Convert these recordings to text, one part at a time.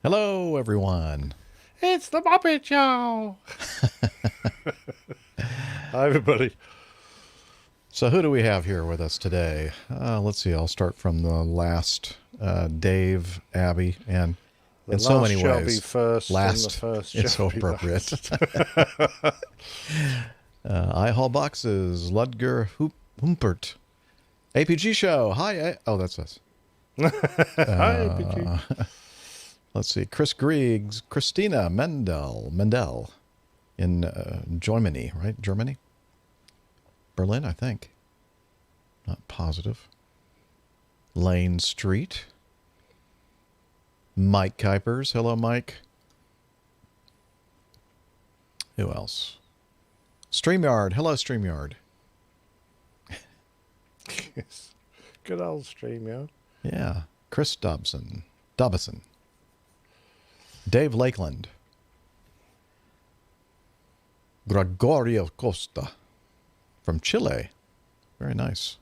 Hello, everyone. It's the Muppet Show. Hi, everybody. So who do we have here with us today? Let's see. I'll start from the last. Dave, Abby, and The in so many last shall ways, be first, last. and the first It's so shall be appropriate. last. I haul boxes. Ludger Humpert. APG show. Hi. Oh, that's us. Hi, APG. Let's see. Chris Griggs, Christina Mendel in Germany, right? Germany? Berlin, I think. Not positive. Lane Street. Mike Kuipers. Hello, Mike. Who else? StreamYard. Hello, StreamYard. Yes. Good old StreamYard. Yeah. Chris Dobson. Dave Lakeland. Gregorio Costa from Chile. Very nice.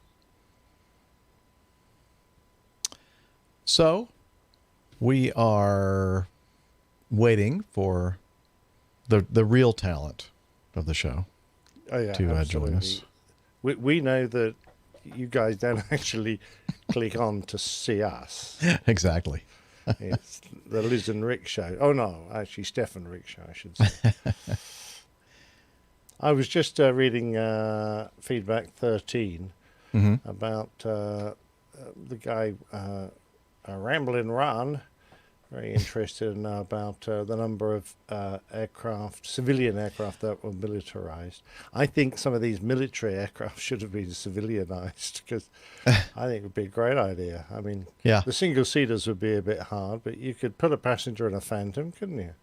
So, we are waiting for the real talent of the show to join us. We know that you guys don't actually click on to see us. Exactly. It's the Liz and Rick show. Oh, no, actually, Steph and Rick show, I should say. I was just reading Feedback 13 about the guy, Ramblin Ron, very interested in about the number of aircraft, civilian aircraft that were militarized. I think some of these military aircraft should have been civilianized because I think it would be a great idea. I mean, Yeah. the single-seaters would be a bit hard, but you could put a passenger in a Phantom, couldn't you?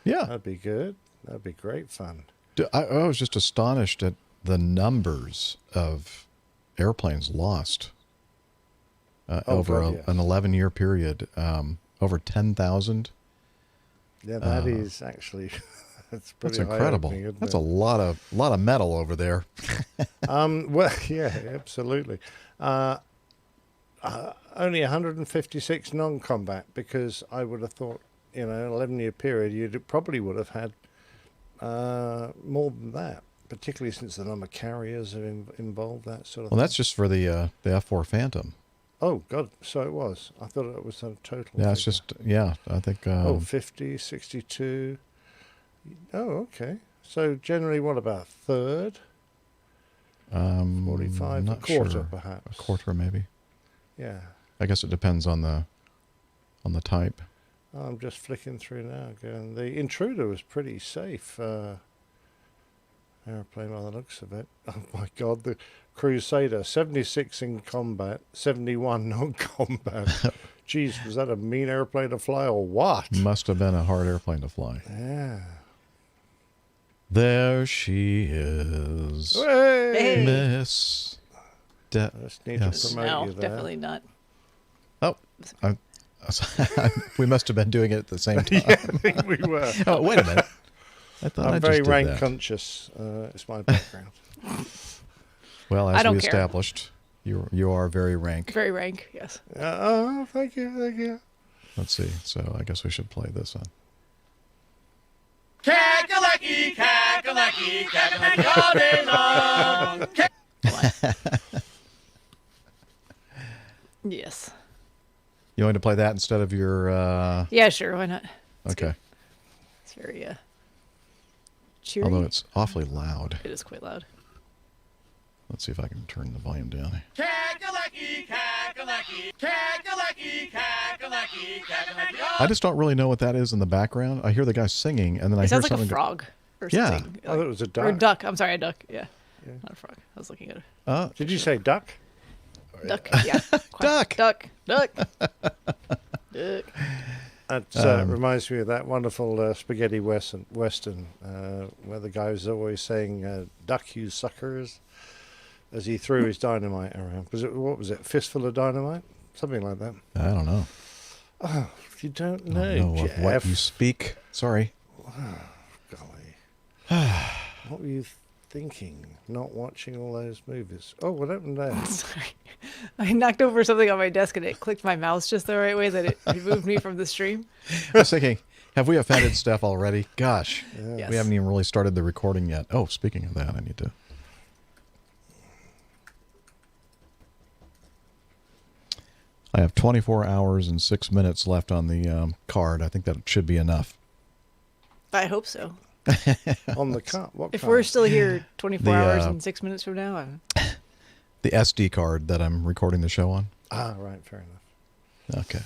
Yeah. That'd be good. That'd be great fun. I was just astonished at the numbers of airplanes lost over God, yes. an 11-year period. Over 10,000. Yeah, that is actually that's pretty That's incredible. eye-opening, isn't That's it? a lot of metal over there. Well, yeah, absolutely. Only 156 non-combat, because I would have thought, an 11-year period, you probably would have had more than that, particularly since the number of carriers are involved, that sort of Well, thing. that's just for the F4 Phantom. Oh, God, so it was. I thought it was a total Yeah, it's figure. just, I think... 50, 62. Oh, okay. So generally, what, about a third? 45, not a quarter, sure. perhaps. A quarter, maybe. Yeah. I guess it depends on the type. I'm just flicking through now. Going, the Intruder was pretty safe airplane by the looks of it. Oh my God, the Crusader, 76 in combat, 71 non-combat. Geez, was that a mean airplane to fly or what? Must have been a hard airplane to fly. Yeah. There she is. Hey! Miss... I just need Yes. to promote No, you there. definitely not. Oh, we must have been doing it at the same time. Yeah, I think we were. Oh, wait a minute. I thought I I'm just very did rank that. conscious. It's my background. Well, I as don't we care. established, you are very rank. Very rank, yes. Oh, thank you. Let's see. So I guess we should play this on. Cackalacky, cackalacky, cackalacky all day long. Yes. You want to play that instead of your... Yeah, sure, why not? okay. It's very cheery. Although it's awfully loud. It is quite loud. Let's see if I can turn the volume down. Cackalacky, cackalacky, cackalacky, cackalacky, cackalacky all I just don't really know what that is in the background. I hear the guy singing, and then I It hear sounds like a something... frog or Yeah. something. I thought it was a Or a duck. duck. I'm sorry, a duck. Yeah. Not a frog. I was looking at it. Did you say duck? Duck. Yeah. Duck. Duck. Duck. Duck. That reminds me of that wonderful spaghetti western where the guy was always saying, duck, you suckers, as he threw his dynamite around. What was it, fistful of dynamite? Something like that. I don't know. Oh, you don't I know, don't know of what Jeff. you speak. Sorry. Golly. What were you thinking, not watching all those movies. Oh, what happened there? Sorry. I knocked over something on my desk and it clicked my mouse just the right way that it removed me from the stream. I was thinking, have we offended Steph already? Gosh, Yes. we haven't even really started the recording yet. Oh, speaking of that, I need to... I have 24 hours and 6 minutes left on the card. I think that should be enough. I hope so. On the card? What If card? we're still here 24 The, hours and 6 minutes from now, The SD card that I'm recording the show on. Ah, right, fair enough. Okay.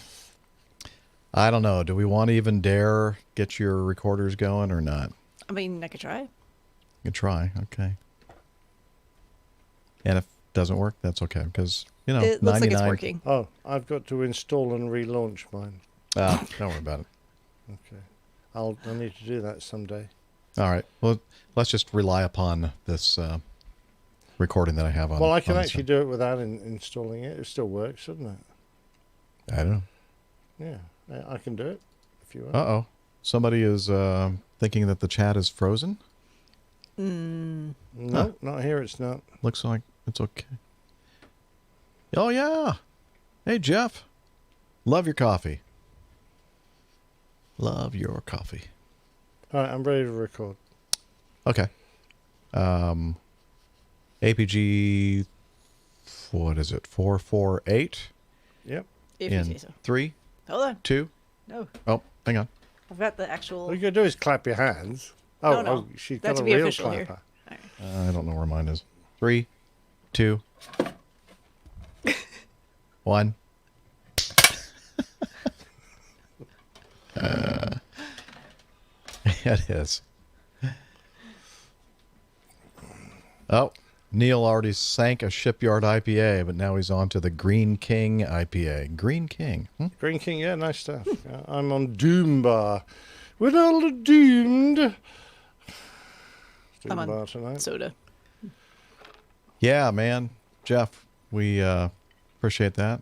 I don't know. Do we want to even dare get your recorders going or not? I mean, I could try. You can try. Okay. And if it doesn't work, that's okay. Because, you know, It looks like it's working. Oh, I've got to install and relaunch mine. Don't worry about it. Okay. I need to do that someday. All right. Well, let's just rely upon this recording that I have on. Well, I can on actually do it without installing it. It still works, doesn't it? I don't know. Yeah, I can do it if you want. Uh-oh. Somebody is thinking that the chat is frozen. No, Huh. not here. It's not. Looks like it's okay. Oh, yeah. Hey, Jeff. Love your coffee. Love your coffee. All right, I'm ready to record. Okay. APG, what is it? 448? Yep. If you In say so. 3, Hold on. 2. No. Oh, hang on. I've got the actual. All you gotta do is clap your hands. Oh, No. she's That got to a be real official here. clapper. All right. I don't know where mine is. 3, 2, 1. It is. Oh, Neil already sank a shipyard IPA, but now he's on to the Green King IPA. Green King. Green King, yeah, nice stuff. Yeah, I'm on Doom Bar. We're all doomed. Doom I'm on Bar tonight. soda. Yeah, man. Jeff, we appreciate that.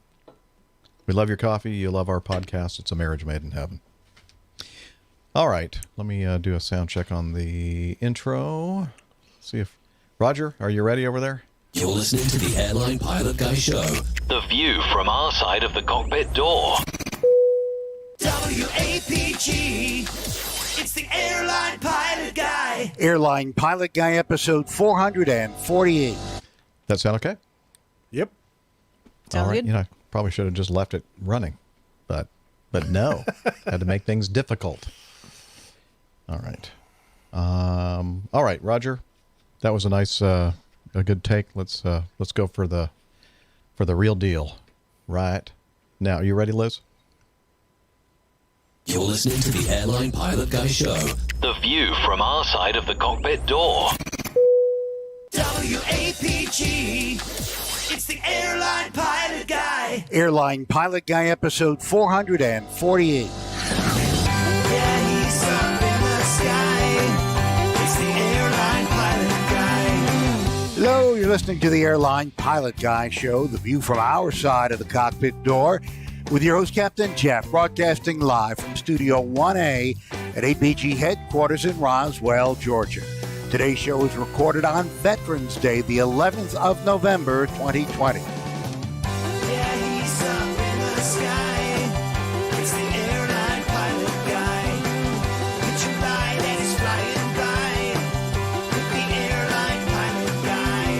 We love your coffee. You love our podcast. It's a marriage made in heaven. All right. Let me do a sound check on the intro. See if... Roger, are you ready over there? You're listening to the Airline Pilot Guy Show. The view from our side of the cockpit door. WAPG. It's the Airline Pilot Guy. Airline Pilot Guy, episode 448. That sound okay? Yep. Sounds All right. good. You know, I probably should have just left it running, but no. Had to make things difficult. All right. All right, Roger. That was a nice, a good take. Let's go for the real deal, right now. You ready, Liz? You're listening to the Airline Pilot Guy Show. The view from our side of the cockpit door. WAPG. It's the Airline Pilot Guy. Airline Pilot Guy, episode 448. Yeah, he's up in the sky. It's the Airline Pilot Guy. Hello, you're listening to the Airline Pilot Guy Show, the view from our side of the cockpit door, with your host, Captain Jeff, broadcasting live from Studio 1A at APG headquarters in Roswell, Georgia. Today's show is recorded on Veterans Day, the 11th of November, 2020. Yeah, he's up in the sky. It's the Airline Pilot Guy. Picture light and he's flying by. With the Airline Pilot Guy.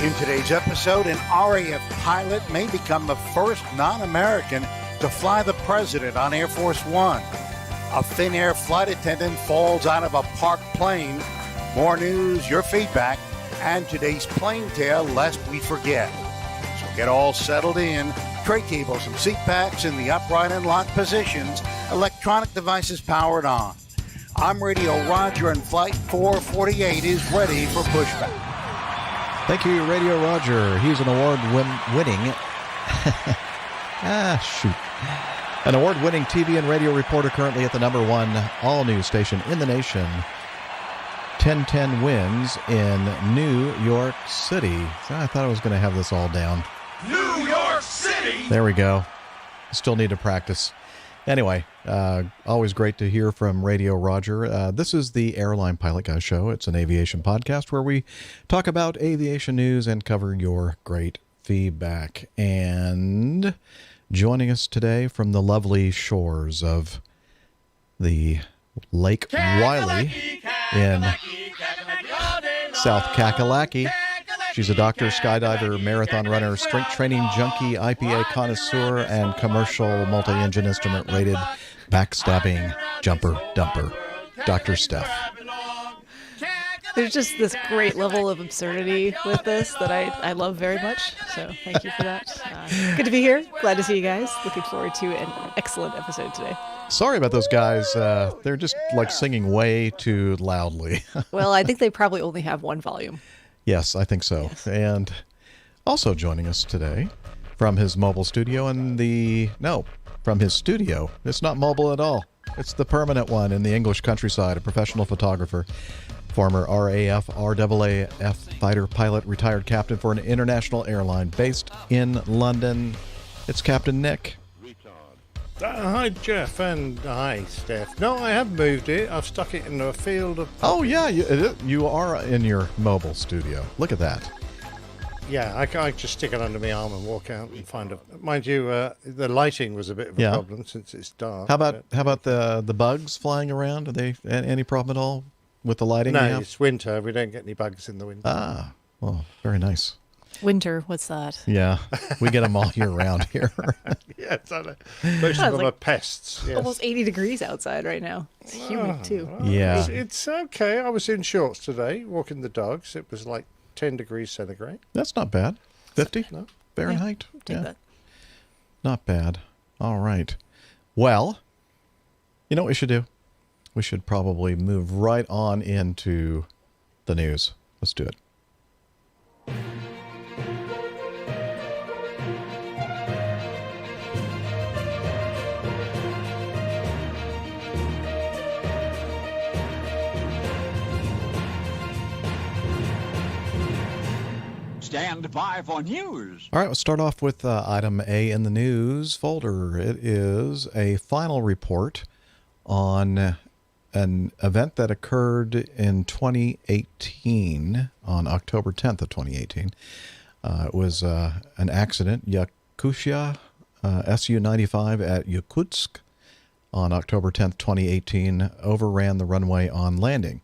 In today's episode, an RAF pilot may become the first non-American to fly the president on Air Force One. A thin air flight attendant falls out of a parked plane. More news, your feedback, and today's plane tale, lest we forget. So get all settled in. Tray tables and seat packs in the upright and locked positions. Electronic devices powered on. I'm Radio Roger, and Flight 448 is ready for pushback. Thank you, Radio Roger. He's an award-winning... An award-winning TV and radio reporter, currently at the number one all-news station in the nation, 1010 Wins in New York City. I thought I was going to have this all down. New York City. There we go. Still need to practice. Anyway, always great to hear from Radio Roger. This is the Airline Pilot Guy Show. It's an aviation podcast where we talk about aviation news and cover your great feedback. And joining us today from the lovely shores of the Lake Wylie in South Kakalaki. She's a doctor, skydiver, marathon runner, strength training junkie, IPA connoisseur, and commercial multi-engine instrument rated backstabbing jumper dumper. Dr. Steph. There's just this great level of absurdity with this that I love very much. So thank you for that. Good to be here. Glad to see you guys. Looking forward to an excellent episode today. Sorry about those guys. They're just like singing way too loudly. Well, I think they probably only have one volume. Yes, I think so. Yes. And also joining us today from his mobile studio from his studio. It's not mobile at all. It's the permanent one in the English countryside, a professional photographer, former RAF, RAAF fighter pilot, retired captain for an international airline based in London. It's Captain Nick. Hi, Jeff, and hi, Steph. No, I have moved it. I've stuck it in a field of... Oh, yeah, you are in your mobile studio. Look at that. Yeah, I just stick it under my arm and walk out and find a... Mind you, the lighting was a bit of a problem since it's dark. How about the bugs flying around? Are they any problem at all with the lighting? No, it's winter. We don't get any bugs in the winter. Ah, well, very nice. Winter, what's that? Yeah, we get them all year round here. Yeah, most of them are pests. Yes. Almost 80 degrees outside right now. It's humid too. Yeah. It's okay. I was in shorts today, walking the dogs. It was like 10 degrees centigrade. That's not bad. 50? No. Fahrenheit? Take that. Not bad. All right. Well, you know what we should do? We should probably move right on into the news. Let's do it. Stand by for news. All right, we'll start off with item A in the news folder. It is a final report on an event that occurred in 2018, on October 10th of 2018. It was an accident, Yakutia Su-95 at Yakutsk on October 10th, 2018, overran the runway on landing.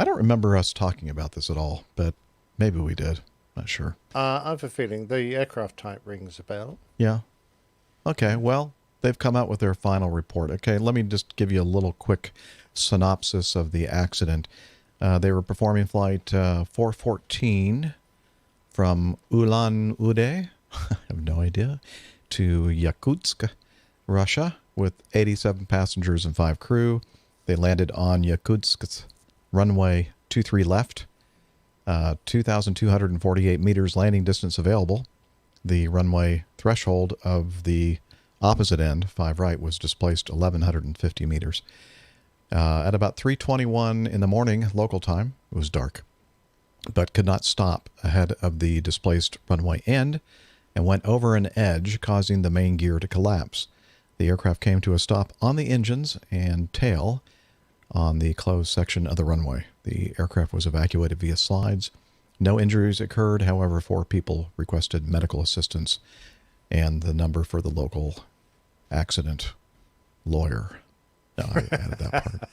I don't remember us talking about this at all, but maybe we did. Not sure. I have a feeling the aircraft type rings a bell. Yeah. Okay, well, they've come out with their final report. Okay, let me just give you a little quick synopsis of the accident. They were performing flight 414 from Ulan-Ude, I have no idea, to Yakutsk, Russia, with 87 passengers and 5 crew. They landed on Yakutsk's runway 23 left. 2,248 meters landing distance available. The runway threshold of the opposite end, 5 right, was displaced 1,150 meters. At about 3:21 in the morning, local time, it was dark, but could not stop ahead of the displaced runway end and went over an edge, causing the main gear to collapse. The aircraft came to a stop on the engines and tail on the closed section of the runway. The aircraft was evacuated via slides. No injuries occurred. However, 4 people requested medical assistance, and the number for the local accident lawyer. No, I added that part.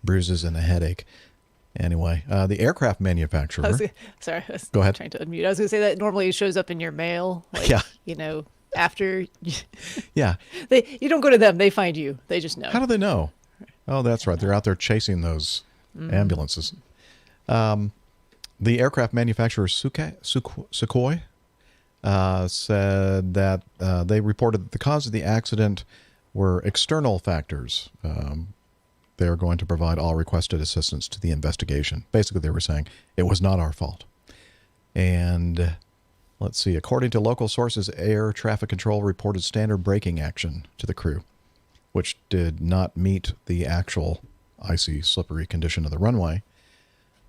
Bruises and a headache. Anyway, the aircraft manufacturer... I was Go ahead. trying to unmute. I was going to say that normally it shows up in your mail. Like, yeah. You know, after... Yeah. You don't go to them. They find you. They just know. How do they know? Oh, that's right. They're out there chasing those ambulances. The aircraft manufacturer Sukhoi said that they reported that the cause of the accident were external factors. They're going to provide all requested assistance to the investigation. Basically, they were saying it was not our fault. And let's see, according to local sources, air traffic control reported standard braking action to the crew, which did not meet the actual icy, slippery condition of the runway.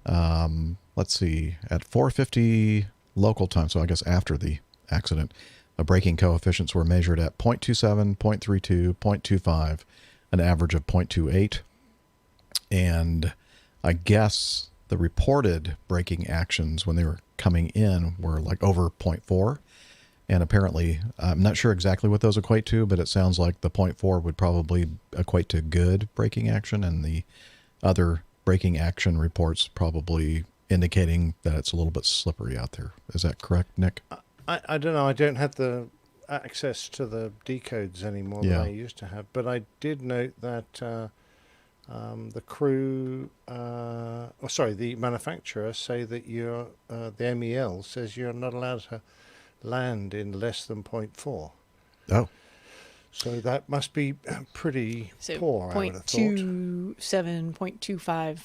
Let's see, at 4:50 local time, so I guess after the accident, braking coefficients were measured at 0.27, 0.32, 0.25, an average of 0.28. And I guess the reported braking actions when they were coming in were like over 0.4. And apparently, I'm not sure exactly what those equate to, but it sounds like the 0.4 would probably equate to good braking action, and the other braking action reports probably indicating that it's a little bit slippery out there. Is that correct, Nick? I don't know. I don't have the access to the decodes anymore than I used to have. But I did note that the crew, the manufacturer say that the MEL says you're not allowed to land in less than 0.4. Oh. So that must be pretty poor, I would have thought. 0.27, 0.25,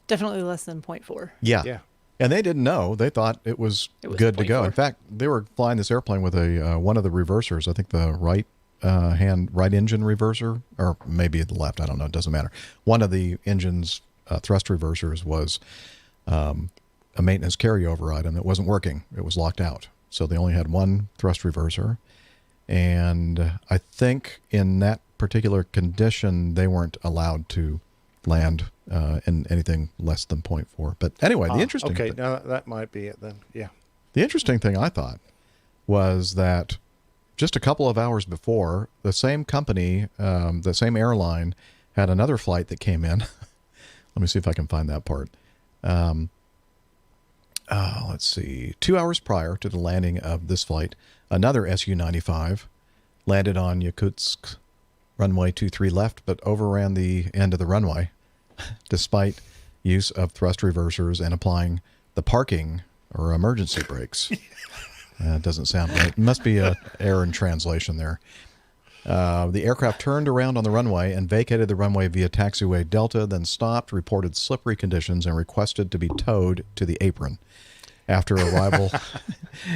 definitely less than 0.4. Yeah. And they didn't know. They thought it was good to go. 0.4. In fact, they were flying this airplane with one of the reversers. I think the right engine reverser, or maybe the left. I don't know. It doesn't matter. One of the engine's thrust reversers was a maintenance carryover item that wasn't working. It was locked out. So they only had one thrust reverser. And I think in that particular condition, they weren't allowed to land in anything less than 0.4. But anyway, the interesting okay, thing, now that might be it then. Yeah. the interesting thing I thought was that just a couple of hours before, the same company, the same airline, had another flight that came in. Let me see if I can find that part. Let's see. 2 hours prior to the landing of this flight, another Su-95 landed on Yakutsk runway 23 left, but overran the end of the runway, despite use of thrust reversers and applying the parking or emergency brakes. It doesn't sound right. It must be an error in translation there. The aircraft turned around on the runway and vacated the runway via taxiway Delta, then stopped, reported slippery conditions, and requested to be towed to the apron. After arrival at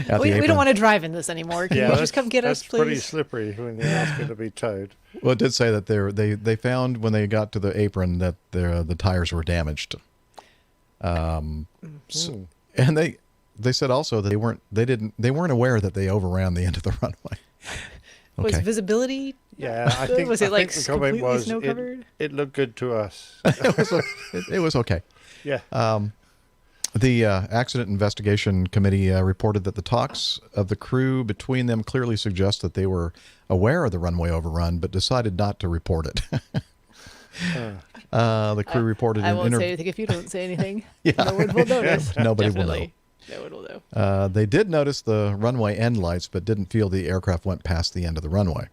the apron. We don't want to drive in this anymore. Can you just come get us, please? That's pretty slippery when you're asking to be towed. Well, it did say that they found when they got to the apron that the tires were damaged. And they said also that they weren't aware that they overran the end of the runway. Was visibility? Yeah, I think was it like the comment completely was snow covered? It looked good to us. It was okay. Yeah. The Accident Investigation Committee reported that the talks of the crew between them clearly suggest that they were aware of the runway overrun, but decided not to report it. The crew reported I won't say anything if you don't say anything. No one will notice. Nobody will know. No one will know. They did notice the runway end lights, but didn't feel the aircraft went past the end of the runway.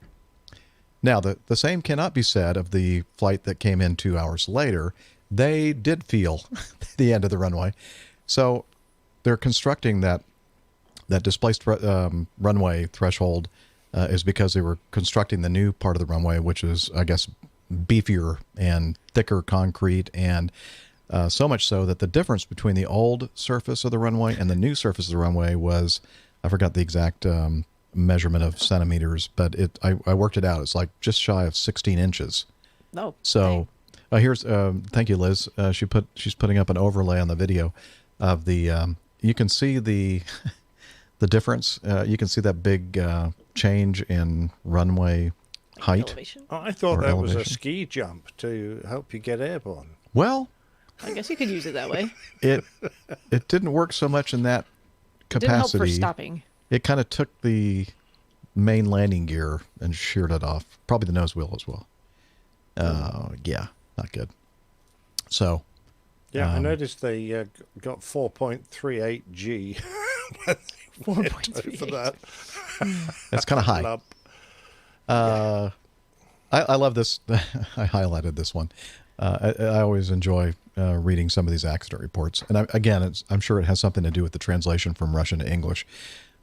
Now, the same cannot be said of the flight that came in 2 hours later. They did feel the end of the runway. So they're constructing that displaced runway threshold is because they were constructing the new part of the runway, which is, I guess, beefier and thicker concrete, and so much so that the difference between the old surface of the runway and the new surface of the runway was, I forgot the exact measurement of centimeters, but I worked it out. It's like just shy of 16 inches. No. So here's thank you, Liz. She's putting up an overlay on the video of the you can see the difference. You can see that big change in runway height. Elevation? I thought that was elevation. a ski jump to help you get airborne. Well, I guess you could use it that way. it didn't work so much in that capacity. Didn't help for stopping. It kind of took the main landing gear and sheared it off. Probably the nose wheel as well. Yeah, not good. So. Yeah, I noticed they got 4.38 G. 4.38 for that. That's kind of high. I love this. I highlighted this one. I always enjoy reading some of these accident reports. And I'm sure it has something to do with the translation from Russian to English.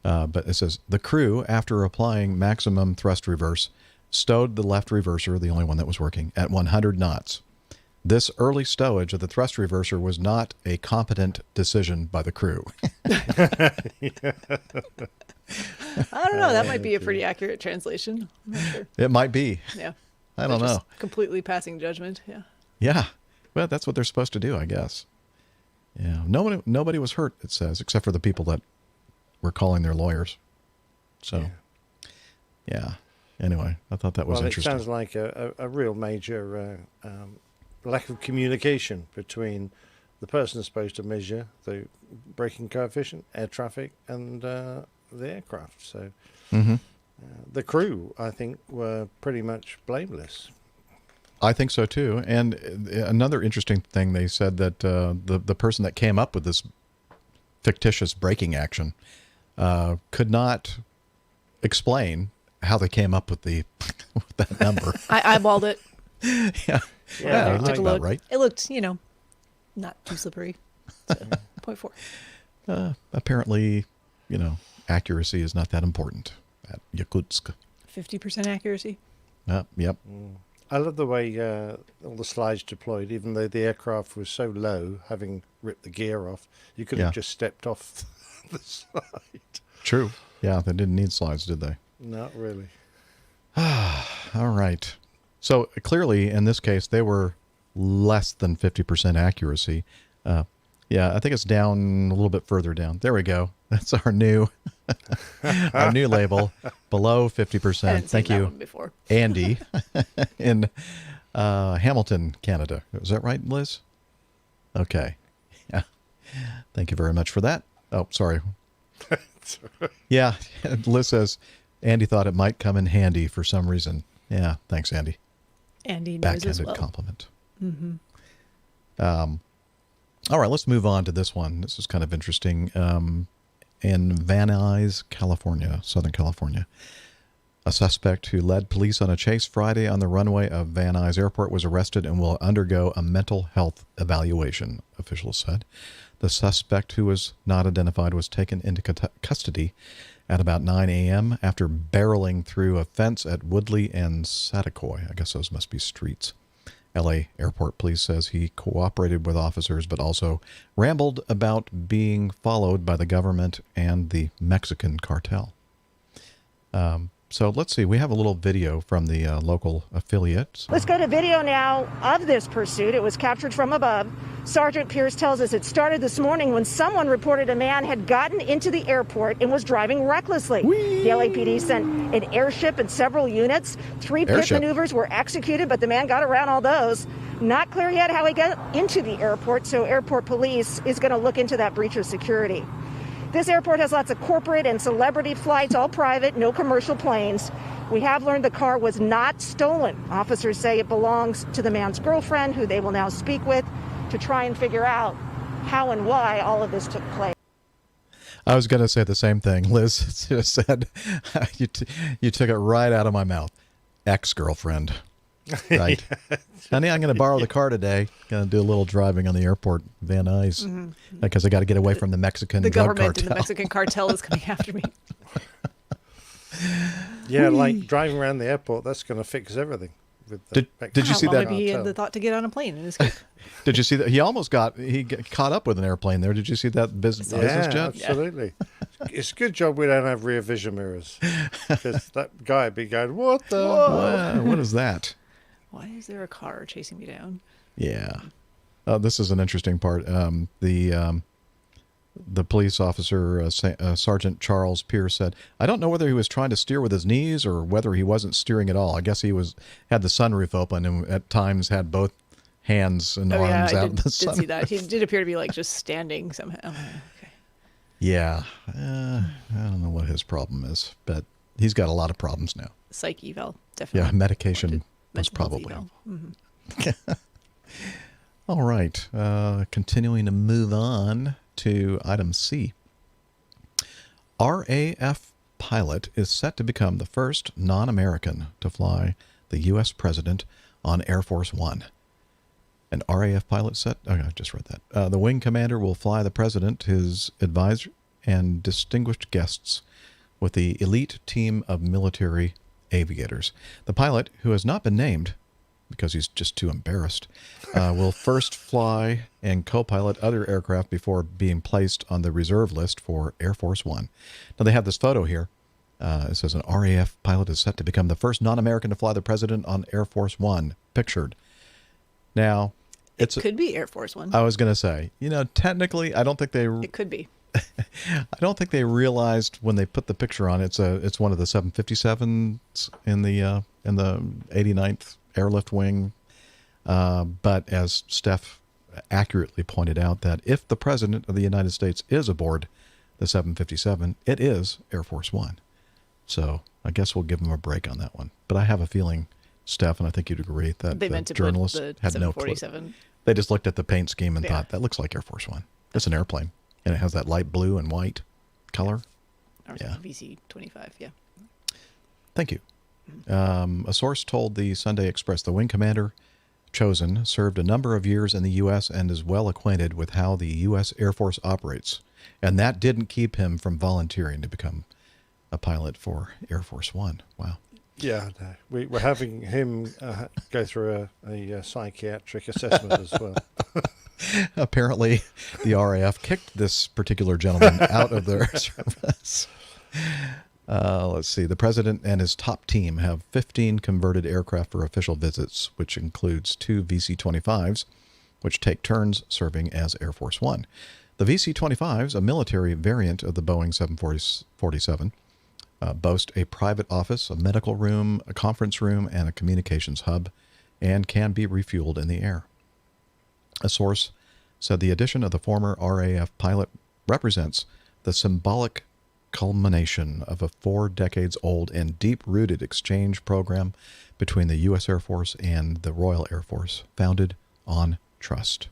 But it says, the crew, after applying maximum thrust reverse, stowed the left reverser, the only one that was working, at 100 knots. This early stowage of the thrust reverser was not a competent decision by the crew. I don't know. That might be a pretty accurate translation. I'm not sure. It might be. Yeah. I don't know. Completely passing judgment. Yeah. Yeah. Well, that's what they're supposed to do, I guess. Yeah. Nobody was hurt, it says, except for the people that were calling their lawyers. So, yeah. Anyway, I thought that was Well, it interesting. sounds like a real major lack of communication between the person who's supposed to measure the braking coefficient, air traffic, and the aircraft. So the crew, I think, were pretty much blameless. I think so too. And another interesting thing, they said that the person that came up with this fictitious braking action could not explain how they came up with with that number. I eyeballed it. Yeah, it Took looked a about look. right. It looked, not too slippery. So, 0.4. Apparently, accuracy is not that important at Yakutsk. 50% accuracy. Yep. I love the way all the slides deployed, even though the aircraft was so low, having ripped the gear off, you could have just stepped off the slide. True. Yeah, they didn't need slides, did they? Not really. All right. So clearly, in this case, they were less than 50% accuracy. Yeah, I think it's down a little bit further down. There we go. That's our new label, below 50%. Thank you, before. Andy, in Hamilton, Canada. Is that right, Liz? Okay. Yeah. Thank you very much for that. Oh, sorry. Yeah, Liz says Andy thought it might come in handy for some reason. Yeah, thanks, Andy. Andy knows as Backhanded well. compliment. All right, let's move on to this one. This is kind of interesting. In Van Nuys, California, Southern California, a suspect who led police on a chase Friday on the runway of Van Nuys Airport was arrested and will undergo a mental health evaluation, officials said. The suspect, who was not identified, was taken into custody at about 9 a.m. after barreling through a fence at Woodley and Saticoy. I guess those must be streets. L.A. Airport Police says he cooperated with officers, but also rambled about being followed by the government and the Mexican cartel. So let's see. We have a little video from the local affiliate. Let's go to video now of this pursuit. It was captured from above. Sergeant Pierce tells us it started this morning when someone reported a man had gotten into the airport and was driving recklessly. The LAPD sent an airship and several units. 3 pit maneuvers were executed, but the man got around all those. Not clear yet how he got into the airport, so airport police is going to look into that breach of security. This airport has lots of corporate and celebrity flights, all private, no commercial planes. We have learned the car was not stolen. Officers say it belongs to the man's girlfriend, who they will now speak with to try and figure out how and why all of this took place. I was going to say the same thing. Liz just said, you took it right out of my mouth. Ex-girlfriend. Right. Honey, I'm going to borrow the car today. Going to do a little driving on the airport, Van Nuys, because I got to get away from the Mexican drug government cartel. and the Mexican cartel is coming after me. Yeah, like driving around the airport, that's going to fix everything. With the Did you see that? Maybe he had the thought to get on a plane and escape. Did you see that? He almost got caught up with an airplane there. Did you see that business jet? Absolutely. It's a good job we don't have rear vision mirrors, because that guy would be going, what the? What is that? Why is there a car chasing me down? Yeah. This is an interesting part. The police officer, Sergeant Charles Pierce, said, I don't know whether he was trying to steer with his knees or whether he wasn't steering at all. I guess he had the sunroof open and at times had both hands and arms out of the sun. I did see that. He did appear to be just standing somehow. Okay. Yeah. I don't know what his problem is, but he's got a lot of problems now. Psych eval, definitely. Yeah, medication was probably. All right. Continuing to move on to item C. RAF pilot is set to become the first non-American to fly the U.S. president on Air Force One. An RAF pilot set? Oh, I just read that. The wing commander will fly the president, his advisor, and distinguished guests with the elite team of military aviators. The pilot, who has not been named because he's just too embarrassed, will first fly and co-pilot other aircraft before being placed on the reserve list for Air Force One. Now, they have this photo here. It says an RAF pilot is set to become the first non-American to fly the president on Air Force One, pictured. Now, it could be Air Force One. I was going to say, technically, I don't think they... It could be. I don't think they realized when they put the picture on. It's one of the 757s in the 89th Airlift Wing. But as Steph accurately pointed out, that if the President of the United States is aboard the 757, it is Air Force One. So I guess we'll give them a break on that one. But I have a feeling, Steph, and I think you'd agree, that They the meant to journalists put the had no clue. 747. They just looked at the paint scheme and Yeah. thought, that looks like Air Force One. It's an airplane. And it has that light blue and white color. Or Yeah. VC-25, yeah. Thank you. A source told the Sunday Express the wing commander chosen served a number of years in the U.S. and is well acquainted with how the U.S. Air Force operates. And that didn't keep him from volunteering to become a pilot for Air Force One. Wow. Yeah, no. We're having him go through a psychiatric assessment as well. Apparently, the RAF kicked this particular gentleman out of their service. Let's see. The president and his top team have 15 converted aircraft for official visits, which includes 2 VC-25s, which take turns serving as Air Force One. The VC-25s, a military variant of the Boeing 747, boast a private office, a medical room, a conference room, and a communications hub, and can be refueled in the air. A source said the addition of the former RAF pilot represents the symbolic culmination of a 4 decades old and deep-rooted exchange program between the U.S. Air Force and the Royal Air Force, founded on trust.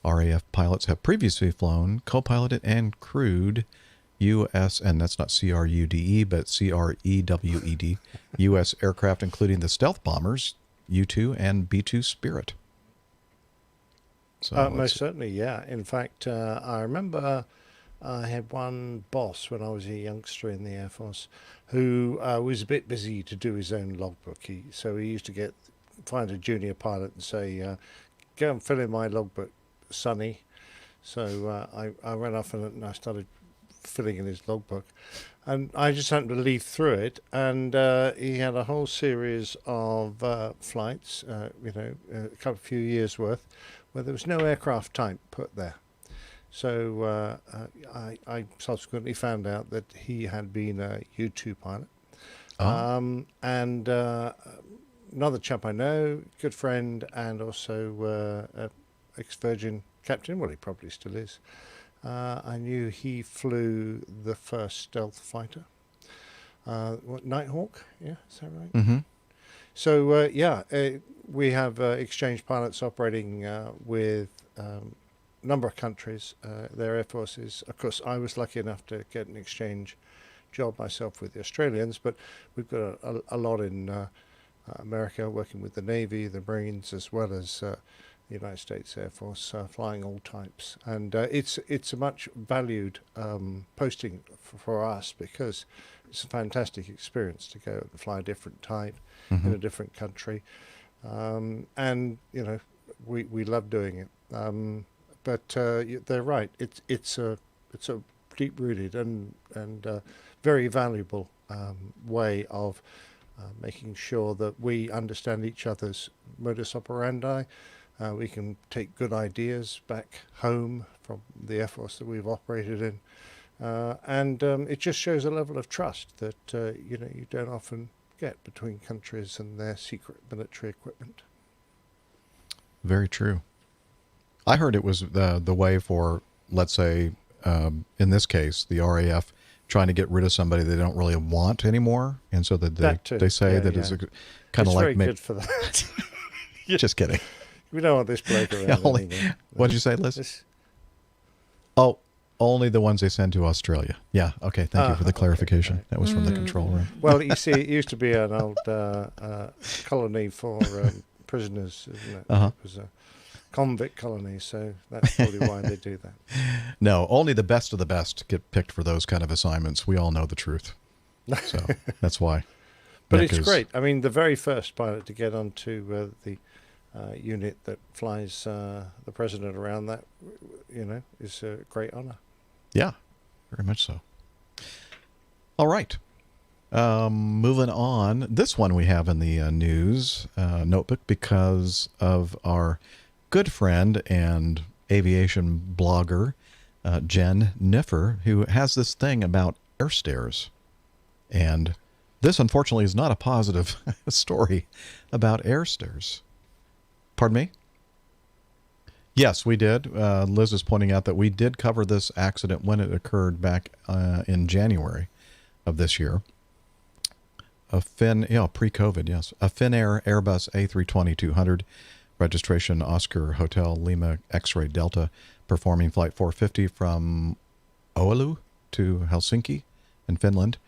RAF pilots have previously flown, co-piloted, and crewed U.S., and that's not C-R-U-D-E, but C-R-E-W-E-D, U.S. aircraft, including the stealth bombers U-2 and B-2 Spirit. So Most certainly, yeah. In fact, I remember I had one boss when I was a youngster in the Air Force who was a bit busy to do his own logbook. So he used to find a junior pilot and say, go and fill in my logbook, Sonny. So I ran off and I started filling in his logbook. And I just happened to leaf through it, and he had a whole series of flights, a few years worth, where there was no aircraft type put there. So I subsequently found out that he had been a U-2 pilot. And another chap I know, good friend, and also ex-Virgin captain, well, he probably still is. I knew he flew the first stealth fighter. Nighthawk, yeah, is that right? Mm-hmm. So, we have exchange pilots operating with a number of countries, their air forces. Of course, I was lucky enough to get an exchange job myself with the Australians, but we've got a lot in America, working with the Navy, the Marines, as well as the United States Air Force, flying all types. And it's a much valued posting for us, because it's a fantastic experience to go and fly a different type in a different country. And, we love doing it. But they're right. It's a deep-rooted and very valuable way of making sure that we understand each other's modus operandi. We can take good ideas back home from the Air Force that we've operated in. And it just shows a level of trust that, you don't often get between countries and their secret military equipment. Very true. I heard it was the way for, let's say, in this case, the RAF trying to get rid of somebody they don't really want anymore, and so that they say that it's kind of like... It's very good for that. Just kidding. We don't want this bloke around anymore. What did you say, Liz? Oh, only the ones they send to Australia. Yeah, okay, thank you for the clarification. That was from the control room. Well, you see, it used to be an old colony for prisoners, isn't it? It was a convict colony, so that's probably why they do that. No, only the best of the best get picked for those kind of assignments. We all know the truth. So that's why. But it's great. I mean, the very first pilot to get onto the unit that flies the president around, that, is a great honor. Yeah, very much so. All right. Moving on. This one we have in the news notebook because of our good friend and aviation blogger, Jen Niffer, who has this thing about air stairs. And this, unfortunately, is not a positive story about air stairs. Pardon me? Yes, we did. Liz is pointing out that we did cover this accident when it occurred back in January of this year. Pre-COVID, yes. A Finnair Airbus A320-200, registration Oscar Hotel Lima X-Ray Delta, performing flight 450 from Oulu to Helsinki in Finland,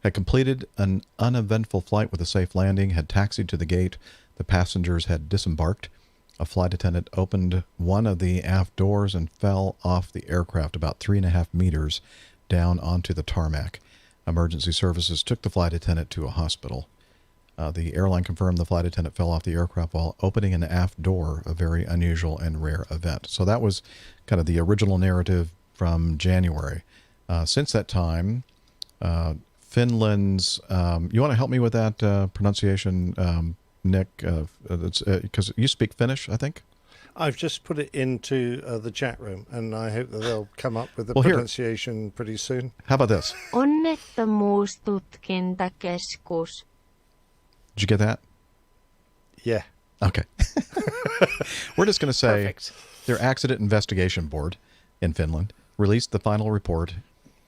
had completed an uneventful flight with a safe landing, had taxied to the gate. The passengers had disembarked. A flight attendant opened one of the aft doors and fell off the aircraft about 3.5 meters down onto the tarmac. Emergency services took the flight attendant to a hospital. The airline confirmed the flight attendant fell off the aircraft while opening an aft door, a very unusual and rare event. So that was kind of the original narrative from January. Since that time, Finland's, you want to help me with that pronunciation, Nick? Because you speak Finnish, I think? I've just put it into the chat room, and I hope that they'll come up with the Well, here. pronunciation pretty soon. How about this? Onnettomuustutkintakeskus. Did you get that? Yeah. Okay. We're just going to say Perfect. their accident investigation board in Finland released the final report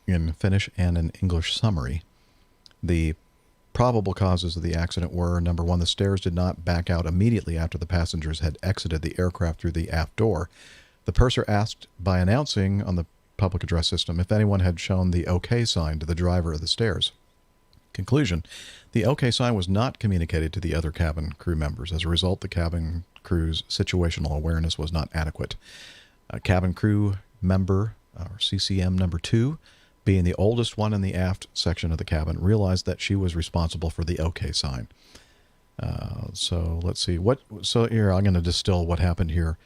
in Finnish and an English summary. The probable causes of the accident were, number one, the stairs did not back out immediately after the passengers had exited the aircraft through the aft door. The purser asked by announcing on the public address system if anyone had shown the OK sign to the driver of the stairs. Conclusion: the OK sign was not communicated to the other cabin crew members. As a result, the cabin crew's situational awareness was not adequate. Cabin crew member, or CCM number 2, being the oldest one in the aft section of the cabin, realized that she was responsible for the OK sign. So let's see. So here, I'm going to distill what happened here.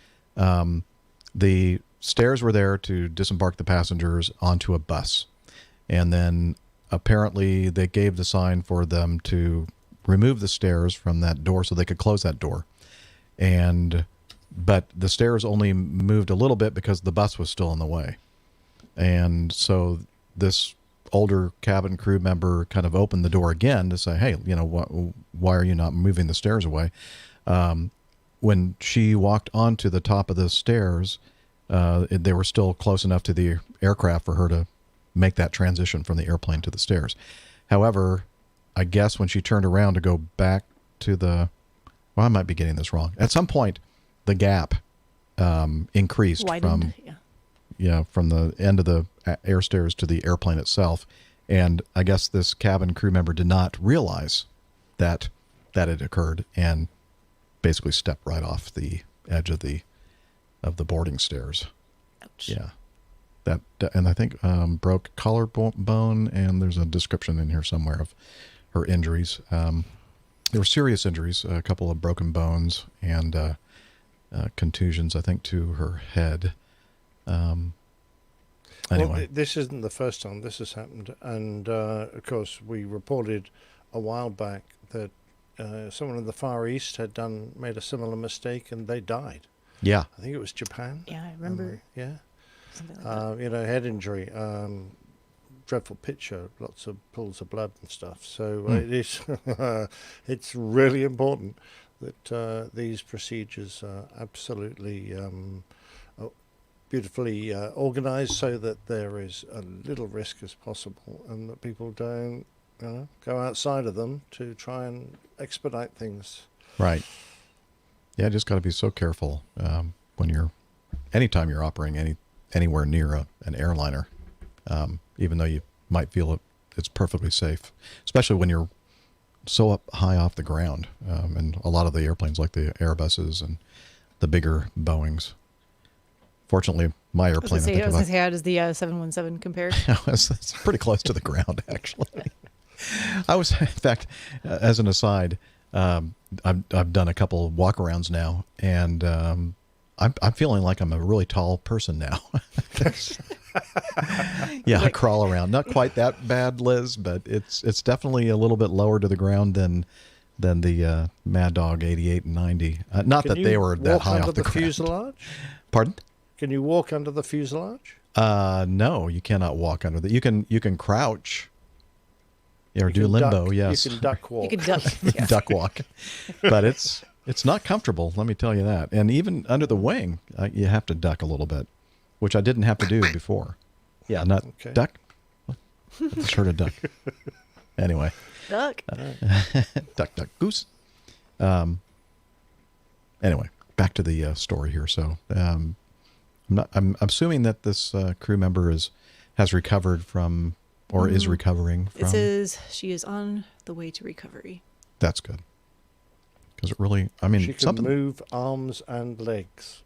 The stairs were there to disembark the passengers onto a bus. And then apparently they gave the sign for them to remove the stairs from that door so they could close that door. But the stairs only moved a little bit because the bus was still in the way. And so this older cabin crew member kind of opened the door again to say, hey, why are you not moving the stairs away? When she walked onto the top of the stairs, they were still close enough to the aircraft for her to make that transition from the airplane to the stairs. However, I guess when she turned around to go back to I might be getting this wrong. At some point, the gap increased Widened, from the end of the air stairs to the airplane itself. And I guess this cabin crew member did not realize that it occurred and basically stepped right off the edge of the boarding stairs. Ouch. Yeah. And I think broke collarbone, and there's a description in here somewhere of her injuries. There were serious injuries, a couple of broken bones and contusions, I think, to her head. Anyway. Well, this isn't the first time this has happened. And, of course, we reported a while back that someone in the Far East had made a similar mistake, and they died. Yeah. I think it was Japan. Yeah, I remember. Yeah. Something like that. Head injury, dreadful picture, lots of pools of blood and stuff. So it is, it's really important that these procedures are absolutely beautifully organised so that there is a little risk as possible and that people don't go outside of them to try and expedite things. Right. Yeah, just got to be so careful anytime you're operating anywhere near an airliner, even though you might feel it's perfectly safe, especially when you're so up high off the ground. And a lot of the airplanes, like the Airbuses and the bigger Boeings. Fortunately, my airplane, I was going to say, how does the 717 compare? It's pretty close to the ground, actually. I was, in fact, as an aside, I've done a couple walk-arounds now, and I'm feeling like I'm a really tall person now. Yeah, I crawl around. Not quite that bad, Liz, but it's definitely a little bit lower to the ground than the Mad Dog 88 and 90. Not that they were that high off the ground. Fuselage? Pardon? Can you walk under the fuselage? No, you cannot walk under the. You can crouch. Or do can limbo, duck. yes. You can duck walk. You can duck. Yeah. Duck walk. But it's not comfortable, let me tell you that. And even under the wing, you have to duck a little bit, which I didn't have to do before. Yeah, not Okay. duck. I just heard a duck. Anyway. Duck. Duck, duck, goose. Anyway, back to the story here. So I'm assuming that this crew member has recovered from, or is recovering from. It says she is on the way to recovery. That's good. Because it really, I mean, She can move arms and legs,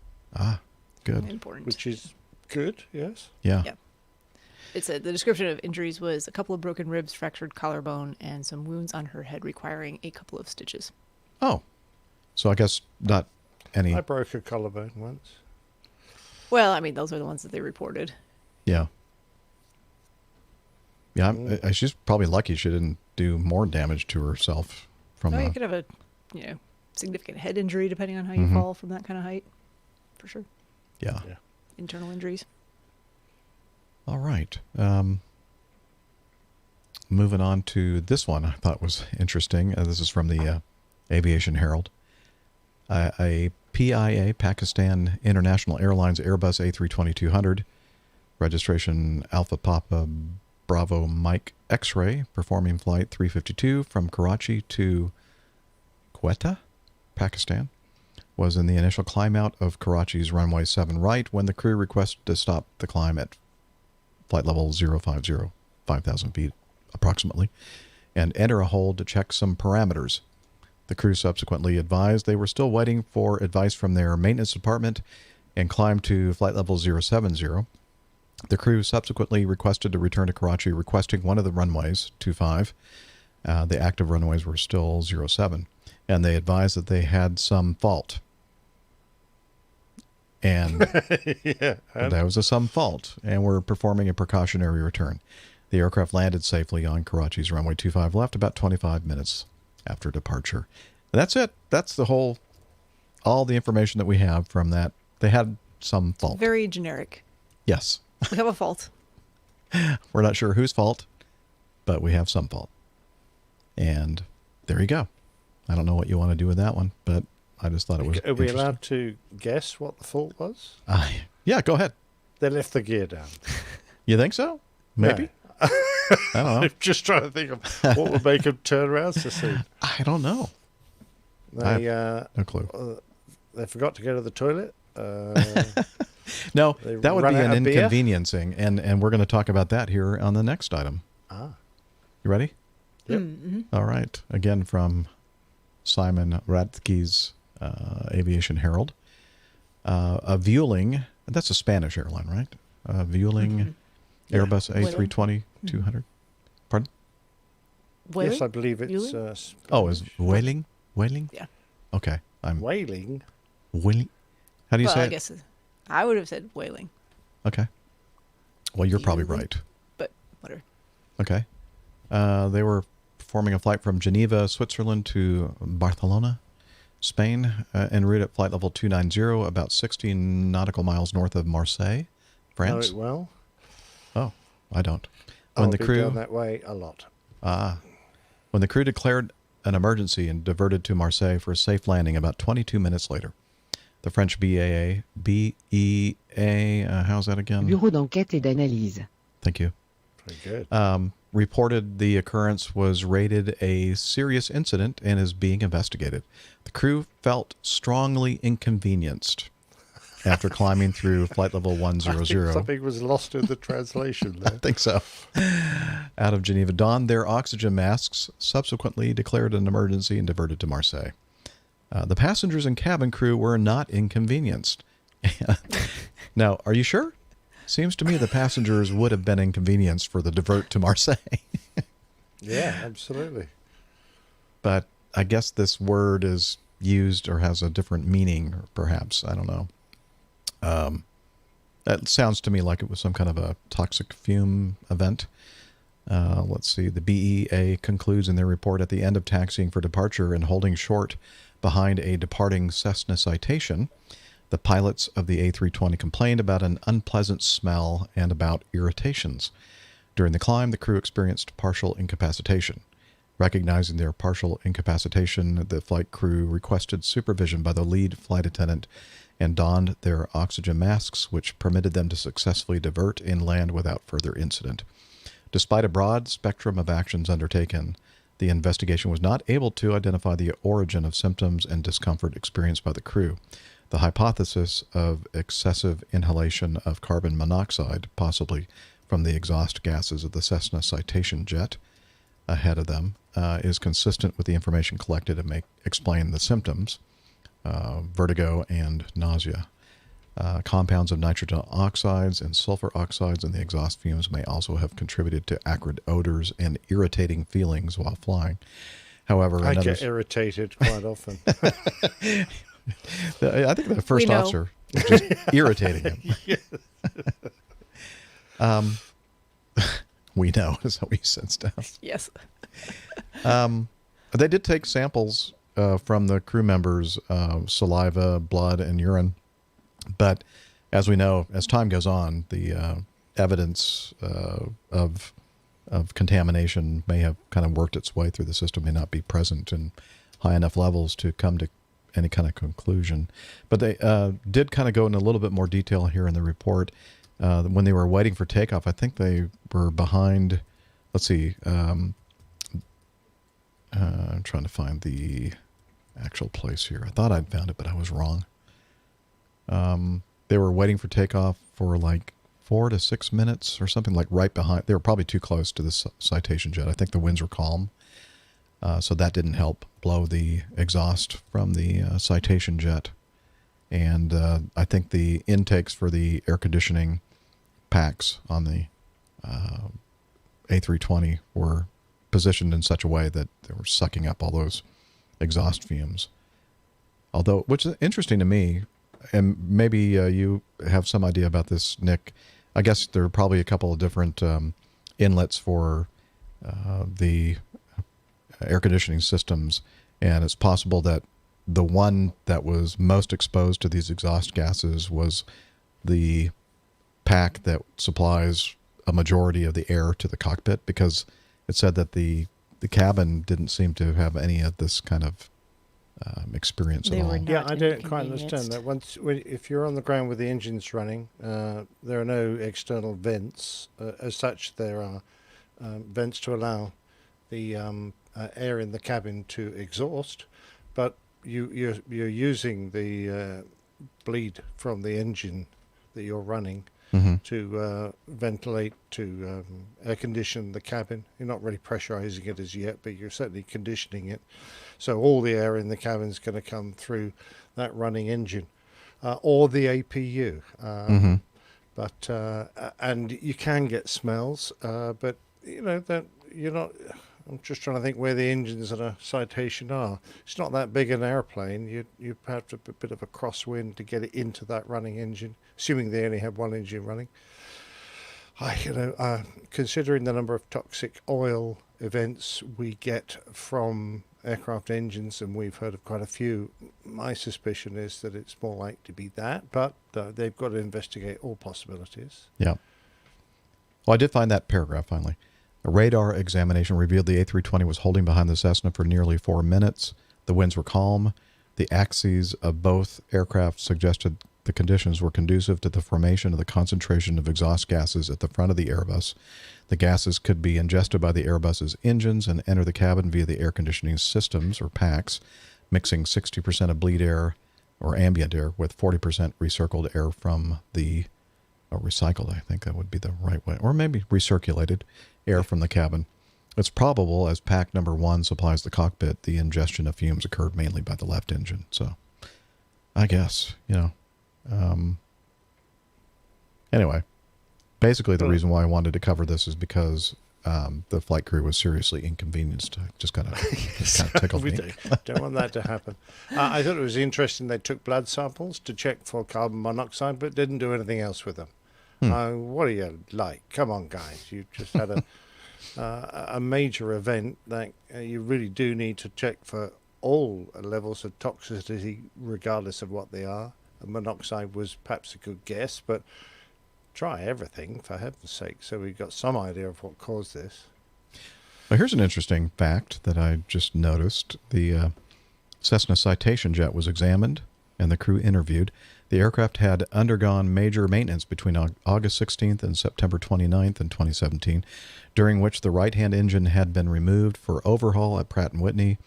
good. Important. which is good, yes. Yeah. Yeah. It said the description of injuries was a couple of broken ribs, fractured collarbone, and some wounds on her head requiring a couple of stitches. Oh, so I guess not any. I broke a collarbone once. Well, I mean, those are the ones that they reported. Yeah. Yeah, she's probably lucky she didn't do more damage to herself from You the. could have a, significant head injury depending on how you fall from that kind of height, for sure. Yeah. Yeah. Internal injuries. All right. Moving on to this one, I thought was interesting. This is from the Aviation Herald. A PIA, Pakistan International Airlines Airbus A320-200, registration Alpha Papa Bravo Mike X-ray, performing flight 352 from Karachi to Quetta, Pakistan, was in the initial climb out of Karachi's runway 7 right when the crew requested to stop the climb at flight level 050, 5,000 feet approximately, and enter a hold to check some parameters. The crew subsequently advised they were still waiting for advice from their maintenance department and climbed to flight level 070. The crew subsequently requested to return to Karachi, requesting one of the runways, 25. The active runways were still 07, and they advised that they had some fault. And that was some fault, and we're performing a precautionary return. The aircraft landed safely on Karachi's runway 25 left about 25 minutes after departure. And that's it. That's all the information that we have from that. They had some fault. Very generic. Yes. We have a fault. We're not sure whose fault, but we have some fault. And there you go. I don't know what you want to do with that one, but I just thought it was Are we interesting. allowed to guess what the fault was? Yeah, go ahead. They left the gear down. You think so? Maybe. No. I don't know. I'm just trying to think of what would make them turn around to see. I don't know. They, No clue. They forgot to go to the toilet. No, they that would run be out an of beer? inconveniencing, and we're going to talk about that here on the next item. Ah. You ready? Yep. All right. Again from Simon Radke's Aviation Herald. A Vueling, that's a Spanish airline, right? Vueling Airbus A320-200. Pardon? Whaling? Yes, I believe it's. Vueling? Is Vueling? Vueling? Yeah. Okay. I'm Whaling. Vueling. How do you say I it? guess I would have said whaling, Okay. Well, you're probably Vueling. right. but whatever. Okay. They were performing a flight from Geneva, Switzerland to Barcelona, Spain, en route at flight level 290, about 16 nautical miles north of Marseille, France. Know it well. Oh, I don't. I've When the been crew down that way a lot. when the crew declared an emergency and diverted to Marseille for a safe landing about 22 minutes later. The French BEA, how's that again? Bureau d'enquête et d'analyse. Thank you. Pretty good. Reported the occurrence was rated a serious incident and is being investigated. The crew felt strongly inconvenienced after climbing through flight level 100. Something was lost in the translation there. I think so. Out of Geneva, donned their oxygen masks, subsequently declared an emergency and diverted to Marseille. The passengers and cabin crew were not inconvenienced. Now, are you sure? Seems to me the passengers would have been inconvenienced for the divert to Marseille. Yeah, absolutely. But I guess this word is used or has a different meaning, perhaps. I don't know. That sounds to me like it was some kind of a toxic fume event. Let's see. The BEA concludes in their report at the end of taxiing for departure and holding short behind a departing Cessna Citation. The pilots of the A320 complained about an unpleasant smell and about irritations. During the climb, the crew experienced partial incapacitation. Recognizing their partial incapacitation, the flight crew requested supervision by the lead flight attendant and donned their oxygen masks, which permitted them to successfully divert inland without further incident. Despite a broad spectrum of actions undertaken, the investigation was not able to identify the origin of symptoms and discomfort experienced by the crew. The hypothesis of excessive inhalation of carbon monoxide, possibly from the exhaust gases of the Cessna Citation jet ahead of them, is consistent with the information collected and may explain the symptoms, vertigo and nausea. Compounds of nitrogen oxides and sulfur oxides in the exhaust fumes may also have contributed to acrid odors and irritating feelings while flying. However, I get irritated quite often. I think the first officer is just irritating him. We know is how he sits down. Yes. They did take samples from the crew members' saliva, blood, and urine. But as we know, as time goes on, the evidence of contamination may have kind of worked its way through the system, may not be present in high enough levels to come to any kind of conclusion. But they did kind of go in a little bit more detail here in the report. When they were waiting for takeoff, I think they were behind, let's see, I'm trying to find the actual place here. I thought I'd found it, but I was wrong. They were waiting for takeoff for like 4 to 6 minutes or something, like right behind. They were probably too close to the Citation jet. I think the winds were calm. So that didn't help blow the exhaust from the Citation jet. And I think the intakes for the air conditioning packs on the A320 were positioned in such a way that they were sucking up all those exhaust fumes. Although, which is interesting to me, and maybe you have some idea about this, Nick. I guess there are probably a couple of different inlets for the air conditioning systems, and it's possible that the one that was most exposed to these exhaust gases was the pack that supplies a majority of the air to the cockpit, because it said that the cabin didn't seem to have any of this kind of experience at all. Yeah, I don't quite understand that. If you're on the ground with the engines running, there are no external vents. As such, there are vents to allow the air in the cabin to exhaust, but you're using the bleed from the engine that you're running to ventilate, to air condition the cabin. You're not really pressurizing it as yet, but you're certainly conditioning it. So all the air in the cabin is going to come through that running engine or the APU. But and you can get smells, but you know that you're not. I'm just trying to think where the engines in a Citation are. It's not that big an airplane. You have to have a bit of a crosswind to get it into that running engine, assuming they only have one engine running. Considering the number of toxic oil events we get from aircraft engines, and we've heard of quite a few, my suspicion is that it's more likely to be that, but they've got to investigate all possibilities. Yeah. Well, I did find that paragraph finally. A radar examination revealed the A320 was holding behind the Cessna for nearly 4 minutes. The winds were calm. The axes of both aircraft suggested the conditions were conducive to the formation of the concentration of exhaust gases at the front of the Airbus. The gases could be ingested by the Airbus's engines and enter the cabin via the air conditioning systems, or packs, mixing 60% of bleed air, or ambient air, with 40% recircled air from the, or recycled, I think that would be the right way, or maybe recirculated air from the cabin. It's probable, as pack number 1 supplies the cockpit, the ingestion of fumes occurred mainly by the left engine. So, I guess, anyway, basically the reason why I wanted to cover this is because the flight crew was seriously inconvenienced. Just kind of tickled me. Don't want that to happen. I thought it was interesting they took blood samples to check for carbon monoxide, but didn't do anything else with them. What are you like? Come on, guys. You just had a major event that you really do need to check for all levels of toxicity, regardless of what they are. monoxide was perhaps a good guess, but try everything, for heaven's sake, so we've got some idea of what caused this. Well, here's an interesting fact that I just noticed. The Cessna Citation jet was examined and the crew interviewed. The aircraft had undergone major maintenance between August 16th and September 29th in 2017, during which the right-hand engine had been removed for overhaul at Pratt & Whitney,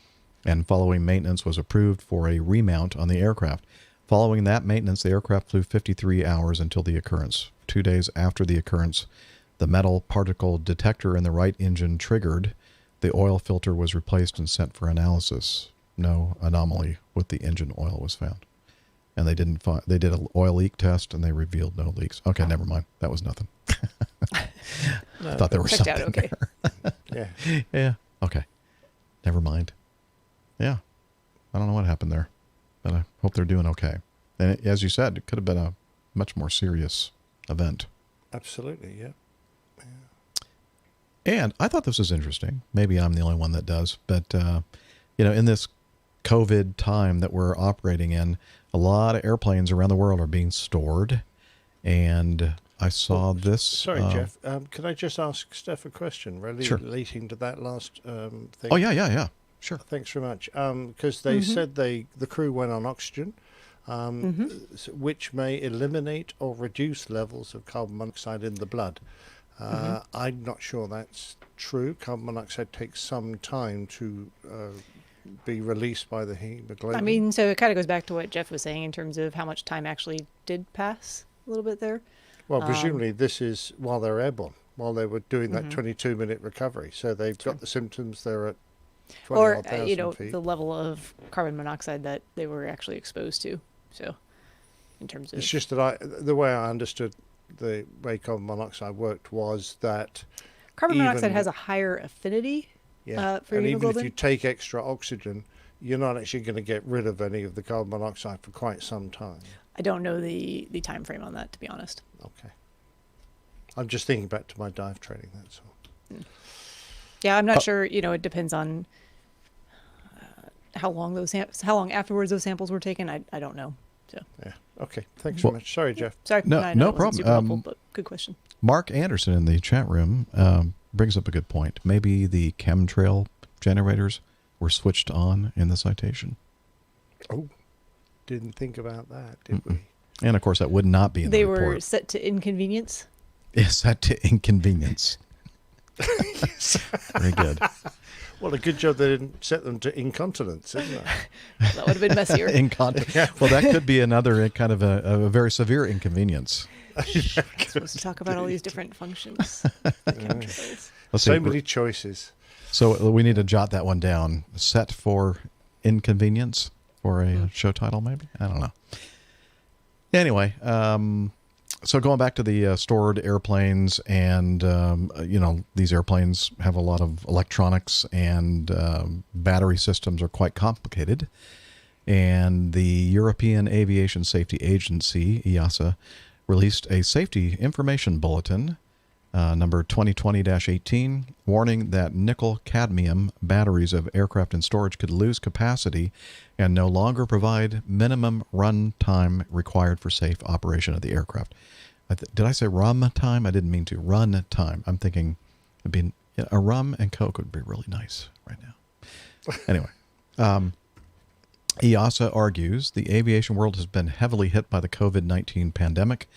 and following maintenance was approved for a remount on the aircraft. Following that maintenance, the aircraft flew 53 hours until the occurrence. 2 days after the occurrence, the metal particle detector in the right engine triggered. The oil filter was replaced and sent for analysis. No anomaly with the engine oil was found. And they didn't find, they did an oil leak test and they revealed no leaks. Okay, never mind. That was nothing. I thought there was something out okay. Yeah. Yeah. Okay. Never mind. Yeah. I don't know what happened there, but I hope they're doing okay. And as you said, it could have been a much more serious event. Absolutely, yeah. And I thought this was interesting. Maybe I'm the only one that does, but in this COVID time that we're operating in, a lot of airplanes around the world are being stored. And I saw this. Sorry, Jeff. Could I just ask Steph a question relating to that last thing? Oh, yeah. Sure. Thanks very much. Because they said the crew went on oxygen, which may eliminate or reduce levels of carbon monoxide in the blood. I'm not sure that's true. Carbon monoxide takes some time to be released by the hemoglobin. I mean, so it kind of goes back to what Jeff was saying in terms of how much time actually did pass a little bit there. Well, presumably this is while they're airborne, while they were doing that 22-minute recovery. So they've got the symptoms, they're at 20,000 feet. The level of carbon monoxide that they were actually exposed to. So in terms of... It's just that the way I understood the way carbon monoxide worked was that... Carbon monoxide has a higher affinity for and hemoglobin. even if you take extra oxygen, you're not actually going to get rid of any of the carbon monoxide for quite some time. I don't know the time frame on that, to be honest. Okay. I'm just thinking back to my dive training, that's all. Yeah, I'm not sure. It depends on how long afterwards those samples were taken. I don't know. So yeah. Okay. Thanks very much. Sorry, Jeff. Sorry. No I know it wasn't problem. super helpful, but good question. Mark Anderson in the chat room brings up a good point. Maybe the chemtrail generators were switched on in the Citation. Oh, didn't think about that, did we? And of course, that would not be in the report. They were set to inconvenience. Yes, set to inconvenience. Very good. Well, a good job they didn't set them to incontinence, isn't it? That would have been messier. Incontinence. Well, that could be another kind of a very severe inconvenience. Supposed to talk about all these different functions. So many choices. So we need to jot that one down. Set for inconvenience for a show title, maybe? I don't know. Anyway, so going back to the stored airplanes, and these airplanes have a lot of electronics, and battery systems are quite complicated. And the European Aviation Safety Agency, EASA, released a safety information bulletin, number 2020-18, warning that nickel-cadmium batteries of aircraft in storage could lose capacity and no longer provide minimum run time required for safe operation of the aircraft. Did I say rum time? I didn't mean to. Run time. I'm thinking it'd be a rum and Coke would be really nice right now. Anyway, EASA argues the aviation world has been heavily hit by the COVID-19 pandemic,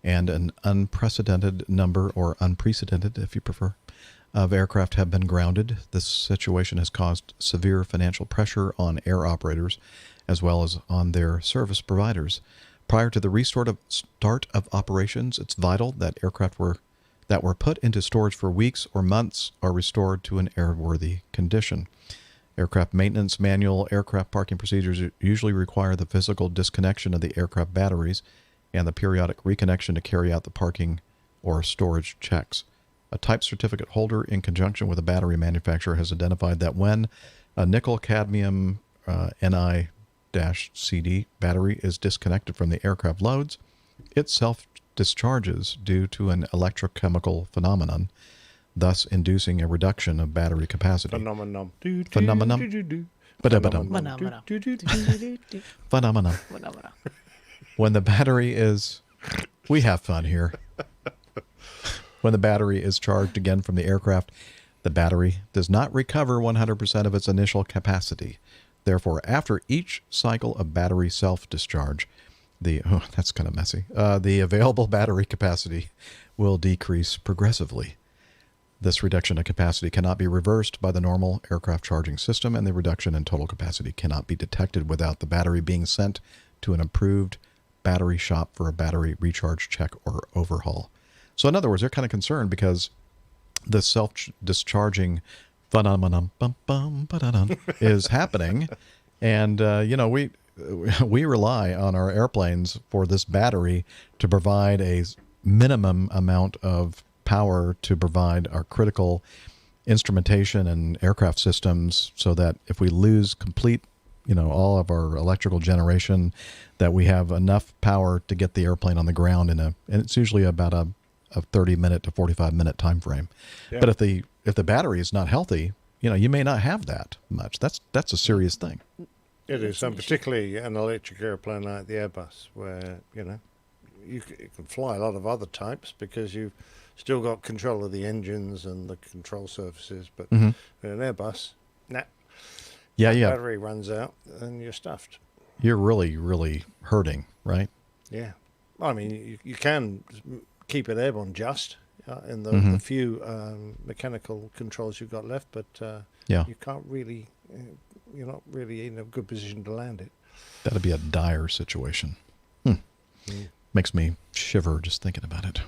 and an unprecedented number, or unprecedented if you prefer, of aircraft have been grounded. This situation has caused severe financial pressure on air operators as well as on their service providers. Prior to the start of operations, it's vital that aircraft that were put into storage for weeks or months are restored to an airworthy condition. Aircraft maintenance manual aircraft parking procedures usually require the physical disconnection of the aircraft batteries and the periodic reconnection to carry out the parking or storage checks. A type certificate holder, in conjunction with a battery manufacturer, has identified that when a nickel-cadmium Ni-CD battery is disconnected from the aircraft loads, it self-discharges due to an electrochemical phenomenon, thus inducing a reduction of battery capacity. Phenomenon. Phenomenon. when the battery is, we have fun here. When the battery is charged again from the aircraft, the battery does not recover 100% of its initial capacity. Therefore, after each cycle of battery self-discharge, that's kind of messy. The available battery capacity will decrease progressively. This reduction of capacity cannot be reversed by the normal aircraft charging system, and the reduction in total capacity cannot be detected without the battery being sent to an approved battery shop for a battery recharge check or overhaul. So in other words, they're kind of concerned because the self-discharging phenomenon is happening. And, we rely on our airplanes for this battery to provide a minimum amount of power to provide our critical instrumentation and aircraft systems so that if we lose complete, all of our electrical generation, that we have enough power to get the airplane on the ground and it's usually about a 30-minute to 45-minute time frame. Yeah. But if the battery is not healthy, you may not have that much. That's a serious thing. It is, and particularly an electric airplane like the Airbus, where you can fly a lot of other types because you've still got control of the engines and the control surfaces. But in an Airbus, battery runs out and you're stuffed. You're really, really hurting, right? Yeah, I mean you can keep it airborne just in the few mechanical controls you've got left, but you can't really, you're not really in a good position to land it. That'd be a dire situation. Makes me shiver just thinking about it.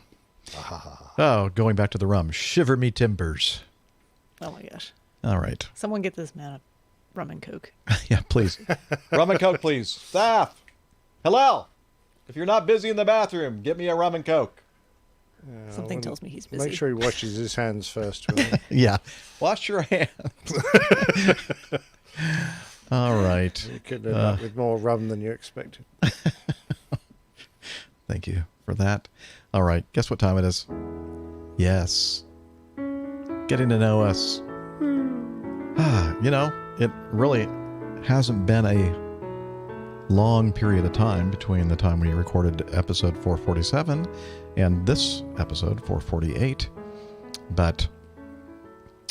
Oh, going back to the rum. Shiver me timbers. Oh my gosh. All right. Someone get this man a rum and Coke. Yeah, please. Rum and Coke, please. Staff. Hello. If you're not busy in the bathroom, get me a rum and Coke. Something tells me he's busy. Make sure he washes his hands first. Yeah. Wash your hands. All right. You could end up with more rum than you expected. Thank you for that. All right. Guess what time it is? Yes. Getting to know us. It really hasn't been a long period of time between the time we recorded episode 447 and this episode 448. But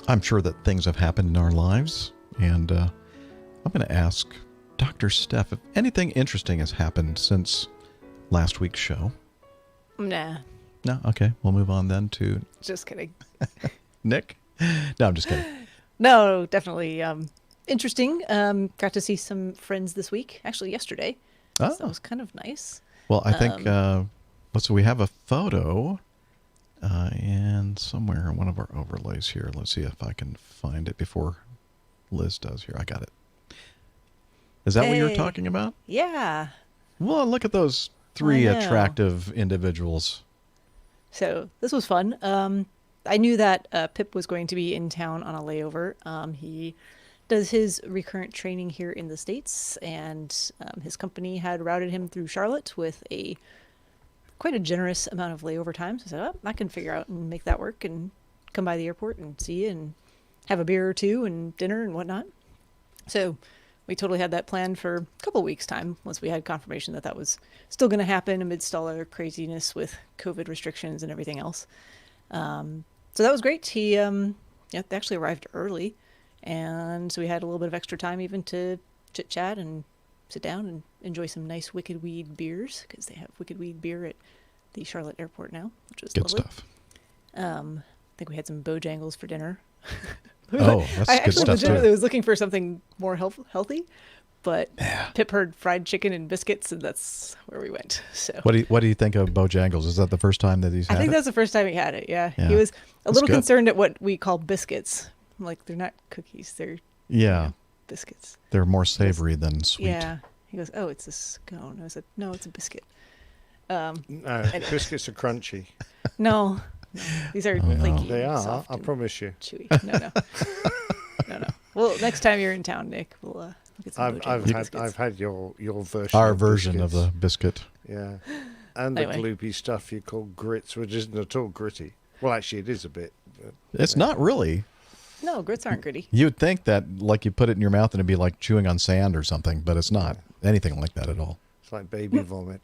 I'm sure that things have happened in our lives. And I'm going to ask Dr. Steph if anything interesting has happened since last week's show. Nah. No? Okay. We'll move on then to... Just kidding. Nick? No, I'm just kidding. No, definitely interesting. Got to see some friends this week. Actually, yesterday. Oh. So that was kind of nice. Well, I think... so we have a photo and somewhere in one of our overlays here. Let's see if I can find it before Liz does here. I got it. Is that what you were talking about? Yeah. Well, look at those three attractive individuals. So this was fun. I knew that Pip was going to be in town on a layover. He does his recurrent training here in the States, and his company had routed him through Charlotte with quite a generous amount of layover time. So I said, I can figure out and make that work and come by the airport and see you and have a beer or two and dinner and whatnot. So we totally had that planned for a couple weeks' time once we had confirmation that that was still going to happen amidst all our craziness with COVID restrictions and everything else. So that was great. He actually arrived early, and so we had a little bit of extra time even to chit-chat and sit down and enjoy some nice Wicked Weed beers, because they have Wicked Weed beer at the Charlotte airport now, which was good lovely. Stuff. I think we had some Bojangles for dinner. Oh, that's good stuff too. I was looking for something more healthy, but Pip heard fried chicken and biscuits, and that's where we went. So what do you think of Bojangles? Is that the first time that he's had it? I think that's the first time he had it. Yeah. He was a little concerned at what we call biscuits. Like, they're not cookies; they're biscuits. They're more savory than sweet. Yeah. He goes, "Oh, it's a scone." I said, "No, it's a biscuit." Biscuits are crunchy. No, these are flaky. They are. Soft I promise you. Chewy. No. Well, next time you're in town, Nick, we'll get some Bojangles I've had your version. Our version of the biscuit. Yeah, and the gloopy stuff you call grits, which isn't at all gritty. Well, actually, it is a bit. It's not really. No, grits aren't gritty. You'd think that, like, you put it in your mouth and it'd be like chewing on sand or something, but it's not anything like that at all. It's like baby vomit.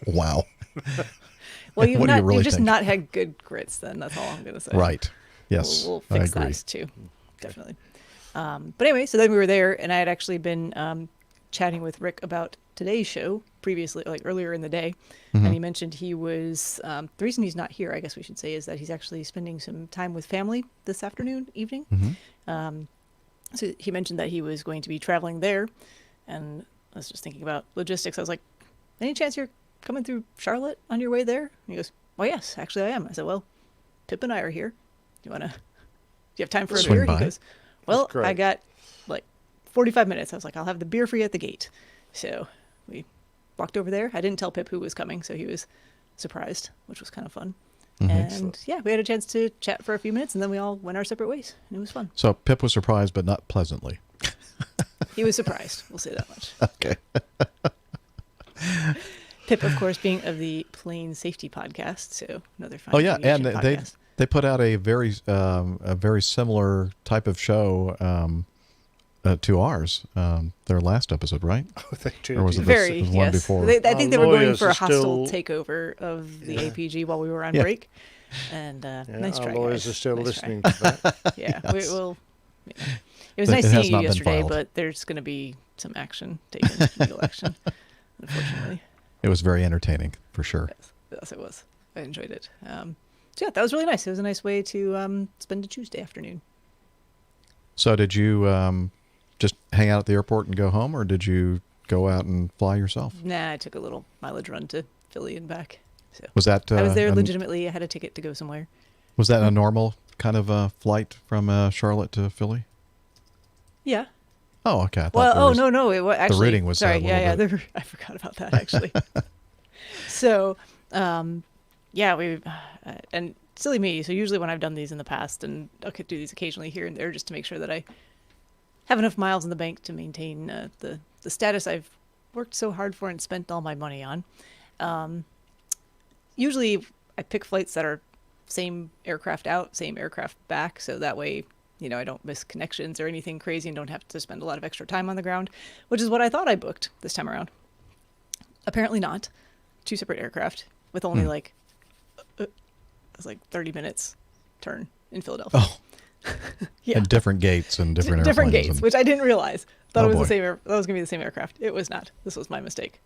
Wow. Well, you've What do you really just think? not had good grits then. That's all I'm going to say. Right. Yes. We'll I fix agree. that too. Definitely. But anyway, so then we were there, and I had actually been chatting with Rick about today's show previously, like earlier in the day. And he mentioned he was, the reason he's not here, I guess we should say, is that he's actually spending some time with family this evening. So he mentioned that he was going to be traveling there. And I was just thinking about logistics. I was like, any chance you're coming through Charlotte on your way there? And he goes, well, yes, actually I am. I said, well, Pip and I are here. Do you have time for a Swing beer? by. He goes, well, great. I got like 45 minutes. I was like, I'll have the beer for you at the gate. So we walked over there. I didn't tell Pip who was coming, so he was surprised, which was kind of fun. And yeah, we had a chance to chat for a few minutes, and then we all went our separate ways. And it was fun. So Pip was surprised, but not pleasantly. He was surprised. We'll say that much. Okay. Pip, of course, being of the Plane Safety Podcast, so another fine Oh yeah, and aviation podcast. they put out a very similar type of show to ours. Their last episode, right? They do. Or was it Very, the one yes. before? I think they were going lawyers for a are hostile still- takeover of the APG while we were on Yeah. break. And nice our try, lawyers guys. are still Nice try. listening to that. Yeah, Yes. we will. You know. It was It nice has seeing you not been yesterday, filed. but there's going to be some action taken, legal action, unfortunately. It was very entertaining for sure. Yes, it was. I enjoyed it. So yeah, that was really nice. It was a nice way to spend a Tuesday afternoon. So did you just hang out at the airport and go home, or did you go out and fly yourself? Nah, I took a little mileage run to Philly and back. So Was that I was there a- legitimately. I had a ticket to go somewhere. Was that a normal kind of flight from Charlotte to Philly? Yeah. Oh, okay. I thought Well, there oh was- no, it was actually. reading was, sorry. a little Yeah. bit- I forgot about that actually. So, yeah, we and silly me. So usually when I've done these in the past, and I could do these occasionally here and there, just to make sure that I have enough miles in the bank to maintain the status I've worked so hard for and spent all my money on. Usually I pick flights that are same aircraft out, same aircraft back, so that way, you know, I don't miss connections or anything crazy and don't have to spend a lot of extra time on the ground, which is what I thought I booked this time around. Apparently not. 2 separate aircraft with only like it was like 30 minutes turn in Philadelphia. Oh, Yeah. and different gates and different Different airplanes gates, and- which I didn't realize. Thought Oh, it was boy. the same. That was gonna be the same aircraft. It was not. This was my mistake,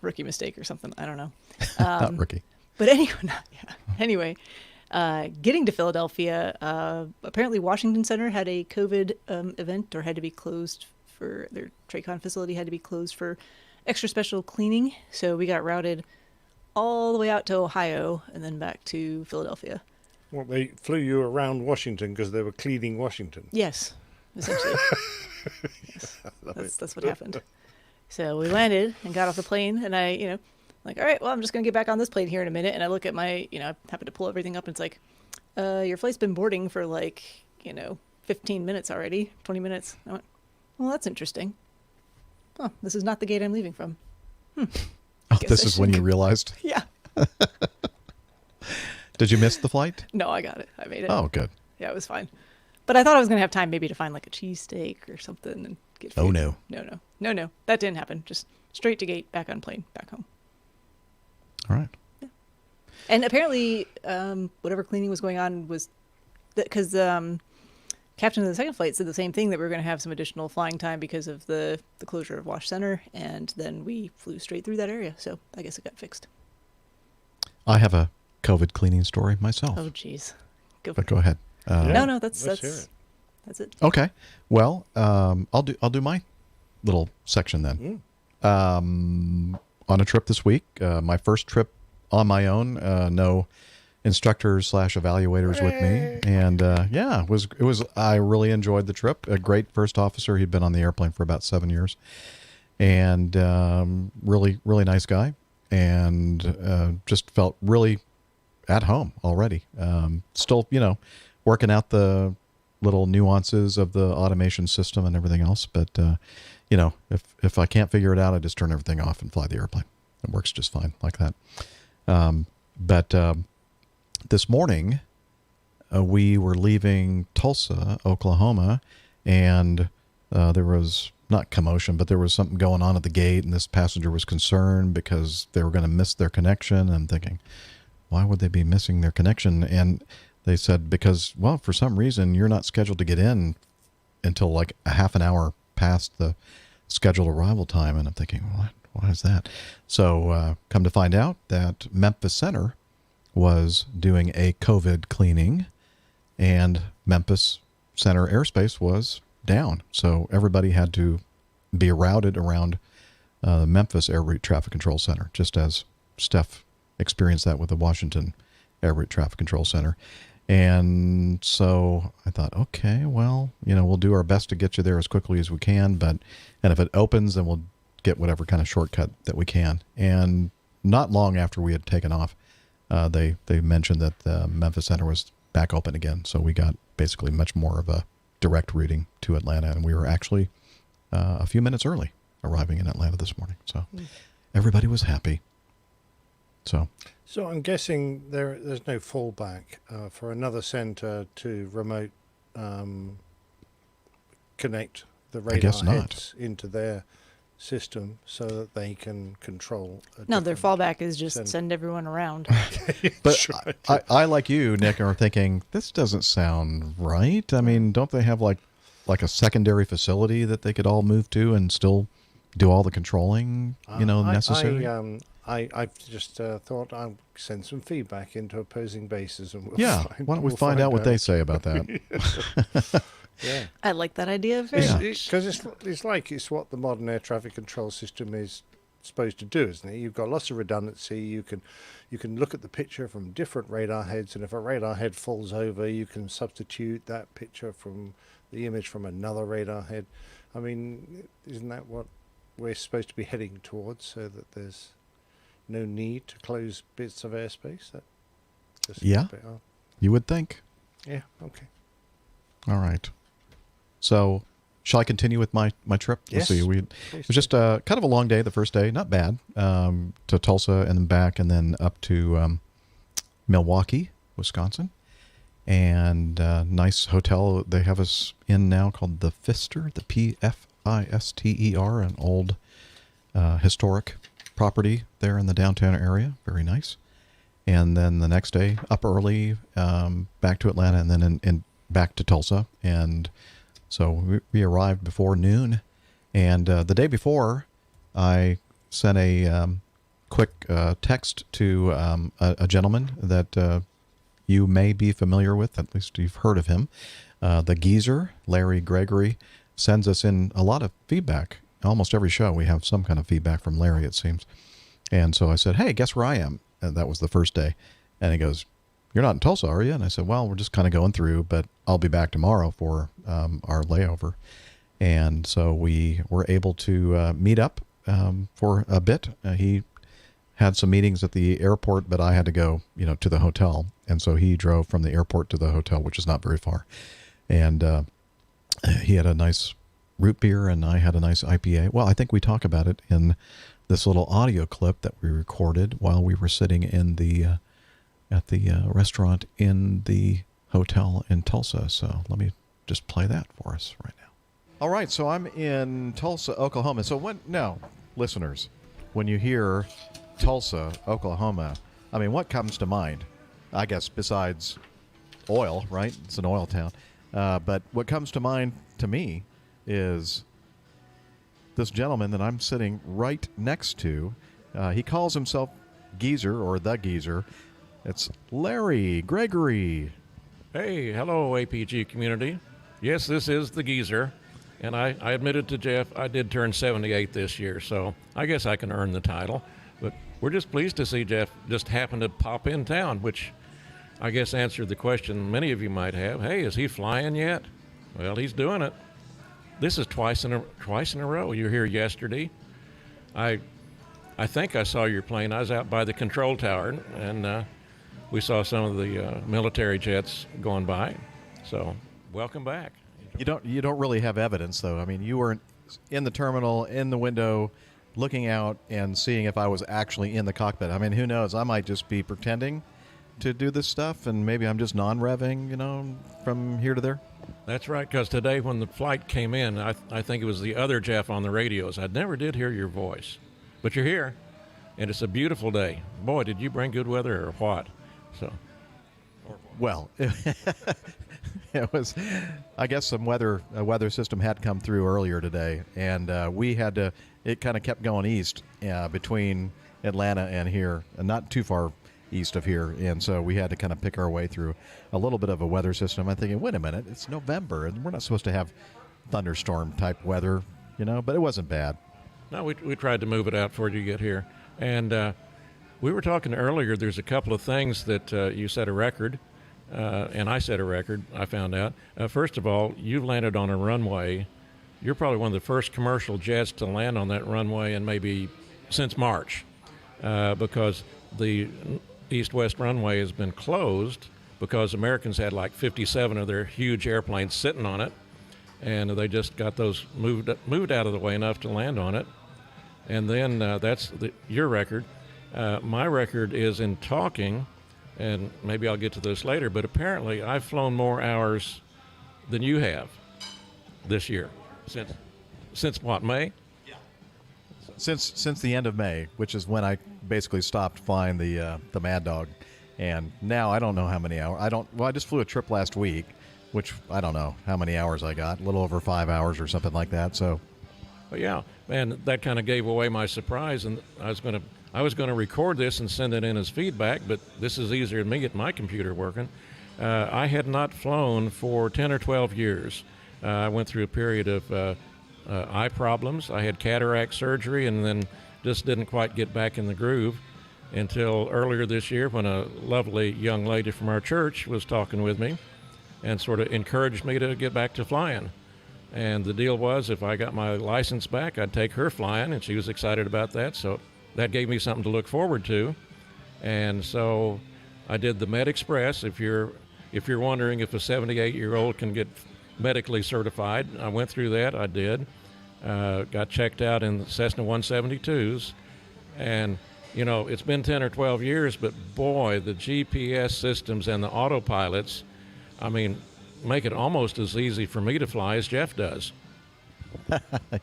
rookie mistake or something. I don't know. not rookie. But anyway, getting to Philadelphia, apparently Washington Center had a COVID event, or had to be closed for their TRACON facility had to be closed for extra special cleaning. So we got routed all the way out to Ohio and then back to Philadelphia. Well, they flew you around Washington because they were cleaning Washington. Yes, essentially. Yes, that's what happened. So we landed and got off the plane, and I, like, all right, well, I'm just going to get back on this plane here in a minute. And I look at my, I happen to pull everything up, and it's like, your flight's been boarding for 15 minutes already, 20 minutes. I went, well, that's interesting. Oh, this is not the gate I'm leaving from. Oh, guess this I is when should you go- realized? Yeah. Did you miss the flight? No, I got it. I made it. Oh, good. Yeah, it was fine. But I thought I was going to have time maybe to find like a cheesesteak or something and get food. Oh, no. No. That didn't happen. Just straight to gate, back on plane, back home. All right. And apparently, whatever cleaning was going on was because captain of the second flight said the same thing, that we were going to have some additional flying time because of the closure of Wash Center. And then we flew straight through that area. So I guess it got fixed. I have a COVID cleaning story myself. Oh, geez. But go ahead. No, that's let's hear it. That's it. Okay. Well, I'll do my little section then. On a trip this week, my first trip on my own, no instructors / evaluators with me, and it was I really enjoyed the trip. A great first officer. He'd been on the airplane for about 7 years, and really nice guy, and just felt really at home already. Still, working out the little nuances of the automation system and everything else, but if I can't figure it out, I just turn everything off and fly the airplane. It works just fine like that. But this morning, we were leaving Tulsa, Oklahoma, and there was not commotion, but there was something going on at the gate, and this passenger was concerned because they were going to miss their connection. I'm thinking, why would they be missing their connection? And they said, because, well, for some reason, you're not scheduled to get in until like a half an hour past the scheduled arrival time. And I'm thinking, what? Why is that? So come to find out that Memphis Center was doing a COVID cleaning, and Memphis Center airspace was down. So everybody had to be routed around the Memphis Air Route Traffic Control Center, just as Steph experienced that with the Washington Air Route Traffic Control Center. And so I thought, okay, well, we'll do our best to get you there as quickly as we can. And if it opens, then we'll get whatever kind of shortcut that we can. And not long after we had taken off, they mentioned that the Memphis Center was back open again. So we got basically much more of a direct routing to Atlanta. And we were actually a few minutes early arriving in Atlanta this morning. So everybody was happy. So I'm guessing there's no fallback for another center to remote connect the radar heads into their system so that they can control. No, their fallback is just send everyone around. But I like you, Nick, are thinking, this doesn't sound right. I mean, don't they have like a secondary facility that they could all move to and still do all the controlling, necessary? I just thought I'd send some feedback into opposing bases, and why don't we find out what they say about that? Yeah, I like that idea very much. Because it's what the modern air traffic control system is supposed to do, isn't it? You've got lots of redundancy. You can look at the picture from different radar heads, and if a radar head falls over, you can substitute that picture from the image from another radar head. I mean, isn't that what we're supposed to be heading towards, so that there's no need to close bits of airspace? That just you would think. Yeah, okay. All right. So, shall I continue with my trip? Yes. Let's see. It was just kind of a long day the first day. Not bad. To Tulsa and then back and then up to Milwaukee, Wisconsin. And nice hotel they have us in now called the Pfister, the Pfister, an old historic property there in the downtown area. Very nice. And then the next day, up early, back to Atlanta, and then back to Tulsa. And so we arrived before noon. And the day before, I sent a quick text to a gentleman that you may be familiar with, at least you've heard of him. The Geezer, Larry Gregory, sends us in a lot of feedback. Almost every show we have some kind of feedback from Larry, it seems. And so I said, hey, guess where I am? And that was the first day. And he goes, you're not in Tulsa, are you? And I said, well, we're just kind of going through, but I'll be back tomorrow for our layover. And so we were able to meet up for a bit. He had some meetings at the airport, but I had to go, to the hotel. And so he drove from the airport to the hotel, which is not very far. And he had a nice root beer, and I had a nice IPA. Well, I think we talk about it in this little audio clip that we recorded while we were sitting in the at the restaurant in the hotel in Tulsa. So let me just play that for us right now. All right, so I'm in Tulsa, Oklahoma. So listeners, when you hear Tulsa, Oklahoma, I mean, what comes to mind? I guess besides oil, right? It's an oil town. But what comes to mind to me is this gentleman that I'm sitting right next to. He calls himself Geezer, or the Geezer. It's Larry Gregory. Hey, hello, APG community. Yes, this is the Geezer. And I admitted to Jeff, I did turn 78 this year, so I guess I can earn the title. But we're just pleased to see Jeff just happen to pop in town, which I guess answered the question many of you might have. Hey, is he flying yet? Well, he's doing it. This is twice in a row. You were here yesterday. I think I saw your plane. I was out by the control tower, and we saw some of the military jets going by. So, welcome back. You don't really have evidence, though. I mean, you were in the terminal, in the window, looking out and seeing if I was actually in the cockpit. I mean, who knows? I might just be pretending to do this stuff, and maybe I'm just non-revving, from here to there. That's right, because today when the flight came in, I think it was the other Jeff on the radios. I never did hear your voice, but you're here, and it's a beautiful day. Boy, did you bring good weather or what? So, Well, it was, I guess a weather system had come through earlier today, and we had to, it kind of kept going east between Atlanta and here, and not too far east of here, and so we had to kind of pick our way through a little bit of a weather system. I'm thinking, wait a minute, it's November, and we're not supposed to have thunderstorm type weather, but it wasn't bad. no, we tried to move it out before you get here. And we were talking earlier, there's a couple of things that you set a record, and I set a record, I found out. First of all, you've landed on a runway. You're probably one of the first commercial jets to land on that runway in maybe since March, because the east-west runway has been closed because Americans had like 57 of their huge airplanes sitting on it, and they just got those moved out of the way enough to land on it. And then that's your record. My record is in talking, and maybe I'll get to this later, but apparently I've flown more hours than you have this year. Since what, May? Since the end of May, which is when I basically stopped flying the Mad Dog, and now I don't know how many hours. I just flew a trip last week, which I don't know how many hours I got, a little over 5 hours or something like that. So, but yeah, and that kind of gave away my surprise, and I was going to record this and send it in as feedback, but this is easier than me getting my computer working. I had not flown for 10 or 12 years. I went through a period of eye problems. I had cataract surgery and then just didn't quite get back in the groove until earlier this year when a lovely young lady from our church was talking with me and sort of encouraged me to get back to flying. And the deal was if I got my license back, I'd take her flying, and she was excited about that. So that gave me something to look forward to. And so I did the Med Express. If you're wondering if a 78-year-old can get medically certified, I went through that. I did. Got checked out in the Cessna 172s. And, it's been 10 or 12 years, but boy, the GPS systems and the autopilots, make it almost as easy for me to fly as Jeff does.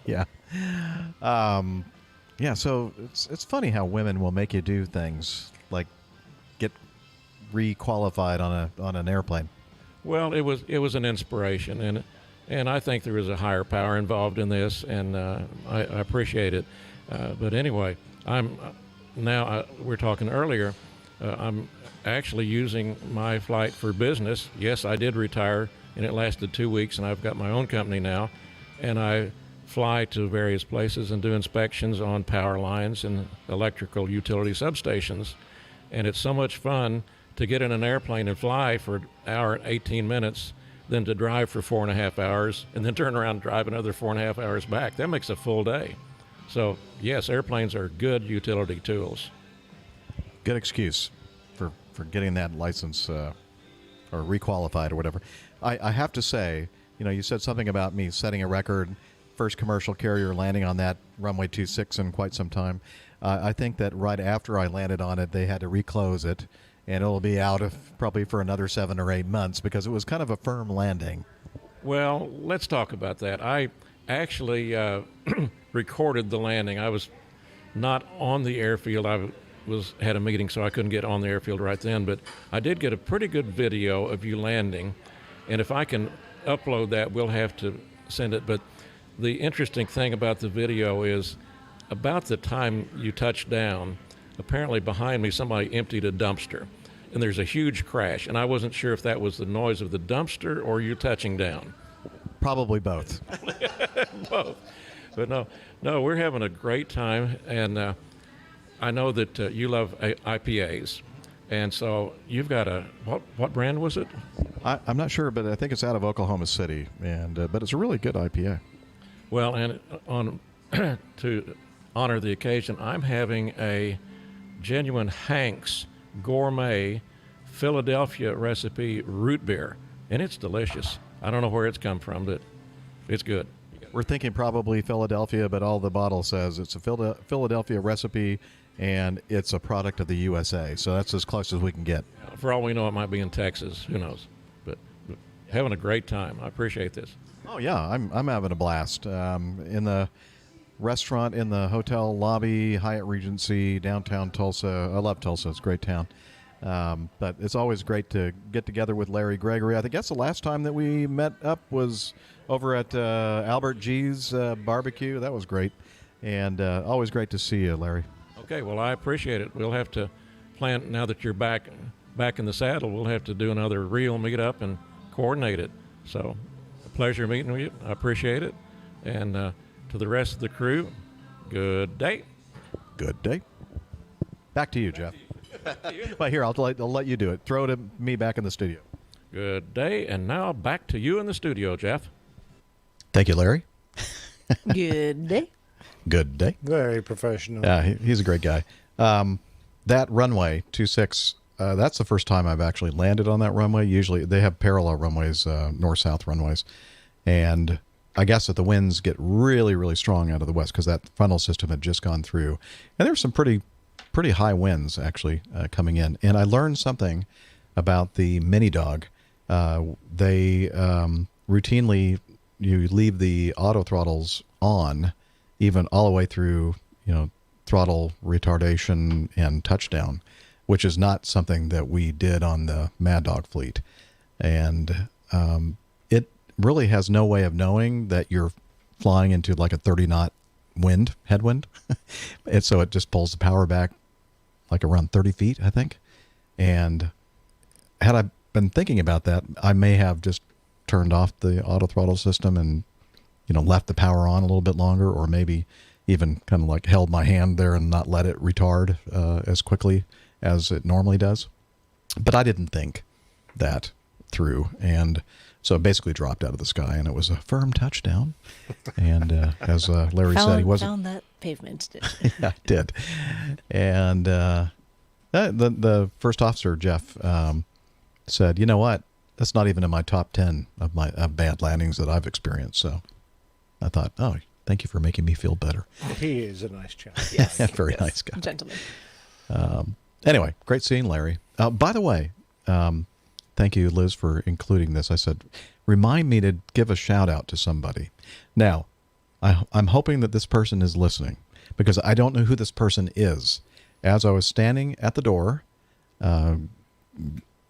Yeah. Yeah, so it's funny how women will make you do things like get re-qualified on an airplane. Well, it was an inspiration, and I think there is a higher power involved in this, and I appreciate it. But anyway, we're talking earlier, I'm actually using my flight for business. Yes, I did retire, and it lasted 2 weeks, and I've got my own company now, and I fly to various places and do inspections on power lines and electrical utility substations. And it's so much fun to get in an airplane and fly for an hour and 18 minutes than to drive for 4.5 hours and then turn around and drive another 4.5 hours back. That makes a full day. So, yes, airplanes are good utility tools. Good excuse for getting that license or requalified or whatever. I have to say, you said something about me setting a record, first commercial carrier landing on that runway 26 in quite some time. I think that right after I landed on it, they had to reclose it, and it'll be out probably for another 7 or 8 months because it was kind of a firm landing. Well, let's talk about that. I actually recorded the landing. I was not on the airfield. I had a meeting, so I couldn't get on the airfield right then, but I did get a pretty good video of you landing, and if I can upload that, we'll have to send it. But the interesting thing about the video is about the time you touched down, apparently behind me somebody emptied a dumpster, and there's a huge crash, and I wasn't sure if that was the noise of the dumpster or you touching down. Probably both. Both. But no, we're having a great time, and I know that you love IPAs, and so you've got what brand was it? I'm not sure, but I think it's out of Oklahoma City, and but it's a really good IPA. Well, and to honor the occasion, I'm having a genuine Hank's Gourmet Philadelphia recipe root beer, and it's delicious. I don't know where it's come from, but it's good. We're thinking probably Philadelphia, but all the bottle says it's a Philadelphia recipe, and it's a product of the USA. So that's as close as we can get. For all we know, it might be in Texas. Who knows? But having a great time. I appreciate this. Oh yeah, I'm having a blast. In the restaurant, in the hotel lobby, Hyatt Regency, downtown Tulsa. I love Tulsa. It's a great town. But it's always great to get together with Larry Gregory. I think that's the last time that we met up was over at Albert G's barbecue. That was great. And always great to see you, Larry. Okay, well, I appreciate it. We'll have to plan, now that you're back in the saddle, we'll have to do another real meet-up and coordinate it. So, a pleasure meeting with you. I appreciate it. And to the rest of the crew, good day. Good day. Back to you, Jeff. Well, here, I'll let you do it. Throw it at me back in the studio. Good day. And now back to you in the studio, Jeff. Thank you, Larry. Good day. Good day. Very professional. Yeah, he's a great guy. That runway, 26, that's the first time I've actually landed on that runway. Usually they have parallel runways, north-south runways. And I guess that the winds get really, really strong out of the west because that funnel system had just gone through. And there's some pretty high winds, actually, coming in. And I learned something about the mini dog. They routinely, you leave the auto throttles on even all the way through, throttle retardation and touchdown, which is not something that we did on the Mad Dog fleet. And it really has no way of knowing that you're flying into like a 30-knot headwind. And so it just pulls the power back like around 30 feet, I think. And had I been thinking about that, I may have just turned off the auto throttle system and, left the power on a little bit longer, or maybe even kind of like held my hand there and not let it retard as quickly as it normally does. But I didn't think that through. And so it basically dropped out of the sky, and it was a firm touchdown. And as Larry said, he wasn't... Found that pavement, did Yeah, I did. And the first officer, Jeff, said, you know what? That's not even in my top 10 of bad landings that I've experienced. So I thought, oh, thank you for making me feel better. He is a nice chap. Yes. Very nice guy. Gentleman. Anyway, great seeing Larry. By the way, thank you, Liz, for including this. I said, remind me to give a shout out to somebody. Now, I'm hoping that this person is listening because I don't know who this person is. As I was standing at the door, what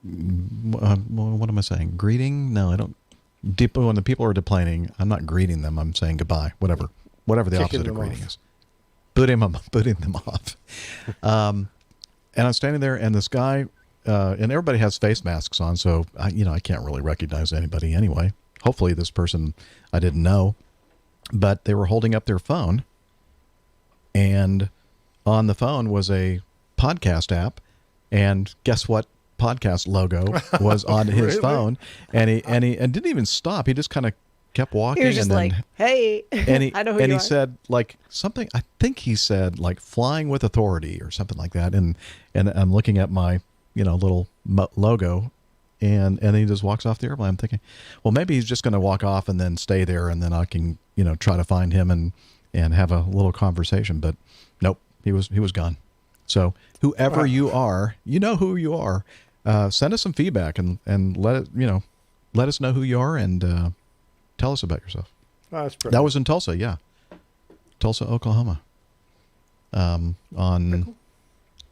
am I saying? Greeting? No, I don't. When the people are deplaning, I'm not greeting them. I'm saying goodbye, whatever the opposite of greeting is. Booting them off. And I'm standing there, and this guy, and everybody has face masks on, so I can't really recognize anybody anyway. Hopefully this person I didn't know, but they were holding up their phone, and on the phone was a podcast app, and guess what? Podcast logo was on his Really? phone, and he didn't even stop. He just kind of kept walking. He was just and then, like, hey, I know who and you he are. said like something. I think he said like flying with authority or something like that. And I'm looking at my little logo, and he just walks off the airplane. I'm thinking, well, maybe he's just going to walk off and then stay there, and then I can try to find him and have a little conversation. But nope, he was gone. So whoever you are, you know who you are. Send us some feedback and let us know who you are and tell us about yourself. That's brilliant. That was in Tulsa, yeah, Tulsa, Oklahoma, on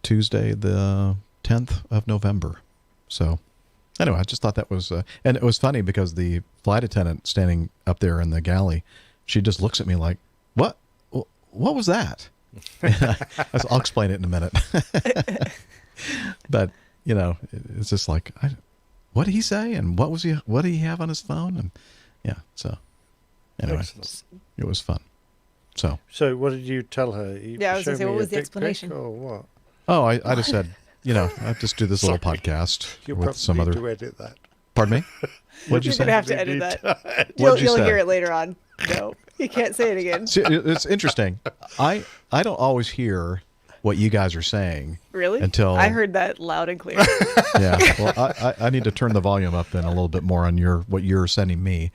Tuesday the 10th of November. So anyway, I just thought that was and it was funny because the flight attendant standing up there in the galley, she just looks at me like, what was that? I'll explain it in a minute. But it's just like, what did he say? And what did he have on his phone? And yeah, so anyway, Excellent. it was fun. So what did you tell her? Yeah, I was going to say, what was the explanation? Or what? oh, I just said, I just do this little podcast You'll with probably some need other. to edit that. Pardon me? What did you You're say? going to have to edit that. What'd you You'll say? hear it later on. No, you can't say it again. See, it's interesting. I don't always hear what you guys are saying. Really? Until I heard that loud and clear. Yeah. Well, I need to turn the volume up then a little bit more on what you're sending me.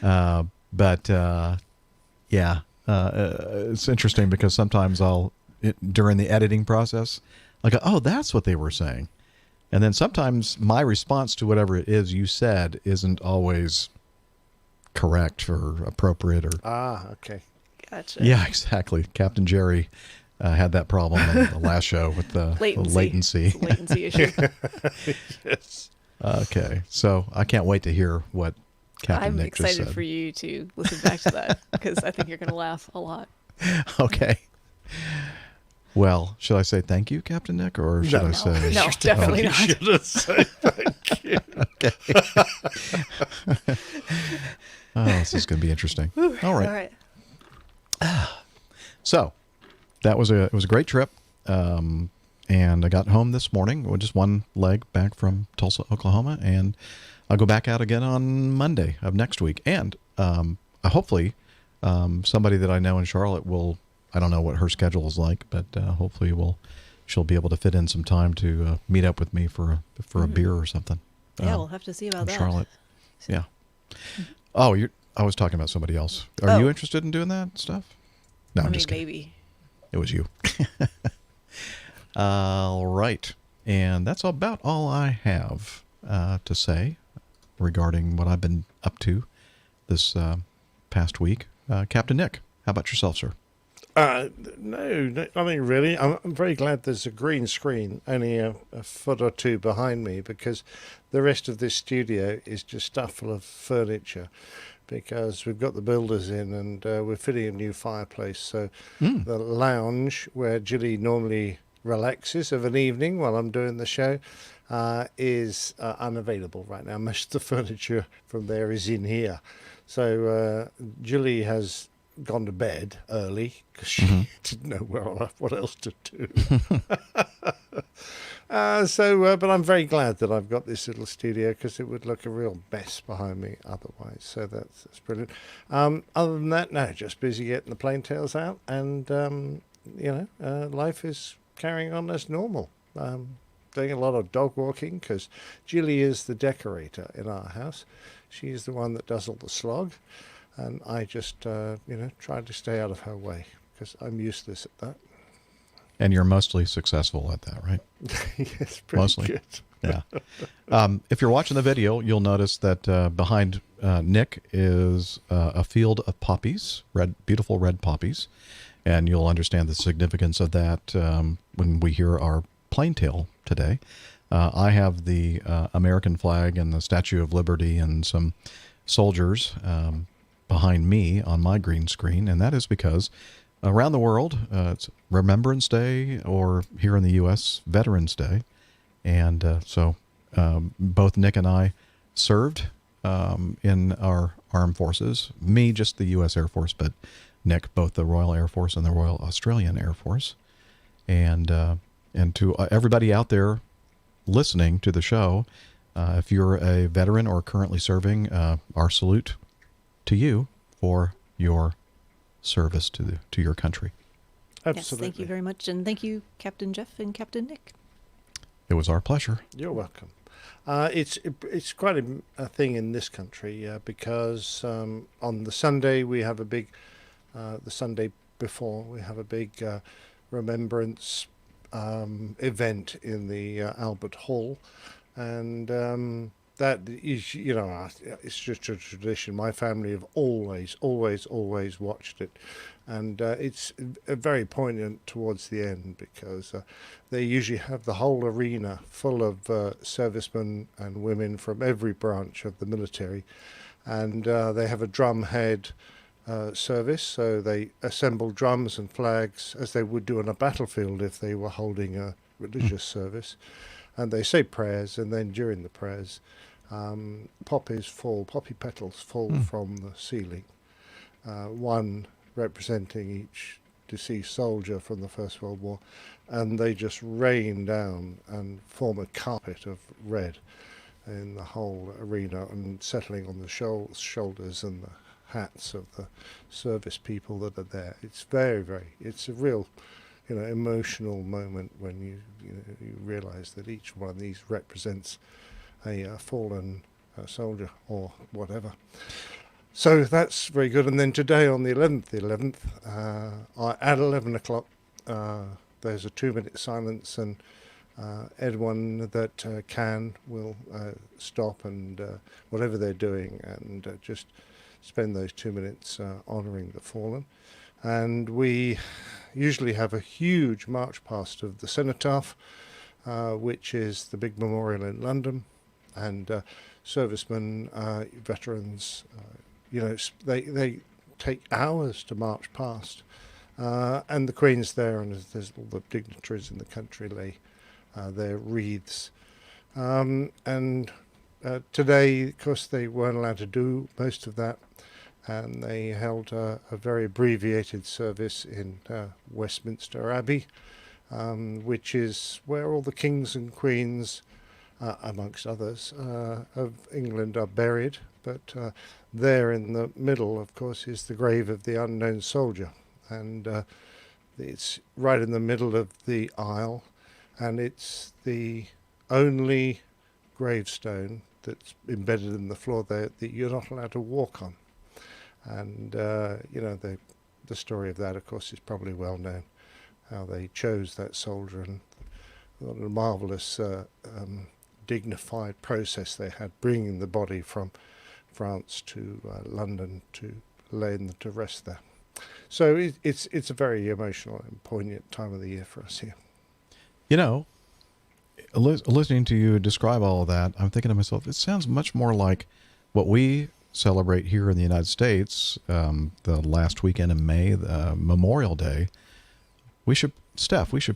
But it's interesting because sometimes during the editing process, I go, oh, that's what they were saying. And then sometimes my response to whatever it is you said isn't always correct or appropriate or. Okay. Gotcha. Yeah, exactly. Captain Jerry had that problem in the last show with the latency. It's a latency issue. Yes. Okay, so I can't wait to hear what Captain Nick just said. I'm excited for you to listen back to that because I think you're going to laugh a lot. Okay. Well, should I say thank you, Captain Nick, or should I say... No, definitely not. Should have said thank you. Okay. Oh, this is going to be interesting. All right. So, it was a great trip, and I got home this morning with just one leg back from Tulsa, Oklahoma, and I'll go back out again on Monday of next week. And hopefully, somebody that I know in Charlotte will. I don't know what her schedule is like, but hopefully she'll be able to fit in some time to meet up with me for a beer or something. Yeah, we'll have to see about that. Charlotte. Yeah. Oh, I was talking about somebody else. Are you interested in doing that stuff? No, I'm just kidding. Maybe. It was you. All right. And that's about all I have to say regarding what I've been up to this past week. Captain Nick, how about yourself, sir? No, nothing really. I'm very glad there's a green screen only a foot or two behind me, because the rest of this studio is just stuffed full of furniture, because we've got the builders in and we're fitting a new fireplace. So the lounge where Julie normally relaxes of an evening while I'm doing the show is unavailable right now. Most of the furniture from there is in here. So Julie has gone to bed early because she didn't know what else to do. But I'm very glad that I've got this little studio, because it would look a real mess behind me otherwise. So that's brilliant. Other than that, no, just busy getting the plaintails out, and life is carrying on as normal. Doing a lot of dog walking, because Julie is the decorator in our house. She's the one that does all the slog. And I just, try to stay out of her way, because I'm useless at that. And you're mostly successful at that, right? Yes, pretty mostly. good. Yeah. If you're watching the video, you'll notice that behind Nick is a field of poppies, beautiful red poppies. And you'll understand the significance of that when we hear our plaintail today. I have the American flag and the Statue of Liberty and some soldiers behind me on my green screen, and that is because around the world, it's Remembrance Day, or here in the U.S., Veterans Day. And so both Nick and I served in our armed forces. Me, just the U.S. Air Force, but Nick, both the Royal Air Force and the Royal Australian Air Force. And to everybody out there listening to the show, if you're a veteran or currently serving, our salute to you for your service to your country. Absolutely. Yes, thank you very much, and thank you, Captain Jeff and Captain Nick. It was our pleasure. You're welcome. It's quite a thing in this country because on the Sunday we have a big, the Sunday before we have a big remembrance event in the Albert Hall, and that is, it's just a tradition. My family have always watched it. And it's very poignant towards the end, because they usually have the whole arena full of servicemen and women from every branch of the military. And they have a drumhead service, so they assemble drums and flags as they would do on a battlefield if they were holding a religious service. And they say prayers, and then during the prayers, poppy petals fall from the ceiling. One representing each deceased soldier from the First World War, and they just rain down and form a carpet of red in the whole arena, and settling on the shoulders and the hats of the service people that are there. It's it's a real emotional moment when you realize that each one of these represents a fallen soldier or whatever. So that's very good. And then today on the 11th, at 11 o'clock, there's a 2-minute silence, and Anyone that can will stop and whatever they're doing and just spend those 2 minutes honouring the fallen. And we usually have a huge march past of the Cenotaph, which is the big memorial in London, and servicemen, veterans, they take hours to march past, and the Queen's there, and there's all the dignitaries in the country lay their wreaths. And today, of course, they weren't allowed to do most of that, and they held a very abbreviated service in Westminster Abbey, which is where all the kings and queens, amongst others, of England are buried. But there in the middle, of course, is the grave of the unknown soldier, and it's right in the middle of the aisle, and it's the only gravestone that's embedded in the floor there that you're not allowed to walk on. And the story of that, of course, is probably well known, how they chose that soldier and what a marvelous dignified process they had bringing the body from France to London to lay to rest there. So it's a very emotional and poignant time of the year for us here. You know, listening to you describe all of that, I'm thinking to myself, it sounds much more like what we celebrate here in the United States, the last weekend in May, Memorial Day. We should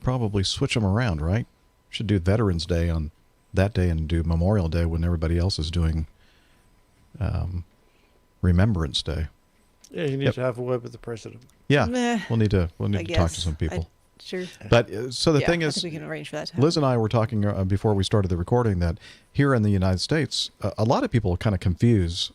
probably switch them around, right? We should do Veterans Day on that day and do Memorial Day when everybody else is doing Remembrance Day. Yeah, you need to have a word with the president. Yeah, we'll need to talk to some people. Sure. But so the thing is, I think we can arrange for that. Liz and I were talking before we started the recording that here in the United States, a lot of people kind of confuse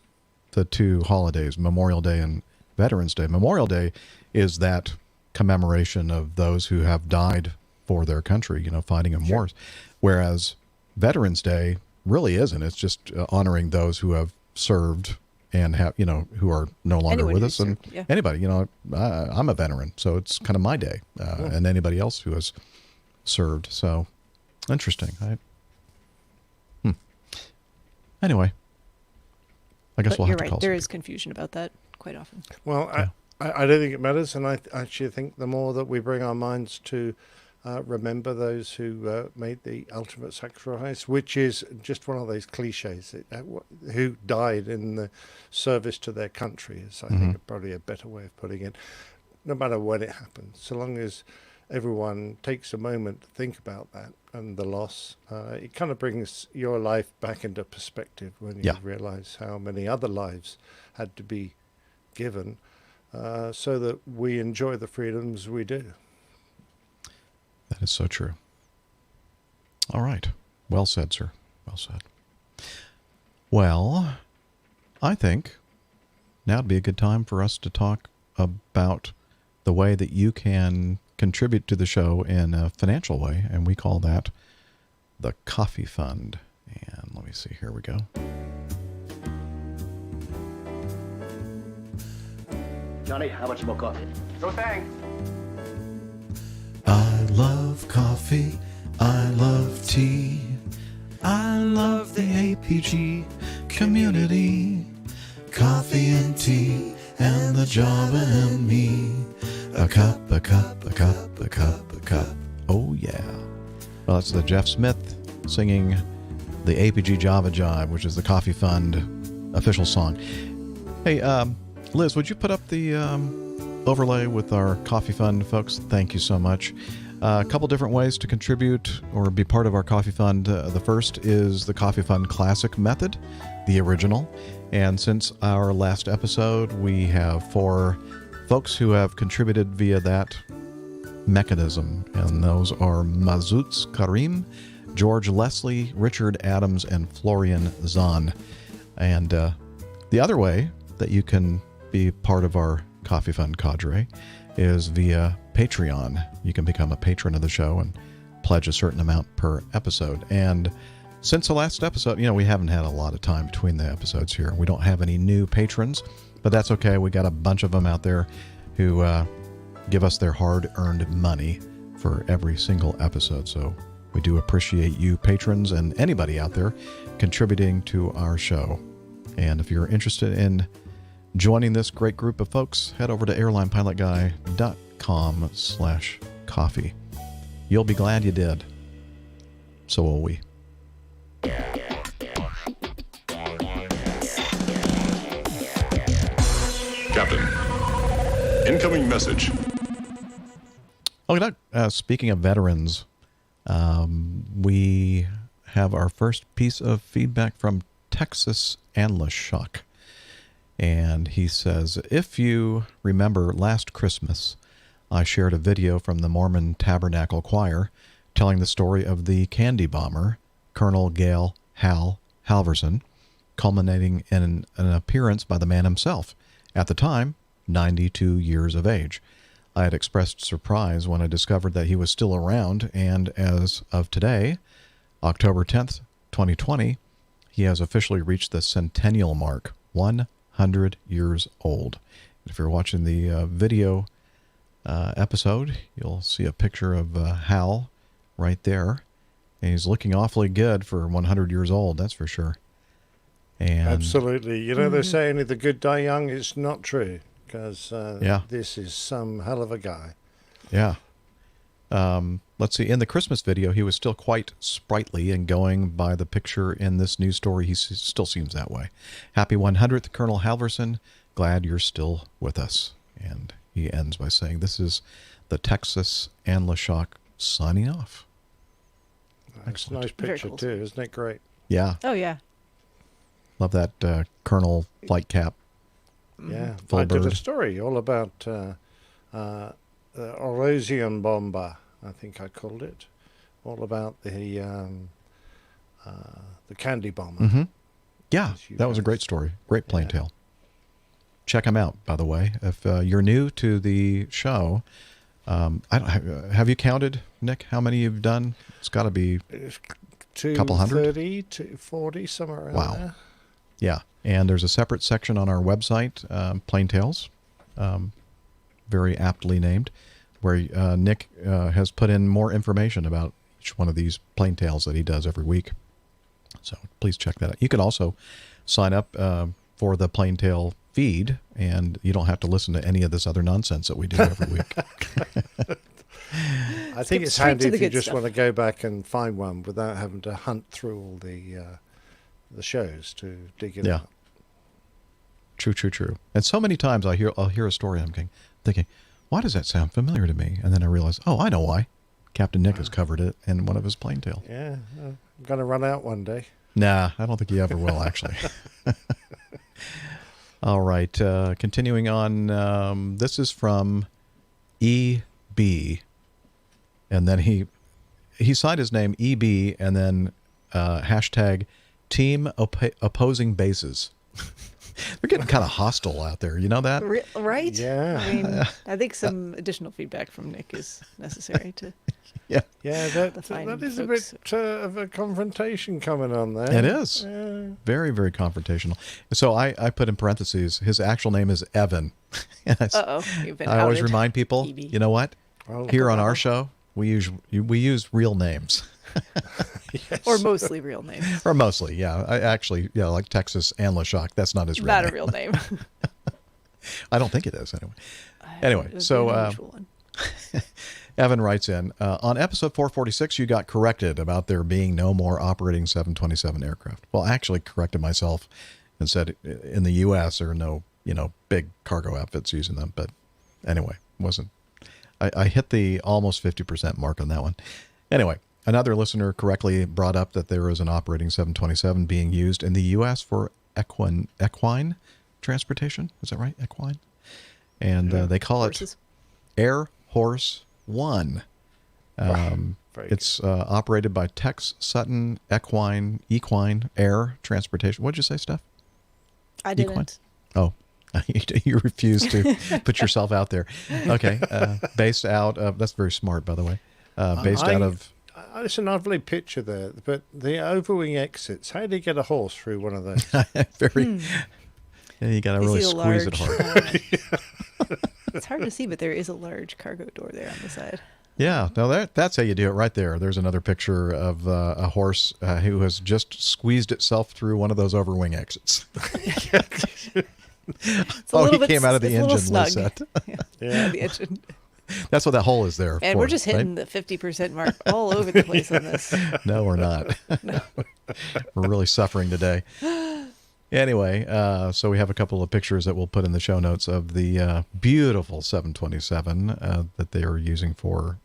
the two holidays, Memorial Day and Veterans Day. Memorial Day is that commemoration of those who have died for their country, fighting in wars. Whereas Veterans Day really isn't. It's just honoring those who have served and have, who are no longer with us. And anybody, I'm a veteran, so it's kind of my day, and anybody else who has served. So interesting. Anyway, I guess we'll have to call. There is confusion about that quite often. Well, I don't think it matters, and I actually think the more that we bring our minds to remember those who made the ultimate sacrifice, which is just one of those cliches, who died in the service to their country, is I think probably a better way of putting it. No matter when it happens, so long as everyone takes a moment to think about that and the loss, it kind of brings your life back into perspective when you realize how many other lives had to be given so that we enjoy the freedoms we do. That is so true. All right. Well said, sir. Well said. Well, I think now would be a good time for us to talk about the way that you can contribute to the show in a financial way, and we call that the Coffee Fund. And let me see. Here we go. Johnny, how much more coffee? No thanks. I love coffee, I love tea, I love the APG community. Coffee and tea and the Java and me. A cup, a cup, a cup, a cup, a cup. Oh yeah. Well, that's the Jeff Smith singing the APG Java Jive, which is the Coffee Fund official song. Hey, Liz, would you put up the overlay with our Coffee Fund folks? Thank you so much. A couple different ways to contribute or be part of our Coffee Fund. The first is the Coffee Fund Classic method, the original. And since our last episode, we have 4 folks who have contributed via that mechanism. And those are Mazutz Karim, George Leslie, Richard Adams, and Florian Zahn. And the other way that you can be part of our Coffee Fund cadre is via Patreon. You can become a patron of the show and pledge a certain amount per episode. And since the last episode, we haven't had a lot of time between the episodes here. We don't have any new patrons, but that's okay. We got a bunch of them out there who give us their hard-earned money for every single episode. So We do appreciate you patrons and anybody out there contributing to our show. And if you're interested in joining this great group of folks, head over to airlinepilotguy.com/coffee. You'll be glad you did. So will we. Captain, incoming message. Okay, speaking of veterans, we have our first piece of feedback from Texas Anlashock. And he says, if you remember last Christmas, I shared a video from the Mormon Tabernacle Choir telling the story of the candy bomber, Colonel Gale Hal Halverson, culminating in an appearance by the man himself, at the time, 92 years of age. I had expressed surprise when I discovered that he was still around, and as of today, October 10th, 2020, he has officially reached the centennial mark, 100 years old. If you're watching the video episode, you'll see a picture of Hal right there. And he's looking awfully good for 100 years old, that's for sure. And absolutely. You know, they're saying if the good die young, it's not true, because this is some hell of a guy. Yeah. Let's see. In the Christmas video, he was still quite sprightly, and going by the picture in this news story, he still seems that way. Happy 100th, Colonel Halverson. Glad you're still with us. And he ends by saying, this is the Texas Anlashock signing off. That's a nice picture, cool, too. Isn't it great? Yeah. Oh, yeah. Love that Colonel flight cap. Yeah. Full I bird. did a story all about the Orosian bomber, I think I called it. All about the candy bomber. Mm-hmm. Yeah, that was a great story. Great plane tale. Check them out, by the way. If you're new to the show, have you counted, Nick, how many you've done? It's got to be a couple hundred? 30 to 40, somewhere around there. Yeah, and there's a separate section on our website, Plane Tales, very aptly named, where Nick has put in more information about each one of these plane tales that he does every week. So please check that out. You can also sign up for the Plane Tale feed, and you don't have to listen to any of this other nonsense that we do every week. I think it's handy if you just want to go back and find one without having to hunt through all the shows to dig it out. True. And so many times I'll hear a story and I'm thinking, why does that sound familiar to me? And then I realize, I know why. Captain Nick has covered it in one of his plane tales. Yeah, I'm going to run out one day. Nah, I don't think he ever will, actually. All right, continuing on. This is from EB. And then he signed his name EB and then hashtag Team Opposing Bases. They're getting kind of hostile out there. You know that? Right? Yeah. I mean, I think some additional feedback from Nick is necessary to that is a folks. bit of a confrontation coming on there. It is. Very, very confrontational. So I put in parentheses, his actual name is Evan. Uh-oh. You've been I always outed. remind people, EB. you know what? Here on our show, we use real names. Yes. Or mostly real names. Or mostly, yeah. Like Texas Anlashock. That's not his real name. Not a real name. I don't think it is, anyway. So Evan writes in, on episode 446, you got corrected about there being no more operating 727 aircraft. Well, I actually corrected myself and said in the U.S. there are no, big cargo outfits using them. But anyway, I hit the almost 50% mark on that one. Anyway, another listener correctly brought up that there is an operating 727 being used in the U.S. for equine transportation. Is that right? Equine? And they call it Air Horse One. It's operated by Tex Sutton Equine Air Transportation. What'd you say, Steph? I didn't. Equine? Oh, you refuse to put yourself out there. Okay. Based out of, that's very smart, by the way. Based out of... It's a lovely picture there, but the overwing exits, how do you get a horse through one of those? Yeah, you got to really squeeze it hard. It's hard to see, but there is a large cargo door there on the side. Yeah, no, that's how you do it right there. There's another picture of a horse who has just squeezed itself through one of those overwing exits. He came out of the engine, Liz said. Yeah. The engine. That's what that hole is there And for, we're just hitting the 50% mark all over the place on this. No, we're not. No. We're really suffering today. Anyway, so we have a couple of pictures that we'll put in the show notes of the beautiful 727 that they are using for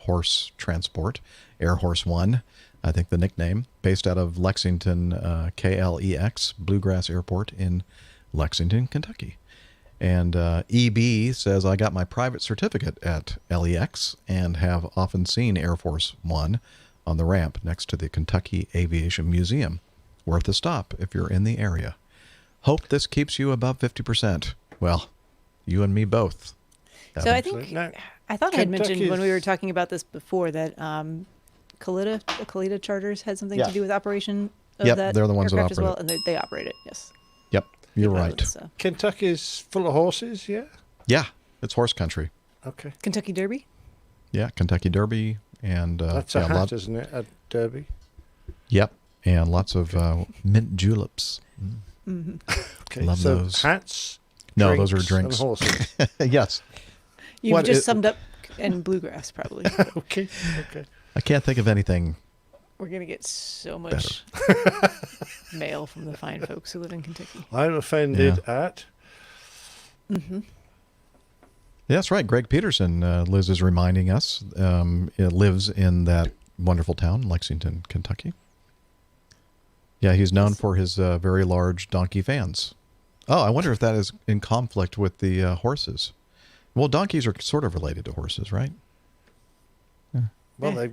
horse transport, Air Horse One, I think the nickname, based out of Lexington, KLEX, Bluegrass Airport in Lexington, Kentucky. And EB says, I got my private certificate at LEX and have often seen Air Force One on the ramp next to the Kentucky Aviation Museum. Worth a stop if you're in the area. Hope this keeps you above 50%. Well, you and me both. So I think, I thought I had mentioned when we were talking about this before that Kalita Charters had something to do with operation of that they're the ones that aircraft as well, operate and they operate it, yes. Yep, you're right. So. Kentucky's full of horses, yeah? Yeah, it's horse country. Okay. Kentucky Derby? Yeah, Kentucky Derby. And that's a hat, isn't it? A Derby? Yep. And lots of mint juleps. Mm-hmm. Okay, love so those. Hats? No, those are drinks. And horses. Yes. You've just summed up in bluegrass, probably. Okay. I can't think of anything. We're going to get so much mail from the fine folks who live in Kentucky. I'm offended at... Mm-hmm. Yeah, that's right. Greg Peterson, Liz is reminding us, lives in that wonderful town, Lexington, Kentucky. Yeah, he's known for his very large donkey fans. Oh, I wonder if that is in conflict with the horses. Well, donkeys are sort of related to horses, right? Yeah. Well, they...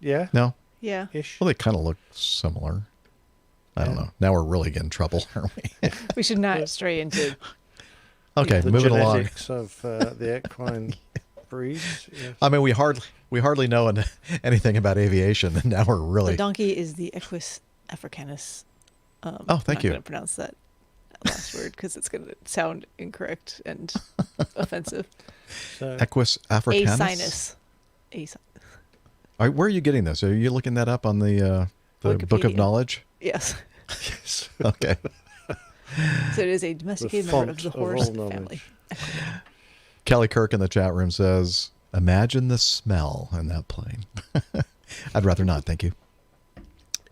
yeah. No? Yeah. Ish. Well, they kind of look similar. I don't know. Now we're really getting in trouble, aren't we? We should not stray into... Okay, the moving along. genetics of the equine breeds. Yes. I mean, we hardly know anything about aviation, and now we're really... The donkey is the Equus africanus. Thank you. I'm not going to pronounce that last word because it's going to sound incorrect and offensive. So, Equus africanus? Asinus. All right, where are you getting this? Are you looking that up on the Book of Knowledge? Yes. Yes. Okay. So it is a domesticated member of the horse family. Kelly Kirk in the chat room says, imagine the smell in that plane. I'd rather not, thank you.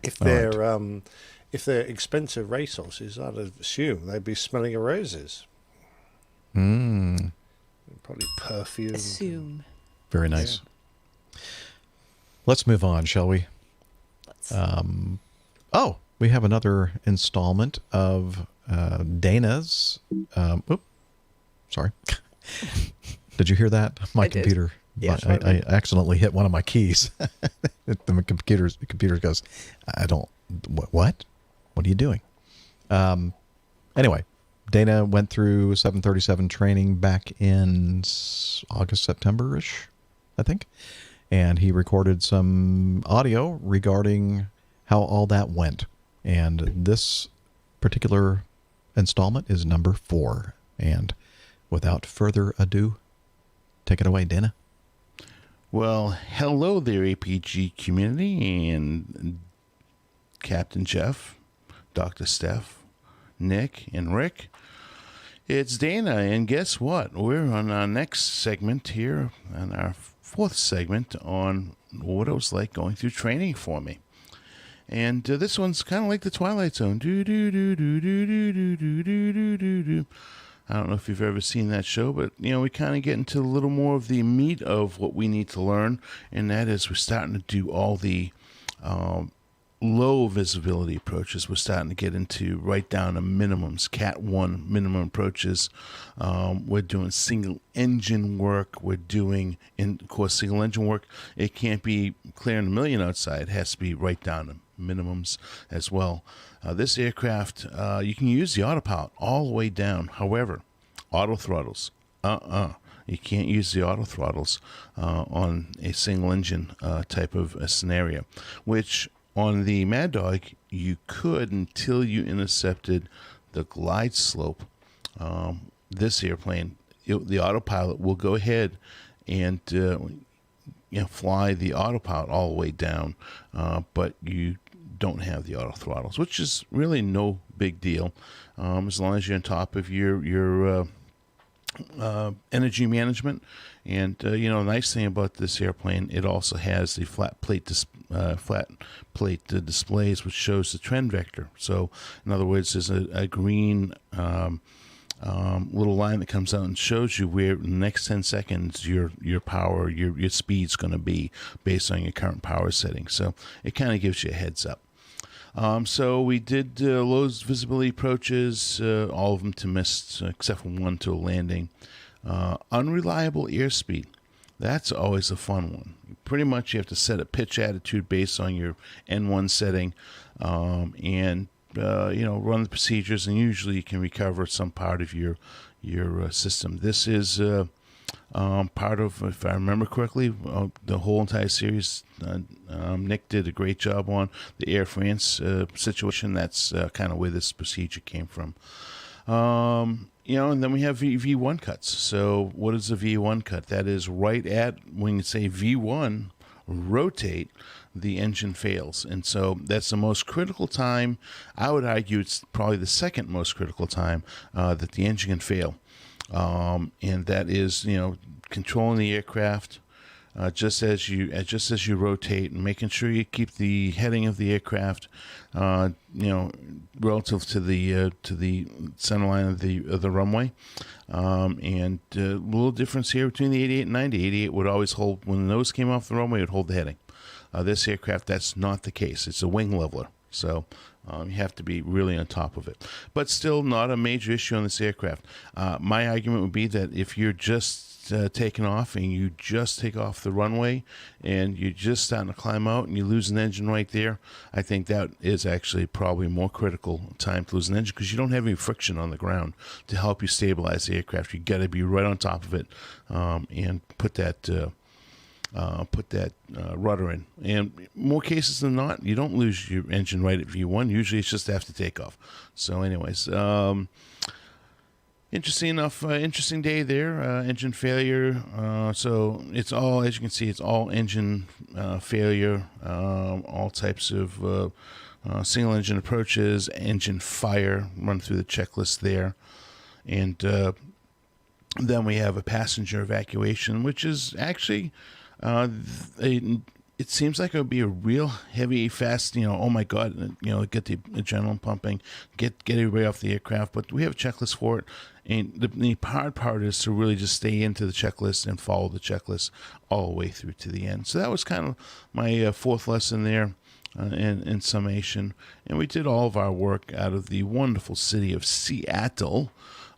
If they're expensive racehorses, I'd assume they'd be smelling of roses. Probably perfume. Assume. Very nice. Yeah. Let's move on, shall we? Let's. We have another installment of Dana's. Sorry. Did you hear that? My computer. Yes, I accidentally hit one of my keys. The computer goes, I don't. What? What are you doing? Anyway, Dana went through 737 training back in August, September-ish, I think. And he recorded some audio regarding how all that went. And this particular installment is number 4. And without further ado, take it away, Dana. Well, hello there, APG community and Captain Jeff, Dr. Steph, Nick, and Rick. It's Dana, and guess what? We're on our next segment here, on our 4th segment on what it was like going through training for me. And this one's kind of like the Twilight Zone. I don't know if you've ever seen that show, but, we kind of get into a little more of the meat of what we need to learn, and that is we're starting to do all the low visibility approaches. We're starting to get into right down to minimums, Cat 1 minimum approaches. We're doing single engine work. We're doing, of course, single engine work. It can't be clearing a million outside. It has to be right down to minimums as well. This aircraft, you can use the autopilot all the way down. However, auto throttles, you can't use the auto throttles on a single engine type of a scenario, which on the Mad Dog you could until you intercepted the glide slope. This airplane, the autopilot will go ahead and fly the autopilot all the way down, but you don't have the auto throttles, which is really no big deal, as long as you're on top of your energy management. And the nice thing about this airplane, it also has the flat plate displays, which shows the trend vector. So in other words, there's a green little line that comes out and shows you where in the next 10 seconds your power, your speed's going to be based on your current power setting. So it kind of gives you a heads up. So we did low visibility approaches, all of them to mist, except for one to a landing. Unreliable airspeed. That's always a fun one. Pretty much you have to set a pitch attitude based on your N1 setting, and run the procedures, and usually you can recover some part of your system. This is part of, if I remember correctly, the whole entire series. Nick did a great job on the Air France situation. That's kind of where this procedure came from. And then we have V1 cuts. So what is a V1 cut? That is right at, when you say V1, rotate, the engine fails. And so that's the most critical time. I would argue it's probably the second most critical time that the engine can fail. And that is, controlling the aircraft just as you rotate, and making sure you keep the heading of the aircraft, relative to the center line of the runway. And a little difference here between the 88 and 90. 88 would always hold, when the nose came off the runway, it would hold the heading. This aircraft, that's not the case. It's a wing leveler. So you have to be really on top of it. But still not a major issue on this aircraft. My argument would be that if you're just taking off and you just take off the runway and you're just starting to climb out and you lose an engine right there, I think that is actually probably more critical time to lose an engine, because you don't have any friction on the ground to help you stabilize the aircraft. You got to be right on top of it and put that rudder in. And more cases than not, you don't lose your engine right at V1. Usually it's just after takeoff. So anyways, interesting enough, interesting day there. Engine failure. So it's all, as you can see, it's all engine failure. All types of single engine approaches, engine fire, run through the checklist there. And then we have a passenger evacuation, which is actually... it seems like it would be a real heavy, fast, oh my God, get the adrenaline pumping, get everybody off the aircraft. But we have a checklist for it. And the hard part is to really just stay into the checklist and follow the checklist all the way through to the end. So that was kind of my fourth lesson there in summation. And we did all of our work out of the wonderful city of Seattle.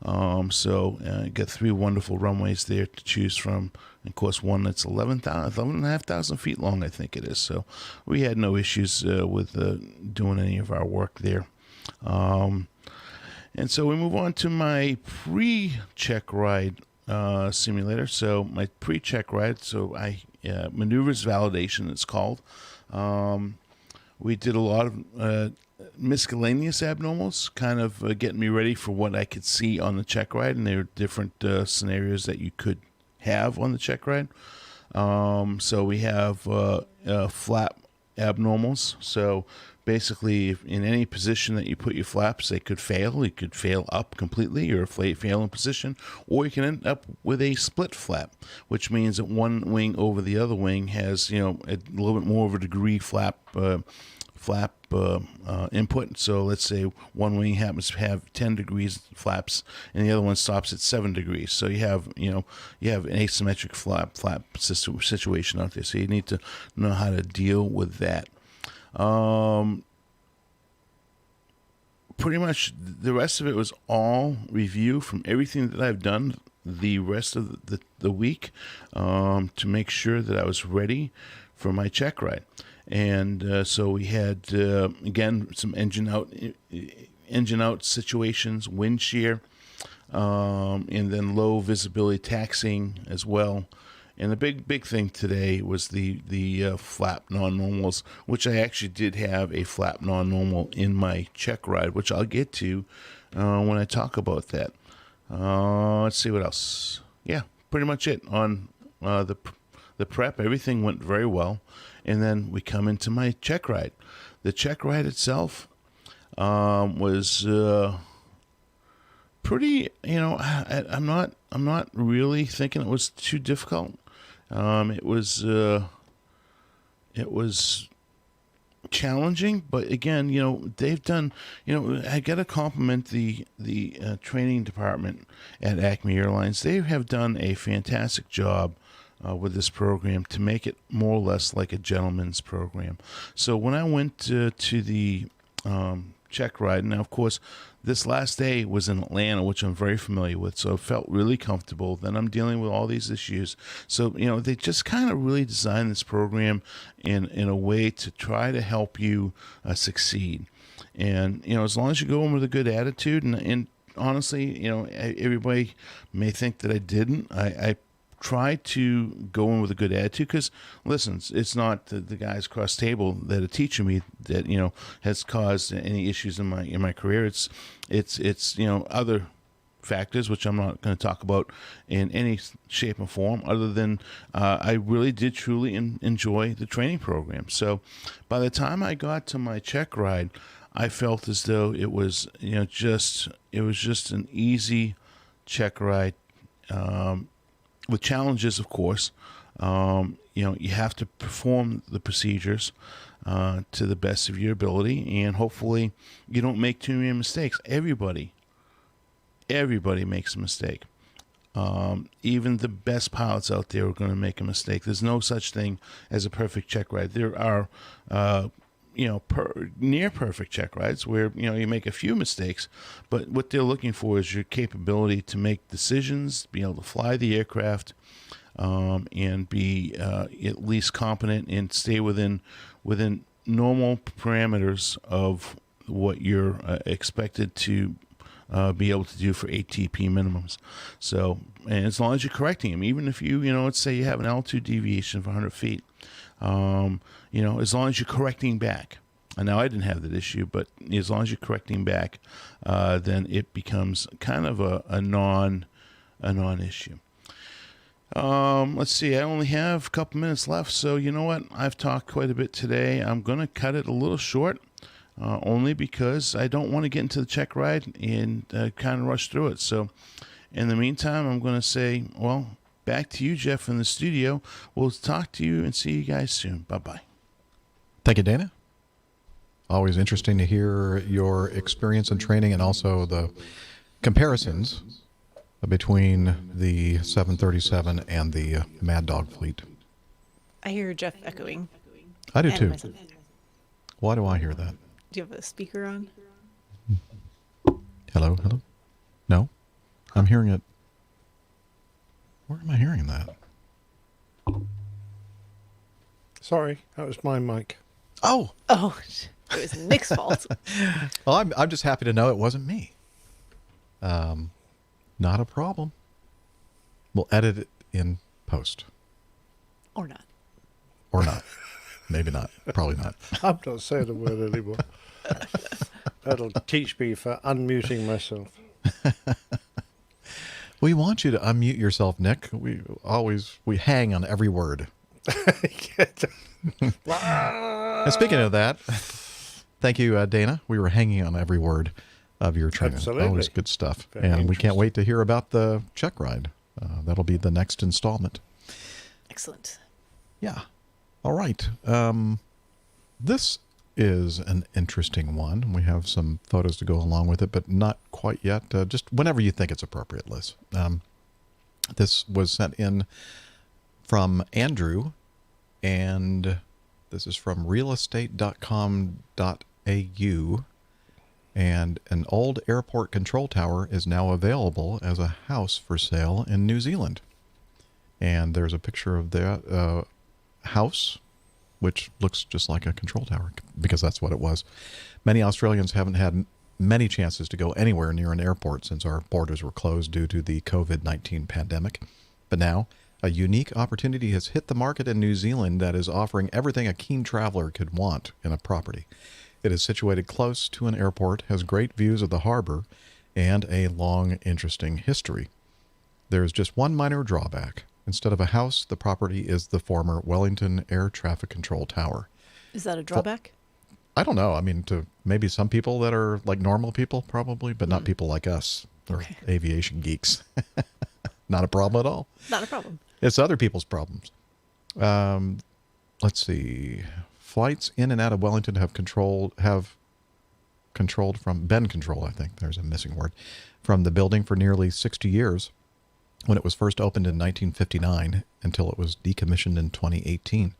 Got 3 wonderful runways there to choose from. And of course, one that's 11,500 feet long, I think it is. So we had no issues with doing any of our work there. And so we move on to my pre-check ride simulator. So my pre-check ride, maneuvers validation, it's called. We did a lot of miscellaneous abnormals, kind of getting me ready for what I could see on the check ride, and there are different scenarios that you could have on the check ride. So we have flap abnormals. So basically, if in any position that you put your flaps, they could fail. You could fail up completely, or fail in position, or you can end up with a split flap, which means that one wing over the other wing has a little bit more of a degree flap input. So let's say one wing happens to have 10 degrees flaps and the other one stops at 7 degrees. So you have an asymmetric flap situation out there. So you need to know how to deal with that. Pretty much the rest of it was all review from everything that I've done the rest of the week to make sure that I was ready for my check ride. And so we had, again, some engine out situations, wind shear, and then low visibility taxiing as well. And the big thing today was the flap non-normals, which I actually did have a flap non-normal in my check ride, which I'll get to when I talk about that. Let's see what else. Yeah, pretty much it on the the prep, everything went very well. And then we come into my check ride. The check ride itself was pretty, I'm not really thinking it was too difficult. It was challenging, but again, they've done, I got to compliment the training department at Acme Airlines. They have done a fantastic job with this program to make it more or less like a gentleman's program. So when I went to the check ride, now of course this last day was in Atlanta, which I'm very familiar with, so it felt really comfortable. Then I'm dealing with all these issues. So, they just kind of really designed this program in a way to try to help you succeed. And, as long as you go in with a good attitude, and honestly, everybody may think that I didn't. I try to go in with a good attitude because, listen, it's not the guys across the table that are teaching me that has caused any issues in my career. It's other factors which I'm not going to talk about in any shape or form, other than I really did truly enjoy the training program. So by the time I got to my check ride, I felt as though it was just an easy check ride. With challenges, of course, you have to perform the procedures to the best of your ability, and hopefully you don't make too many mistakes. Everybody makes a mistake. Even the best pilots out there are going to make a mistake. There's no such thing as a perfect check ride. There are, near perfect check rides where, you make a few mistakes, but what they're looking for is your capability to make decisions, be able to fly the aircraft, and be at least competent and stay within normal parameters of what you're expected to be able to do for ATP minimums. So, and as long as you're correcting them, even if you let's say you have an altitude deviation of 100 feet, as long as you're correcting back. And now I didn't have that issue, but as long as you're correcting back, then it becomes kind of a non-issue. Let's see, I only have a couple minutes left, so you know what? I've talked quite a bit today. I'm going to cut it a little short, only because I don't want to get into the check ride and kind of rush through it. So in the meantime, I'm going to say, well, back to you, Jeff, in the studio. We'll talk to you and see you guys soon. Bye-bye. Thank you, Dana. Always interesting to hear your experience and training, and also the comparisons between the 737 and the Mad Dog fleet. I hear Jeff echoing. I do And too. myself. Why do I hear that? Do you have a speaker on? Hello? No? I'm hearing it. Where am I hearing that? Sorry, that was my mic. Oh, it was Nick's fault. Well, I'm just happy to know it wasn't me. Not a problem. We'll edit it in post. Or not. Or not. Maybe not. Probably not. I'm not saying a word anymore. That'll teach me for unmuting myself. We want you to unmute yourself, Nick. We hang on every word. And speaking of that, thank you, Dana. We were hanging on every word of your training. Absolutely. Always good stuff. Very and we can't wait to hear about the check ride. That'll be the next installment. Excellent. Yeah. All right. This is an interesting one. We have some photos to go along with it, but not quite yet. Just whenever you think it's appropriate, Liz. This was sent in from Andrew, and this is from realestate.com.au. And an old airport control tower is now available as a house for sale in New Zealand. And there's a picture of that house, which looks just like a control tower, because that's what it was. Many Australians haven't had many chances to go anywhere near an airport since our borders were closed due to the COVID-19 pandemic. But now, a unique opportunity has hit the market in New Zealand that is offering everything a keen traveler could want in a property. It is situated close to an airport, has great views of the harbor, and a long, interesting history. There is just one minor drawback. Instead of a house, the property is the former Wellington Air Traffic Control Tower. Is that a drawback? I don't know. I mean, to maybe some people that are like normal people, probably, but not people like us or aviation geeks. Not a problem at all. Not a problem. It's other people's problems. Let's see. Flights in and out of Wellington been controlled, I think there's a missing word, from the building for nearly 60 years when it was first opened in 1959 until it was decommissioned in 2018.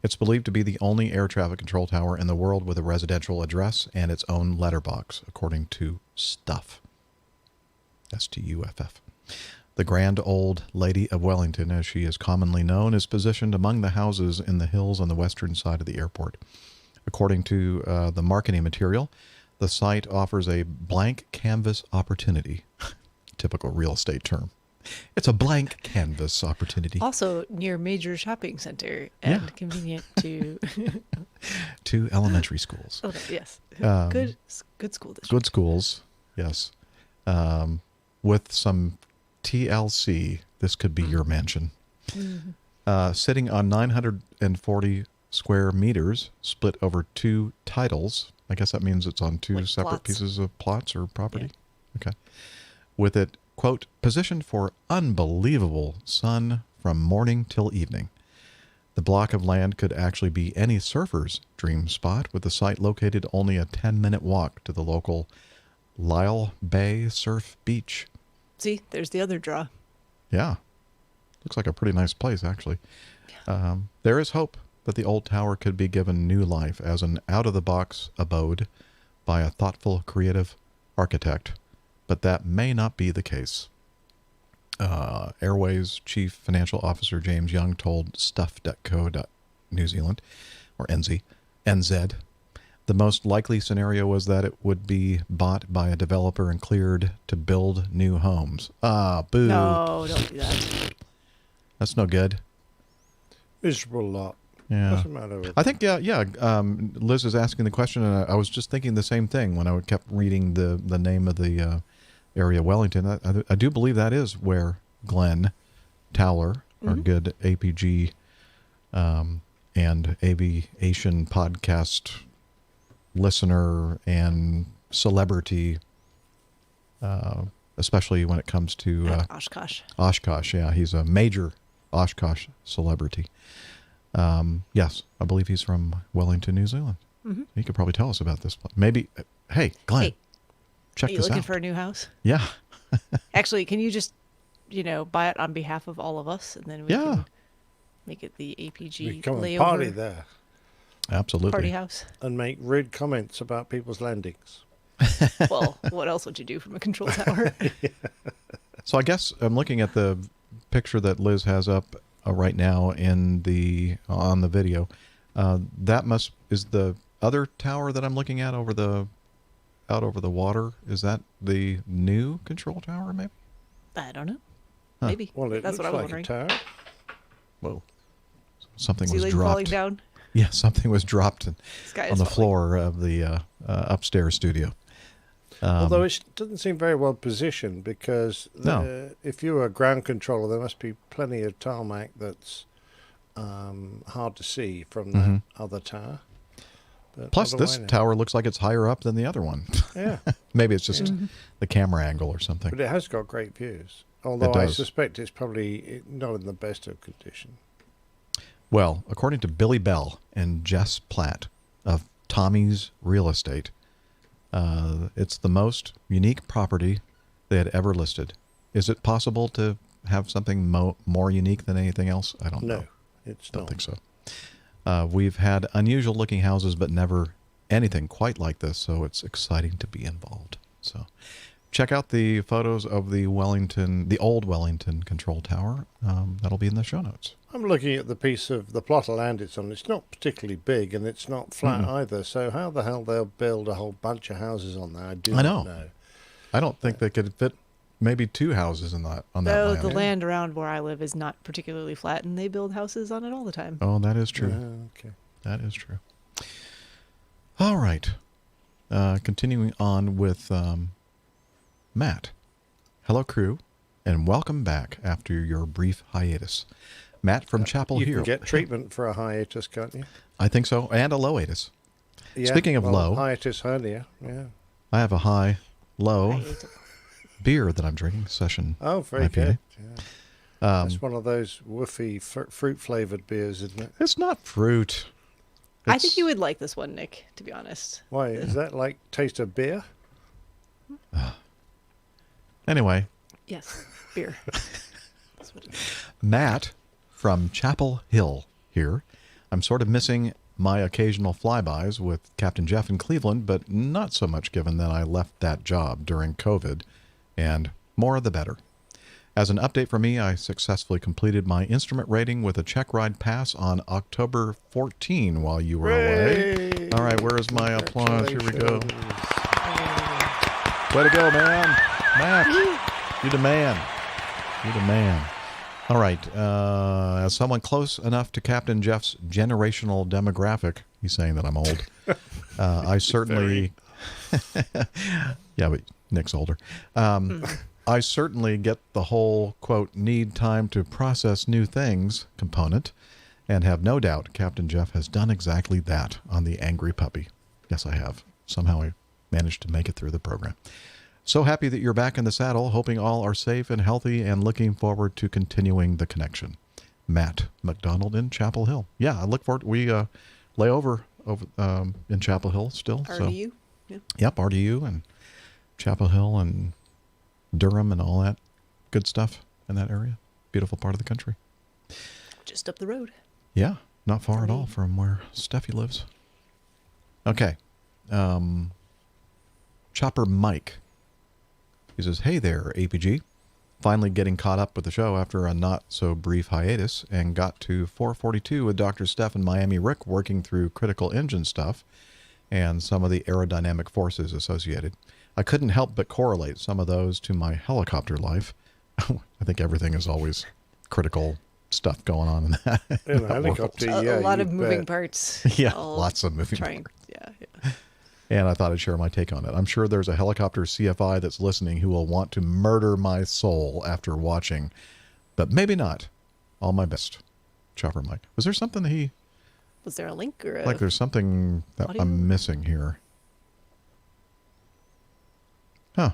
It's believed to be the only air traffic control tower in the world with a residential address and its own letterbox, according to Stuff. STUFF. The Grand Old Lady of Wellington, as she is commonly known, is positioned among the houses in the hills on the western side of the airport. According to the marketing material, the site offers a blank canvas opportunity. Typical real estate term. It's a blank canvas opportunity. Also near major shopping center and convenient to to elementary schools. Oh, yes. Good school district. Good schools, yes. With some TLC, this could be your mansion. Mm-hmm. Sitting on 940 square meters, split over 2 titles. I guess that means it's on 2 separate pieces of plots or property. Yeah. Okay. With it, quote, positioned for unbelievable sun from morning till evening. The block of land could actually be any surfer's dream spot, with the site located only a 10-minute walk to the local Lyle Bay Surf Beach. See, there's the other draw. Yeah. Looks like a pretty nice place, actually. Yeah. There is hope that the old tower could be given new life as an out-of-the-box abode by a thoughtful, creative architect, but that may not be the case. Airways Chief Financial Officer James Young told stuff.co.New Zealand, or NZ, the most likely scenario was that it would be bought by a developer and cleared to build new homes. Ah, boo. No, don't do that. That's no good. Miserable lot. Yeah. Doesn't matter. I think, Liz is asking the question, and I was just thinking the same thing when I kept reading the name of the area, Wellington. I do believe that is where Glenn Towler, our good APG and aviation podcast listener and celebrity, especially when it comes to Oshkosh. Oshkosh, yeah, he's a major Oshkosh celebrity. Yes, I believe he's from Wellington, New Zealand. Mm-hmm. He could probably tell us about this. Maybe, hey, Glenn, check this out. Are you looking for a new house? Yeah. Actually, can you just, buy it on behalf of all of us, and then we can make it the APG we come layover and party there. Absolutely. Party house. And make rude comments about people's landings. Well, what else would you do from a control tower? Yeah. So I guess I'm looking at the picture that Liz has up right now on the video. That is the other tower that I'm looking at out over the water. Is that the new control tower, maybe? I don't know. Huh. Maybe. Well, that's what I was like wondering. A tower. Whoa. Something Ceiling was dropped. falling down? Yeah, something was dropped on the falling. floor of the upstairs studio. Although it doesn't seem very well positioned, because if you're a ground controller, there must be plenty of tarmac that's hard to see from that other tower. But plus, this tower looks like it's higher up than the other one. Yeah. Maybe it's just the camera angle or something. But it has got great views. Although I suspect it's probably not in the best of condition. Well, according to Billy Bell and Jess Platt of Tommy's Real Estate, it's the most unique property they had ever listed. Is it possible to have something more unique than anything else? I don't know. No, it's not. I don't think so. We've had unusual looking houses, but never anything quite like this, so it's exciting to be involved. So check out the photos of the old Wellington control tower. That'll be in the show notes. I'm looking at the piece of the plot of land it's on. It's not particularly big, and it's not flat either. So how the hell they'll build a whole bunch of houses on there? I don't know. I don't think they could fit maybe 2 houses on that land. The land around where I live is not particularly flat, and they build houses on it all the time. Oh, that is true. Okay. That is true. All right. Continuing on with Matt. Hello, crew. and welcome back after your brief hiatus. Matt from Chapel Hill. You can get treatment for a hiatus, can't you? I think so, and a low-atus. Yeah, Speaking of low, hiatus hernia, yeah. I have a high-low beer that I'm drinking, Session Oh, very IPA. good. Yeah. It's one of those woofy fruit-flavored beers, isn't it? It's not fruit. I think you would like this one, Nick, to be honest. Why? Is that like taste of beer? Anyway. Yes, beer. That's what it is. Matt from Chapel Hill here. I'm sort of missing my occasional flybys with Captain Jeff in Cleveland, but not so much given that I left that job during COVID, and more the better. As an update for me, I successfully completed my instrument rating with a check ride pass on October 14 while you were away. All right, where is my applause? Here we go. Way to go, man. Matt, you the man. You the man. All right, as someone close enough to Captain Jeff's generational demographic, he's saying that I'm old, I certainly... Yeah, but Nick's older. I certainly get the whole, quote, need time to process new things component, and have no doubt Captain Jeff has done exactly that on the Angry Puppy. Yes, I have. Somehow I managed to make it through the program. So happy that you're back in the saddle, hoping all are safe and healthy, and looking forward to continuing the connection. Matt McDonald in Chapel Hill. Yeah, I look forward to, we lay over in Chapel Hill still. RDU? So. Yeah. Yep, RDU and Chapel Hill and Durham and all that good stuff in that area. Beautiful part of the country. Just up the road. Yeah, not far at all from where Steffi lives. Okay. Chopper Mike. He says, hey there, APG. Finally getting caught up with the show after a not-so-brief hiatus, and got to 442 with Dr. Steph and Miami Rick working through critical engine stuff and some of the aerodynamic forces associated. I couldn't help but correlate some of those to my helicopter life. I think everything is always critical stuff going on in that. In a helicopter, yeah. A lot of moving parts. Yeah, lots of moving parts. Yeah. And I thought I'd share my take on it. I'm sure there's a helicopter CFI that's listening who will want to murder my soul after watching, but maybe not. All my best. Chopper Mike. Was there something that Was there a link or like there's something that audio? I'm missing here. Huh.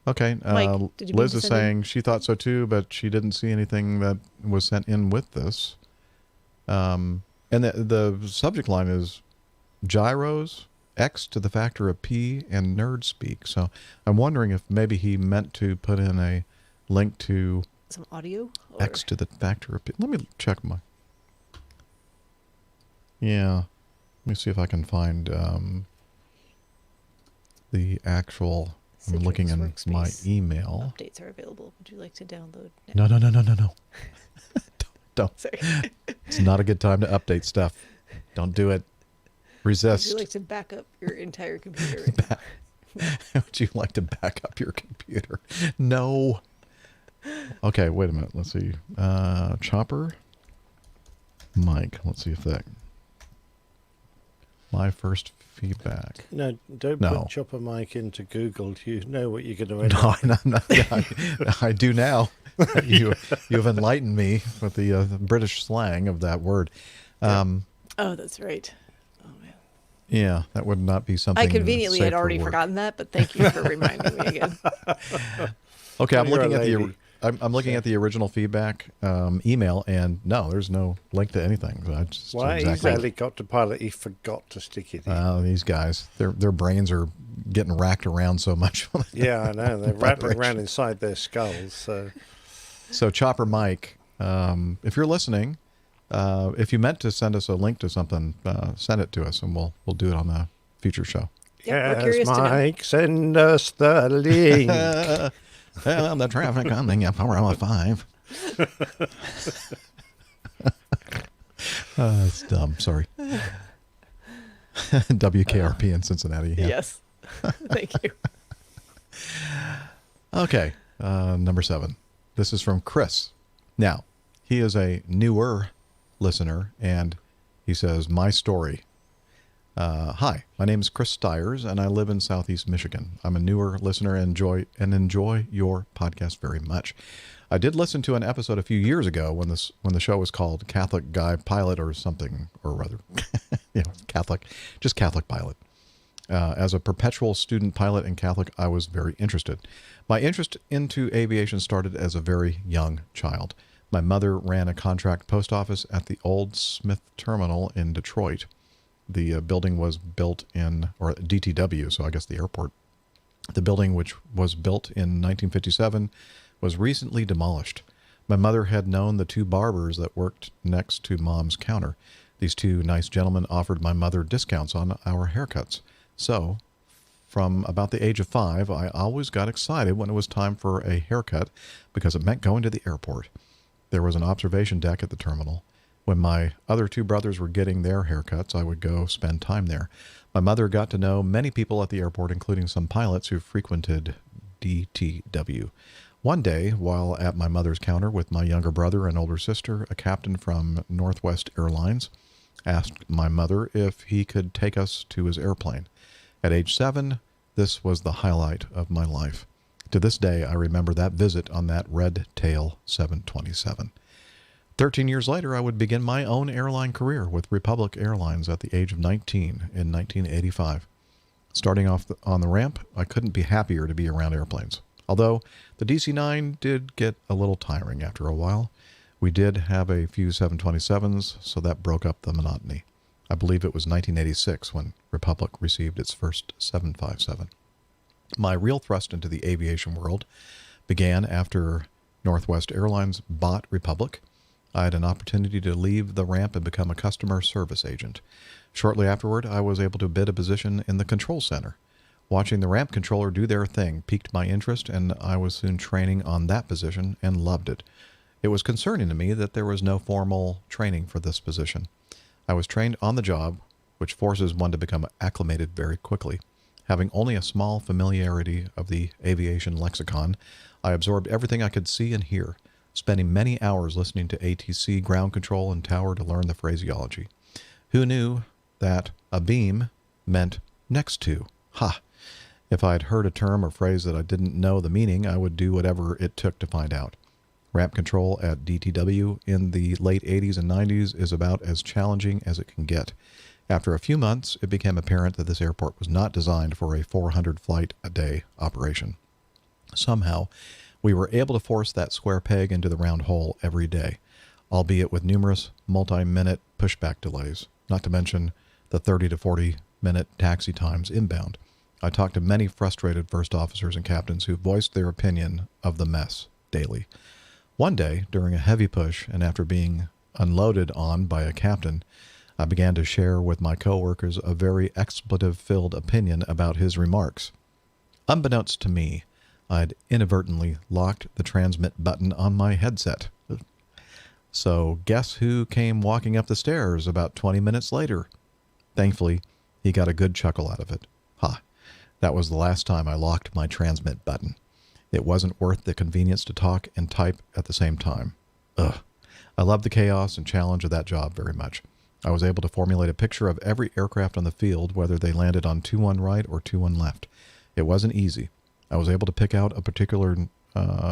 Okay. Mike, did you Liz mean to is send in? saying she thought so too, but she didn't see anything that was sent in with this. And the subject line is gyros, X to the factor of P, and nerd speak. So I'm wondering if maybe he meant to put in a link to some audio? Or? X to the factor of P. Let me check my... Yeah. Let me see if I can find the actual... I'm looking in my email. Updates are available. Would you like to download? No. Don't. Sorry. It's not a good time to update stuff. Don't do it. Resist. Would you like to back up your entire computer right now? Would you like to back up your computer? No. Okay, wait a minute. Let's see. Chopper Mike. Let's see if that... My first feedback. No, don't put Chopper Mike into Google. You know what you're going to end up. No, I do now. You've enlightened me with the British slang of that word. Oh, that's right. Oh, man. Yeah, that would not be something. I conveniently safe had already for work. forgotten that, but thank you for reminding me again. Okay, I'm You're looking a at the lady. I'm looking at the original feedback email, and no, there's no link to anything. So I just Why? He's a helicopter pilot. He forgot to stick it in. These guys, their brains are getting racked around so much. Yeah, I know. They're rattling around inside their skulls. So Chopper Mike, if you're listening, if you meant to send us a link to something, send it to us, and we'll do it on the future show. Yep, we're curious Mike, send us the link. Well, the traffic on the Power 5. That's dumb. Sorry. WKRP in Cincinnati. Yeah. Yes. Thank you. Okay. Number 7. This is from Chris. Now, he is a newer listener, and he says, my story. Hi, my name is Chris Stiers, and I live in Southeast Michigan. I'm a newer listener and enjoy your podcast very much. I did listen to an episode a few years ago when the show was called Catholic Guy Pilot or something, or rather, Catholic Pilot. As a perpetual student pilot and Catholic, I was very interested. My interest into aviation started as a very young child. My mother ran a contract post office at the Old Smith Terminal in Detroit. The building was built or DTW, so I guess the airport. The building, which was built in 1957, was recently demolished. My mother had known the two barbers that worked next to Mom's counter. These two nice gentlemen offered my mother discounts on our haircuts. So, from about the age of 5, I always got excited when it was time for a haircut because it meant going to the airport. There was an observation deck at the terminal. When my other two brothers were getting their haircuts, I would go spend time there. My mother got to know many people at the airport, including some pilots who frequented DTW. One day, while at my mother's counter with my younger brother and older sister, a captain from Northwest Airlines asked my mother if he could take us to his airplane. At age 7, this was the highlight of my life. To this day, I remember that visit on that Red Tail 727. 13 years later, I would begin my own airline career with Republic Airlines at the age of 19 in 1985. Starting off on the ramp, I couldn't be happier to be around airplanes. Although the DC-9 did get a little tiring after a while. We did have a few 727s, so that broke up the monotony. I believe it was 1986 when Republic received its first 757. My real thrust into the aviation world began after Northwest Airlines bought Republic. I had an opportunity to leave the ramp and become a customer service agent. Shortly afterward, I was able to bid a position in the control center. Watching the ramp controller do their thing piqued my interest, and I was soon training on that position and loved it. It was concerning to me that there was no formal training for this position. I was trained on the job, which forces one to become acclimated very quickly. Having only a small familiarity of the aviation lexicon, I absorbed everything I could see and hear, spending many hours listening to ATC ground control and tower to learn the phraseology. Who knew that a beam meant next to? Ha! If I had heard a term or phrase that I didn't know the meaning, I would do whatever it took to find out. Ramp control at DTW in the late 80s and 90s is about as challenging as it can get. After a few months, it became apparent that this airport was not designed for a 400-flight-a-day operation. Somehow, we were able to force that square peg into the round hole every day, albeit with numerous multi-minute pushback delays, not to mention the 30 to 40-minute taxi times inbound. I talked to many frustrated first officers and captains who voiced their opinion of the mess daily. One day, during a heavy push and after being unloaded on by a captain, I began to share with my coworkers a very expletive-filled opinion about his remarks. Unbeknownst to me, I'd inadvertently locked the transmit button on my headset. So guess who came walking up the stairs about 20 minutes later? Thankfully, he got a good chuckle out of it. Ha! That was the last time I locked my transmit button. It wasn't worth the convenience to talk and type at the same time. Ugh. I loved the chaos and challenge of that job very much. I was able to formulate a picture of every aircraft on the field, whether they landed on 2-1 right or 2-1 left. It wasn't easy. I was able to pick out a particular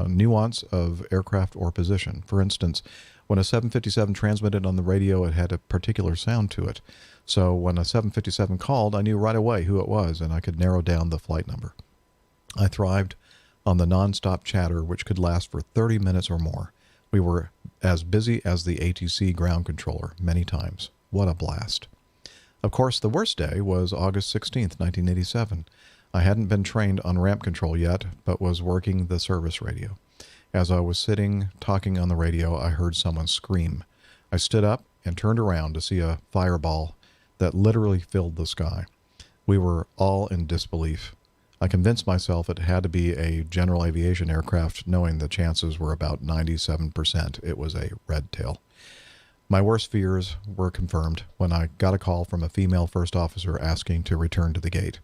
nuance of aircraft or position. For instance, when a 757 transmitted on the radio, it had a particular sound to it. So when a 757 called, I knew right away who it was, and I could narrow down the flight number. I thrived on the nonstop chatter, which could last for 30 minutes or more. We were as busy as the ATC ground controller many times. What a blast. Of course, the worst day was August 16th, 1987. I hadn't been trained on ramp control yet, but was working the service radio. As I was sitting talking on the radio, I heard someone scream. I stood up and turned around to see a fireball that literally filled the sky. We were all in disbelief. I convinced myself it had to be a general aviation aircraft, knowing the chances were about 97% it was a red tail. My worst fears were confirmed when I got a call from a female first officer asking to return to the gate.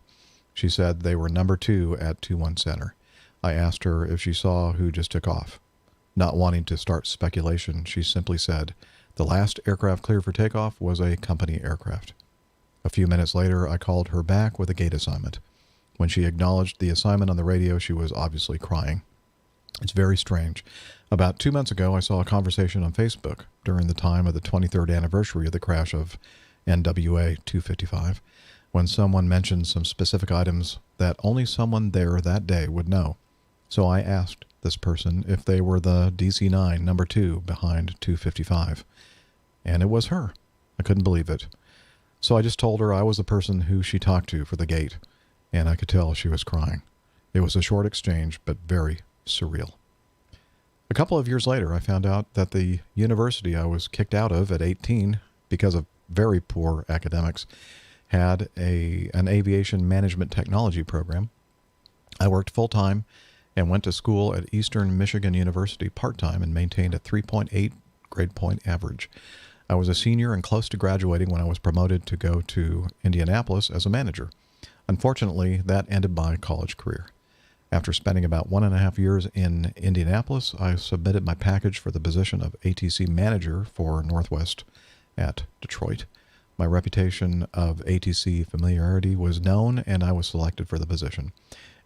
She said they were number 2 at 21 Center. I asked her if she saw who just took off. Not wanting to start speculation, she simply said, the last aircraft cleared for takeoff was a company aircraft. A few minutes later, I called her back with a gate assignment. When she acknowledged the assignment on the radio, she was obviously crying. It's very strange. About 2 months ago, I saw a conversation on Facebook during the time of the 23rd anniversary of the crash of NWA 255, when someone mentioned some specific items that only someone there that day would know. So I asked this person if they were the DC-9 number 2 behind 255. And it was her. I couldn't believe it. So I just told her I was the person who she talked to for the gate, and I could tell she was crying. It was a short exchange, but very surreal. A couple of years later, I found out that the university I was kicked out of at 18 because of very poor academics had an aviation management technology program. I worked full-time and went to school at Eastern Michigan University part-time and maintained a 3.8 grade point average. I was a senior and close to graduating when I was promoted to go to Indianapolis as a manager. Unfortunately, that ended my college career. After spending about 1.5 years in Indianapolis, I submitted my package for the position of ATC manager for Northwest at Detroit. My reputation of ATC familiarity was known, and I was selected for the position.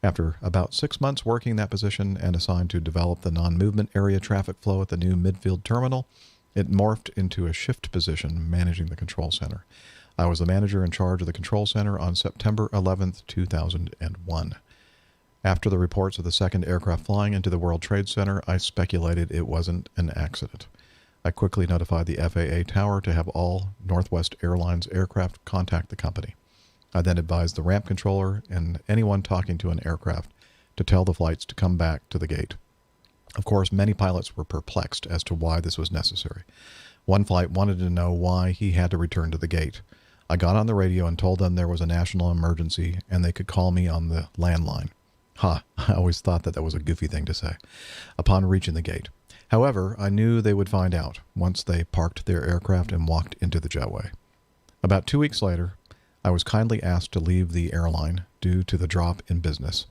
After about 6 months working that position and assigned to develop the non-movement area traffic flow at the new midfield terminal, it morphed into a shift position managing the control center. I was the manager in charge of the control center on September 11th, 2001. After the reports of the second aircraft flying into the World Trade Center, I speculated it wasn't an accident. I quickly notified the FAA tower to have all Northwest Airlines aircraft contact the company. I then advised the ramp controller and anyone talking to an aircraft to tell the flights to come back to the gate. Of course, many pilots were perplexed as to why this was necessary. One flight wanted to know why he had to return to the gate. I got on the radio and told them there was a national emergency and they could call me on the landline. I always thought that was a goofy thing to say. Upon reaching the gate. However, I knew they would find out once they parked their aircraft and walked into the jetway. About 2 weeks later, I was kindly asked to leave the airline due to the drop in business.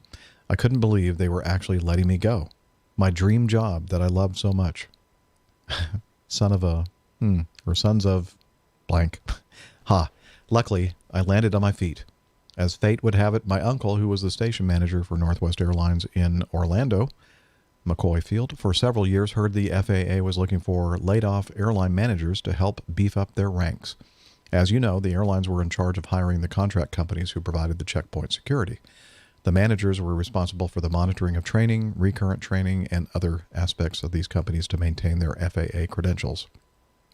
I couldn't believe they were actually letting me go. My dream job that I loved so much. Sons of blank. Luckily, I landed on my feet. As fate would have it, my uncle, who was the station manager for Northwest Airlines in Orlando, McCoy Field, for several years heard the FAA was looking for laid-off airline managers to help beef up their ranks. As you know, the airlines were in charge of hiring the contract companies who provided the checkpoint security. The managers were responsible for the monitoring of training, recurrent training, and other aspects of these companies to maintain their FAA credentials.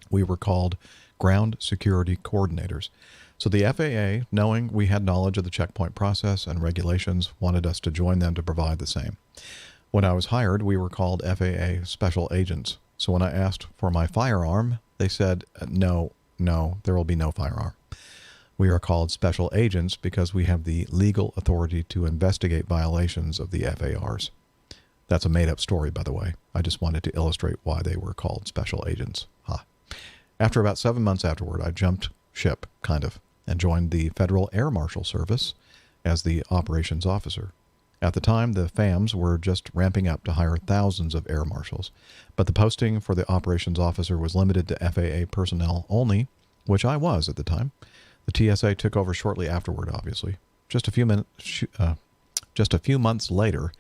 We were called ground security coordinators. So the FAA, knowing we had knowledge of the checkpoint process and regulations, wanted us to join them to provide the same. When I was hired, we were called FAA special agents. So when I asked for my firearm, they said, no, there will be no firearm. We are called special agents because we have the legal authority to investigate violations of the FARs. That's a made-up story, by the way. I just wanted to illustrate why they were called special agents. After about 7 months afterward, I jumped ship, kind of, and joined the Federal Air Marshal Service as the operations officer. At the time, the FAMs were just ramping up to hire thousands of air marshals, but the posting for the operations officer was limited to FAA personnel only, which I was at the time. The TSA took over shortly afterward, obviously. Just a few months later,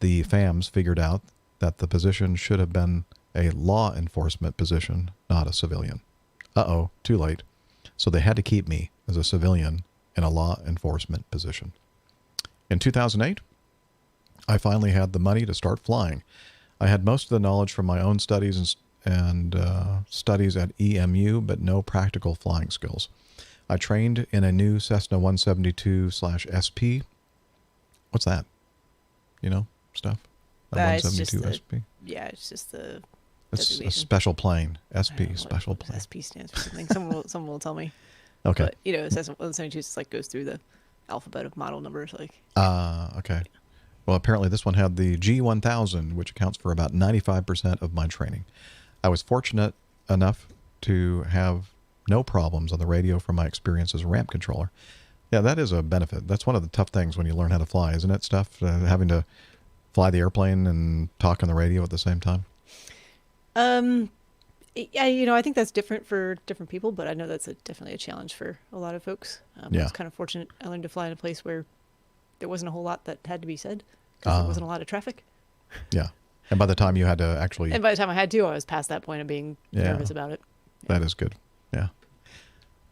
the FAMs figured out that the position should have been a law enforcement position, not a civilian. Too late. So they had to keep me as a civilian in a law enforcement position. In 2008, I finally had the money to start flying. I had most of the knowledge from my own studies and studies at EMU, but no practical flying skills. I trained in a new Cessna 172/SP. What's that? You know, stuff? A 172 SP? Yeah, it's just the It's a special plane. SP, special plane. SP stands for something. Someone will tell me. Okay. But, you know, it says 172 just like goes through the alphabet of model numbers. Okay. Well, apparently this one had the G1000, which accounts for about 95% of my training. I was fortunate enough to have no problems on the radio from my experience as a ramp controller. Yeah, that is a benefit. That's one of the tough things when you learn how to fly, isn't it, Steph? Having to fly the airplane and talk on the radio at the same time? Yeah, I think that's different for different people, but I know that's definitely a challenge for a lot of folks. I was kind of fortunate. I learned to fly in a place where there wasn't a whole lot that had to be said because there wasn't a lot of traffic. Yeah. And by the time you had to actually... And by the time I had to, I was past that point of being nervous about it. Yeah. That is good. Yeah.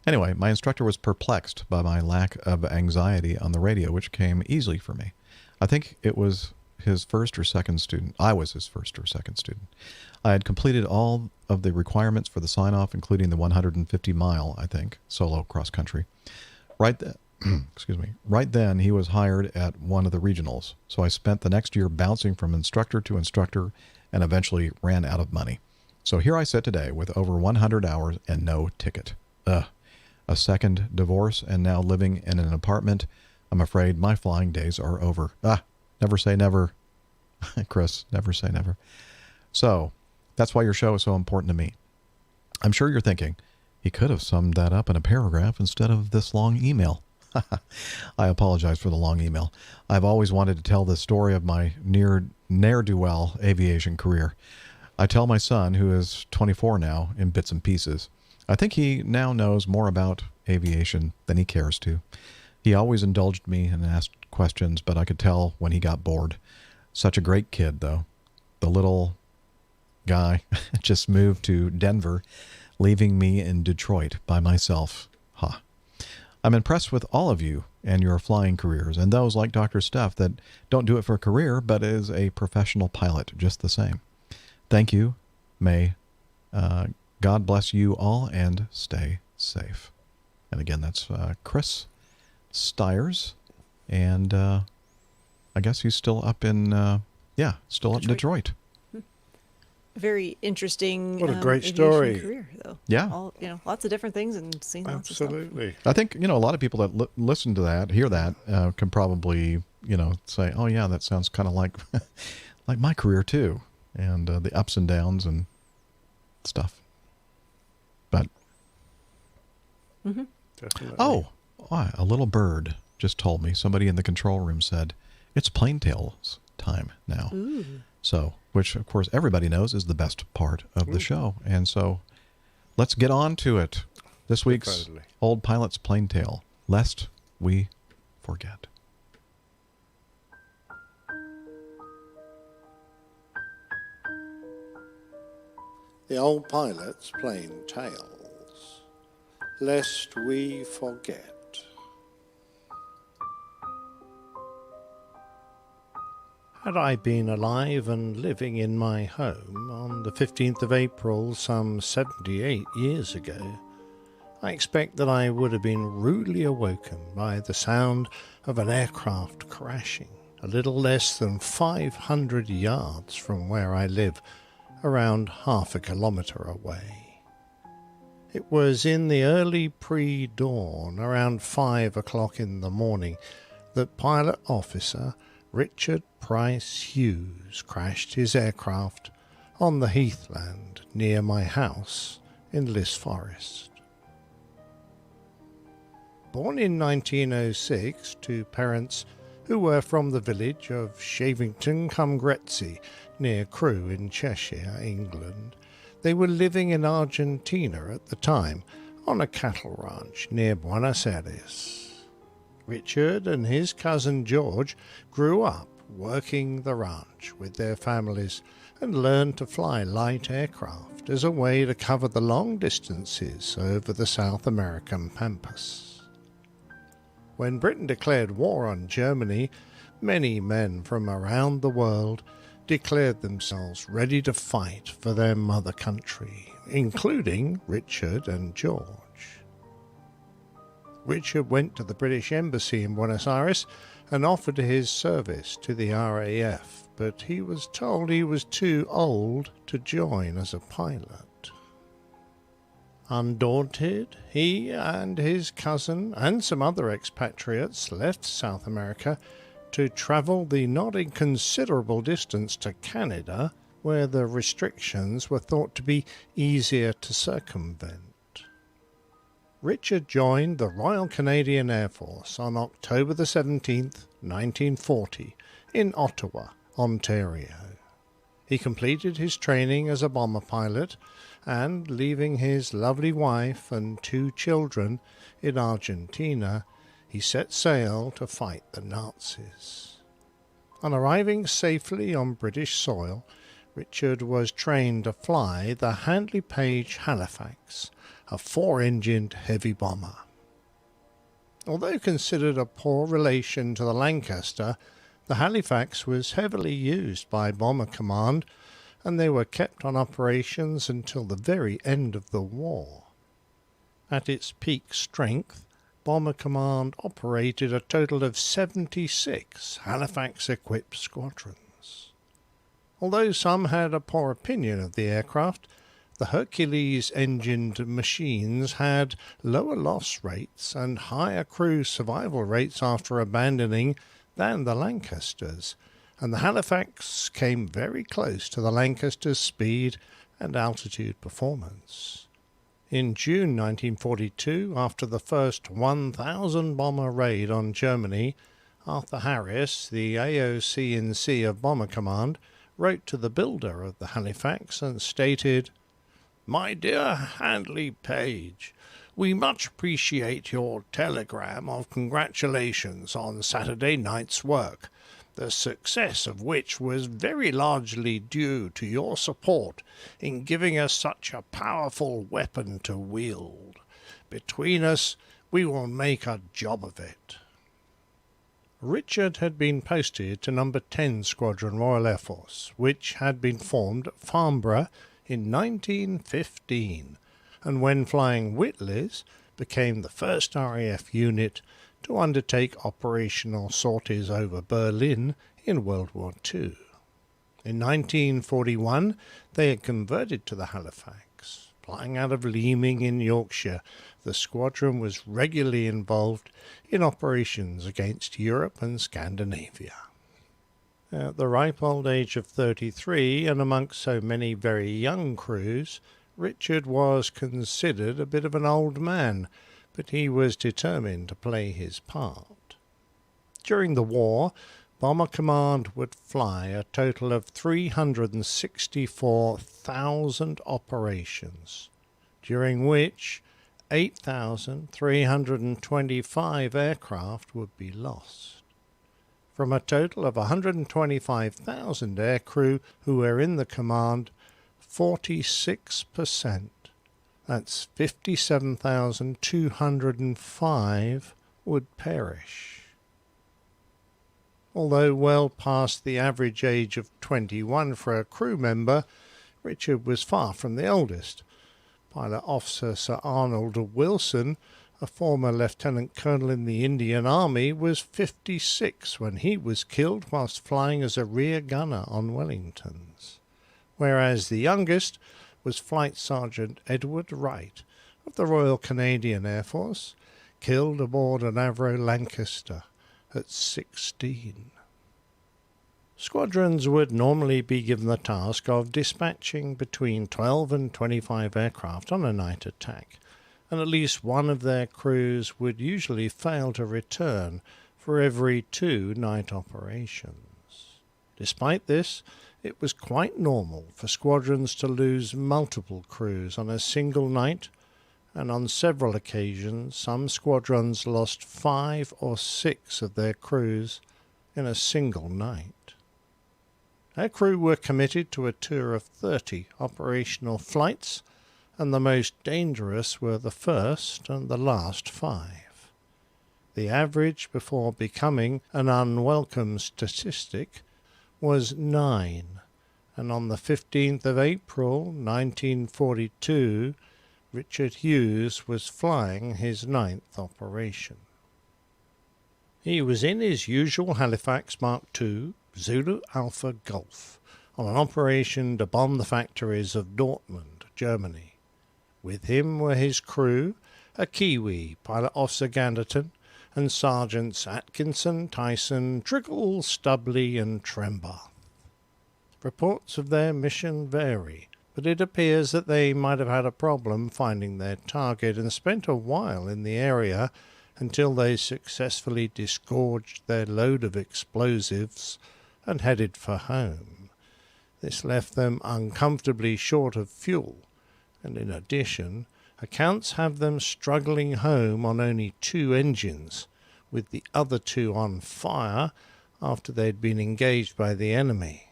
Anyway, my instructor was perplexed by my lack of anxiety on the radio, which came easily for me. I think it was his first or second student. I was his first or second student. I had completed all of the requirements for the sign-off, including the 150-mile, I think, solo cross-country. Right then, he was hired at one of the regionals, so I spent the next year bouncing from instructor to instructor and eventually ran out of money. So here I sit today with over 100 hours and no ticket. A second divorce and now living in an apartment. I'm afraid my flying days are over. Never say never. Chris, never say never. So that's why your show is so important to me. I'm sure you're thinking, he could have summed that up in a paragraph instead of this long email. I apologize for the long email. I've always wanted to tell the story of my ne'er-do-well aviation career. I tell my son, who is 24 now, in bits and pieces. I think he now knows more about aviation than he cares to. He always indulged me and asked questions, but I could tell when he got bored. Such a great kid, though. The little guy just moved to Denver, leaving me in Detroit by myself. I'm impressed with all of you and your flying careers, and those like Dr. Steph that don't do it for a career, but is a professional pilot just the same. Thank you. May God bless you all and stay safe. And again, that's Chris Stiers, and I guess he's still up in, Detroit. Very interesting. What a great story! Career, though. Yeah, lots of different things and seeing lots of stuff. Absolutely. I think a lot of people that listen to that, hear that, can probably say, "Oh yeah, that sounds kind of like like my career too," and the ups and downs and stuff. But Definitely. A little bird just told me. Somebody in the control room said it's plaintails time now. Ooh. So, which of course everybody knows is the best part of the show. And so let's get on to it. This week's Old Pilot's Plaintail, lest we forget. The Old Pilot's Plain Tales, lest we forget. Had I been alive and living in my home on the 15th of April some 78 years ago, I expect that I would have been rudely awoken by the sound of an aircraft crashing a little less than 500 yards from where I live, around half a kilometre away. It was in the early pre-dawn, around 5 o'clock in the morning, that pilot officer Richard Price Hughes crashed his aircraft on the heathland near my house in Liss Forest. Born in 1906 to parents who were from the village of Shavington-cum-Gretsey near Crewe in Cheshire, England, they were living in Argentina at the time on a cattle ranch near Buenos Aires. Richard and his cousin George grew up working the ranch with their families and learned to fly light aircraft as a way to cover the long distances over the South American pampas. When Britain declared war on Germany, many men from around the world declared themselves ready to fight for their mother country, including Richard and George. Richard went to the British Embassy in Buenos Aires and offered his service to the RAF, but he was told he was too old to join as a pilot. Undaunted, he and his cousin and some other expatriates left South America to travel the not inconsiderable distance to Canada, where the restrictions were thought to be easier to circumvent. Richard joined the Royal Canadian Air Force on October the 17th, 1940, in Ottawa, Ontario. He completed his training as a bomber pilot and, leaving his lovely wife and 2 children in Argentina, he set sail to fight the Nazis. On arriving safely on British soil, Richard was trained to fly the Handley Page Halifax, a 4-engined heavy bomber. Although considered a poor relation to the Lancaster, the Halifax was heavily used by Bomber Command, and they were kept on operations until the very end of the war. At its peak strength, Bomber Command operated a total of 76 Halifax-equipped squadrons. Although some had a poor opinion of the aircraft, the Hercules-engined machines had lower loss rates and higher crew survival rates after abandoning than the Lancasters, and the Halifax came very close to the Lancaster's speed and altitude performance. In June 1942, after the first 1,000-bomber raid on Germany, Arthur Harris, the AOC&C of Bomber Command, wrote to the builder of the Halifax and stated, "My dear Handley Page, we much appreciate your telegram of congratulations on Saturday night's work, the success of which was very largely due to your support in giving us such a powerful weapon to wield. Between us, we will make a job of it." Richard had been posted to No. 10 Squadron Royal Air Force, which had been formed at Farnborough in 1915, and when flying Whitleys, became the first RAF unit to undertake operational sorties over Berlin in World War II. In 1941, they had converted to the Halifax. Flying out of Leaming in Yorkshire, the squadron was regularly involved in operations against Europe and Scandinavia. At the ripe old age of 33, and amongst so many very young crews, Richard was considered a bit of an old man, but he was determined to play his part. During the war, Bomber Command would fly a total of 364,000 operations, during which 8,325 aircraft would be lost. From a total of 125,000 aircrew who were in the command, 46%, that's 57,205, would perish. Although well past the average age of 21 for a crew member, Richard was far from the oldest. Pilot Officer Sir Arnold Wilson, a former lieutenant colonel in the Indian Army, was 56 when he was killed whilst flying as a rear gunner on Wellingtons, whereas the youngest was Flight Sergeant Edward Wright of the Royal Canadian Air Force, killed aboard an Avro Lancaster at 16. Squadrons would normally be given the task of dispatching between 12 and 25 aircraft on a night attack, and at least one of their crews would usually fail to return for every 2 night operations. Despite this, it was quite normal for squadrons to lose multiple crews on a single night, and on several occasions some squadrons lost 5 or 6 of their crews in a single night. Our crew were committed to a tour of 30 operational flights, and the most dangerous were the first and the last 5. The average before becoming an unwelcome statistic was 9, and on the 15th of April 1942, Richard Hughes was flying his 9th operation. He was in his usual Halifax Mark II Zulu Alpha Golf on an operation to bomb the factories of Dortmund, Germany. With him were his crew, a Kiwi, Pilot Officer Ganderton, and Sergeants Atkinson, Tyson, Trickle, Stubley and Trembath. Reports of their mission vary, but it appears that they might have had a problem finding their target and spent a while in the area until they successfully disgorged their load of explosives and headed for home. This left them uncomfortably short of fuel, and in addition, accounts have them struggling home on only 2 engines, with the other 2 on fire after they'd been engaged by the enemy.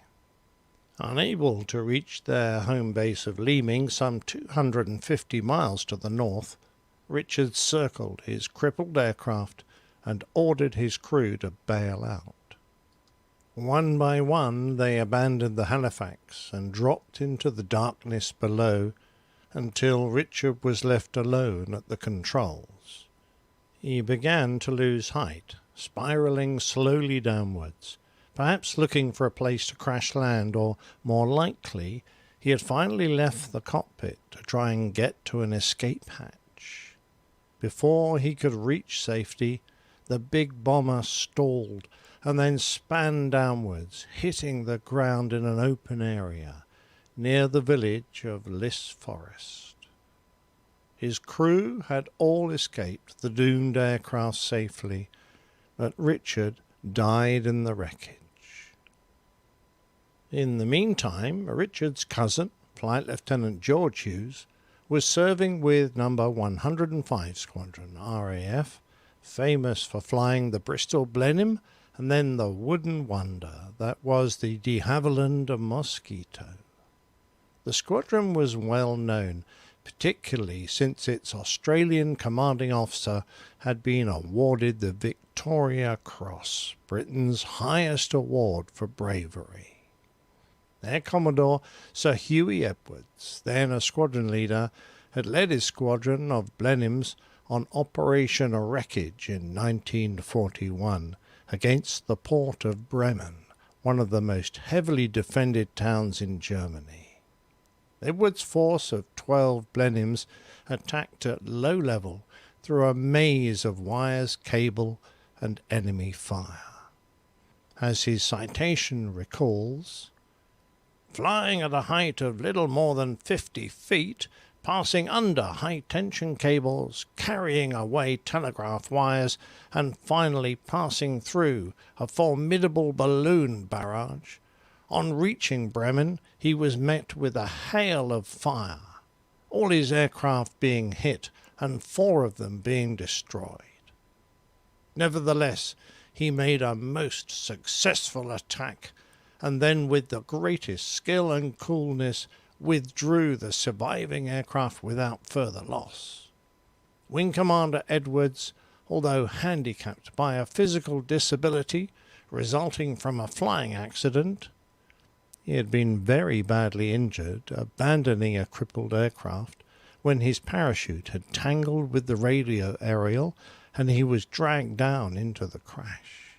Unable to reach their home base of Leeming, some 250 miles to the north, Richard circled his crippled aircraft and ordered his crew to bail out. One by one they abandoned the Halifax and dropped into the darkness below until Richard was left alone at the controls. He began to lose height, spiralling slowly downwards, perhaps looking for a place to crash land, or more likely he had finally left the cockpit to try and get to an escape hatch. Before he could reach safety, the big bomber stalled and then span downwards, hitting the ground in an open area near the village of Liss Forest. His crew had all escaped the doomed aircraft safely, but Richard died in the wreckage. In the meantime, Richard's cousin, Flight Lieutenant George Hughes, was serving with No. 105 Squadron, RAF, famous for flying the Bristol Blenheim and then the wooden wonder that was the de Havilland Mosquito. The squadron was well known, particularly since its Australian commanding officer had been awarded the Victoria Cross, Britain's highest award for bravery. Their Commodore, Sir Huey Edwards, then a squadron leader, had led his squadron of Blenheims on Operation Wreckage in 1941 against the port of Bremen, one of the most heavily defended towns in Germany. Edwards' force of 12 Blenheims attacked at low level through a maze of wires, cable, and enemy fire. As his citation recalls, flying at a height of little more than 50 feet, passing under high-tension cables, carrying away telegraph wires, and finally passing through a formidable balloon barrage. On reaching Bremen, he was met with a hail of fire, all his aircraft being hit and 4 of them being destroyed. Nevertheless, he made a most successful attack, and then with the greatest skill and coolness withdrew the surviving aircraft without further loss. Wing Commander Edwards, although handicapped by a physical disability resulting from a flying accident, he had been very badly injured, abandoning a crippled aircraft when his parachute had tangled with the radio aerial and he was dragged down into the crash.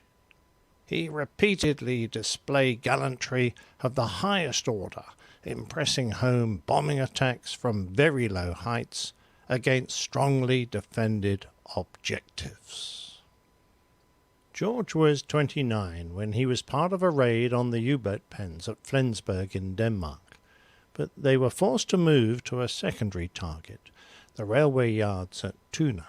He repeatedly displayed gallantry of the highest order, impressing home bombing attacks from very low heights against strongly defended objectives. George was 29 when he was part of a raid on the U-boat pens at Flensburg in Denmark, but they were forced to move to a secondary target, the railway yards at Tuna.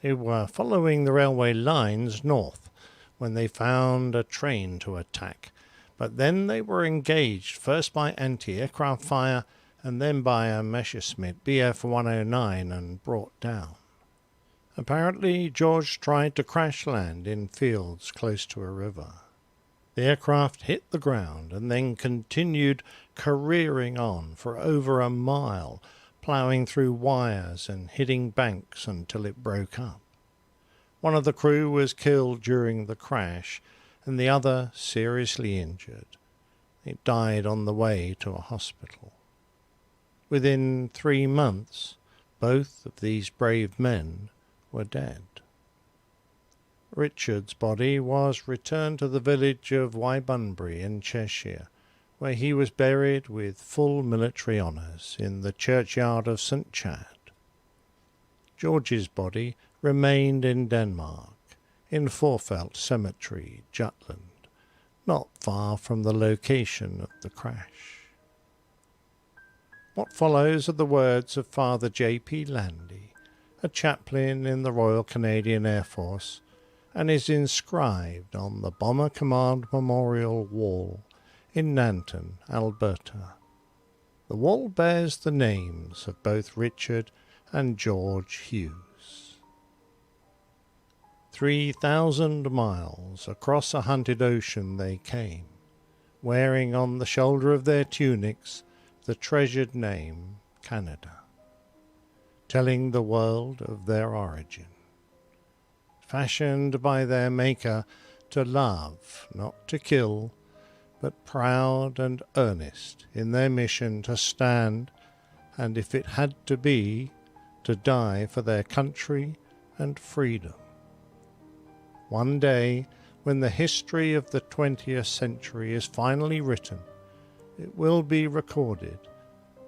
They were following the railway lines north when they found a train to attack, but then they were engaged first by anti-aircraft fire and then by a Messerschmitt Bf-109 and brought down. Apparently, George tried to crash land in fields close to a river. The aircraft hit the ground and then continued careering on for over a mile, ploughing through wires and hitting banks until it broke up. One of the crew was killed during the crash and the other seriously injured. It died on the way to a hospital. Within 3 months, both of these brave men were dead. Richard's body was returned to the village of Wybunbury in Cheshire, where he was buried with full military honours in the churchyard of St. Chad. George's body remained in Denmark, in Forfelt Cemetery, Jutland, not far from the location of the crash. What follows are the words of Father J.P. Landy, a chaplain in the Royal Canadian Air Force, and is inscribed on the Bomber Command Memorial Wall in Nanton, Alberta. The wall bears the names of both Richard and George Hughes. 3,000 miles across a hunted ocean they came, wearing on the shoulder of their tunics the treasured name Canada, telling the world of their origin. Fashioned by their maker to love, not to kill, but proud and earnest in their mission to stand, and if it had to be, to die for their country and freedom. One day, when the history of the 20th century is finally written, it will be recorded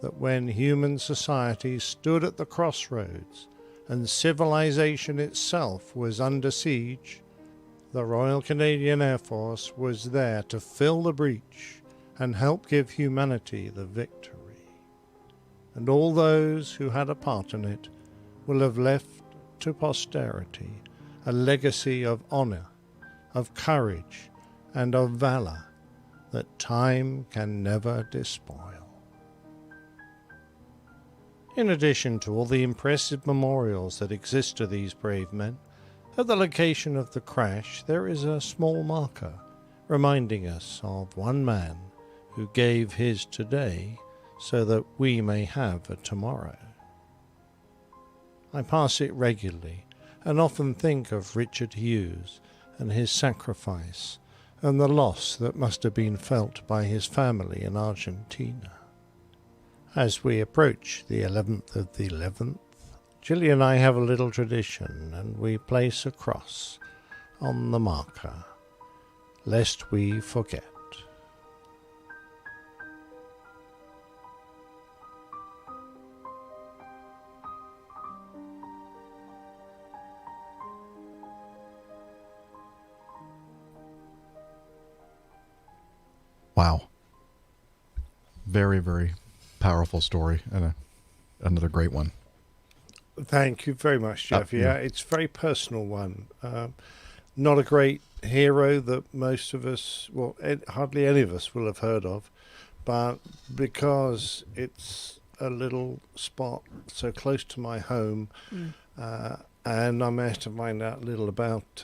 that when human society stood at the crossroads and civilization itself was under siege, the Royal Canadian Air Force was there to fill the breach and help give humanity the victory. And all those who had a part in it will have left to posterity a legacy of honor, of courage, and of valor that time can never despoil. In addition to all the impressive memorials that exist to these brave men, at the location of the crash there is a small marker reminding us of one man who gave his today so that we may have a tomorrow. I pass it regularly and often think of Richard Hughes and his sacrifice and the loss that must have been felt by his family in Argentina. As we approach the 11th of the 11th, Gilly and I have a little tradition, and we place a cross on the marker, lest we forget. Wow. Very, very powerful story, and another great one. Thank you very much, Jeff. Yeah, it's a very personal one. Not a great hero that most of us, well, hardly any of us will have heard of, but because it's a little spot so close to my home, and I managed to find out a little about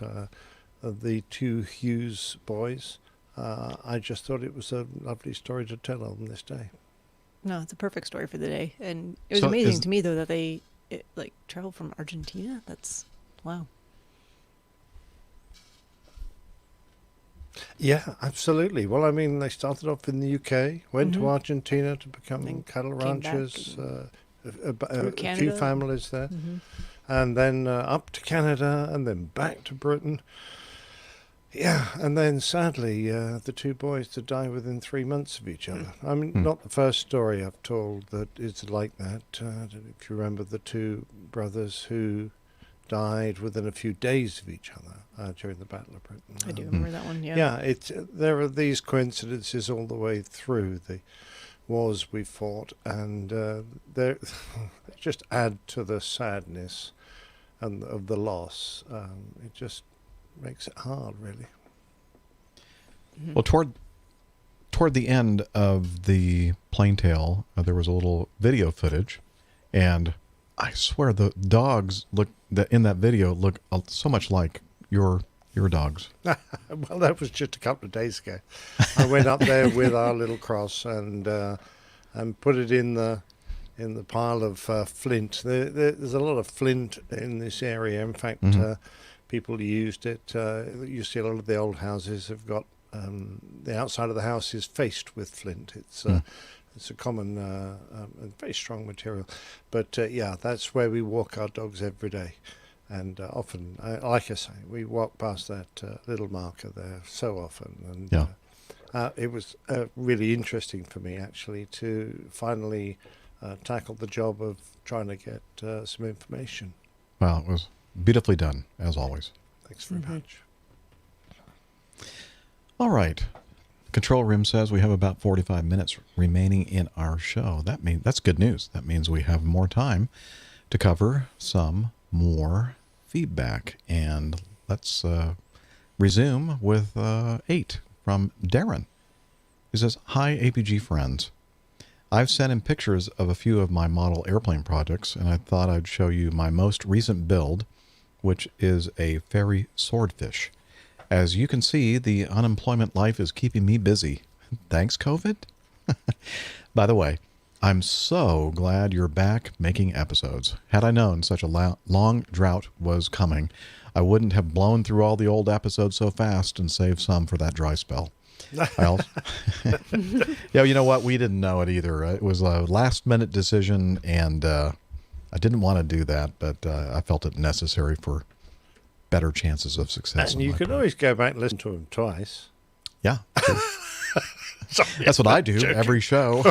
the two Hughes boys, I just thought it was a lovely story to tell on this day. No, it's a perfect story for the day. And it was amazing to me, though, that they traveled from Argentina. That's wow. Yeah, absolutely. Well, I mean, they started off in the UK, went to Argentina to become cattle ranchers, a few families there, and then up to Canada, and then back to Britain. Yeah, and then sadly, the two boys to die within 3 months of each other. I mean, not the first story I've told that is like that. I don't know if you remember the two brothers who died within a few days of each other during the Battle of Britain. I do remember that one, yeah. Yeah, there are these coincidences all the way through the wars we fought, and they just add to the sadness and of the loss. It just makes it hard, really. Well, toward the end of the plane tale, there was a little video footage, and I swear the dogs in that video look so much like your dogs. Well, that was just a couple of days ago. I went up there with our little cross and put it in the pile of flint. There's a lot of flint in this area. In fact, people used it. You see a lot of the old houses have got the outside of the house is faced with flint. It's a common and very strong material. But yeah, that's where we walk our dogs every day. And often, like I say, we walk past that little marker there so often. And it was really interesting for me, actually, to finally tackle the job of trying to get some information. Well, it was beautifully done, as always. Thanks very much. All right. Control room says we have about 45 minutes remaining in our show. That's good news. That means we have more time to cover some more feedback. And let's resume with 8 from Darren. He says, "Hi, APG friends. I've sent in pictures of a few of my model airplane projects, and I thought I'd show you my most recent build, which is a ferry Swordfish. As you can see, the unemployment life is keeping me busy. Thanks, COVID?" By the way, I'm so glad you're back making episodes. Had I known such a long drought was coming, I wouldn't have blown through all the old episodes so fast and saved some for that dry spell. Yeah, you know what? We didn't know it either. It was a last-minute decision, and I didn't want to do that, but I felt it necessary for better chances of success. And you can always go back and listen to them twice. Yeah. Sorry, that's what I do every show.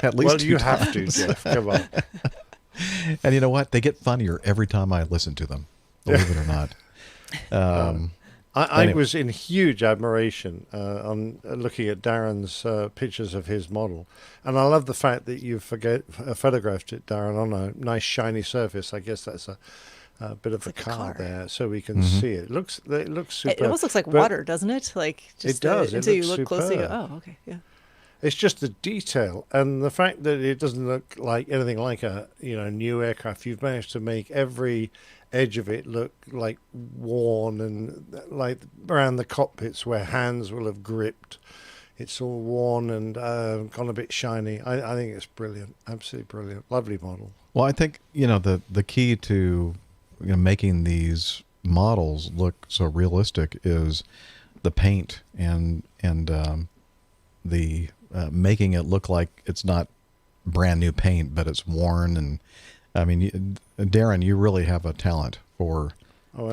At least well, you have to, Jeff. Come on. And you know what? They get funnier every time I listen to them, believe it or not. I was in huge admiration on looking at Darren's pictures of his model. And I love the fact that you photographed it, Darren, on a nice shiny surface. I guess that's a bit of a car there, so we can see it. It looks superb. It almost looks like water, doesn't it? Like just it does. until you looks look closely. You go, oh, okay, yeah. It's just the detail and the fact that it doesn't look like anything like a new aircraft. You've managed to make every edge of it look like worn, and like around the cockpits where hands will have gripped, it's all worn and gone a bit shiny. I think it's brilliant, absolutely brilliant, lovely model. Well, I think the key to making these models look so realistic is the paint and the making it look like it's not brand new paint, but it's worn. And I mean, Darren, you really have a talent for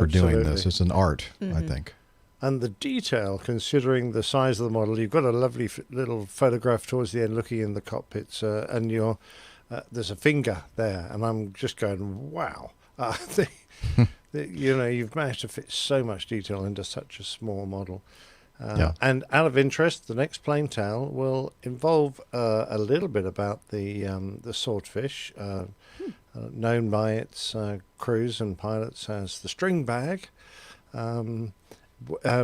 doing this. It's an art, I think. And the detail, considering the size of the model, you've got a lovely little photograph towards the end looking in the cockpits, and there's a finger there, and I'm just going, wow. You've managed to fit so much detail into such a small model. And out of interest, the next plane tale will involve a little bit about the Swordfish, known by its crews and pilots as the string bag,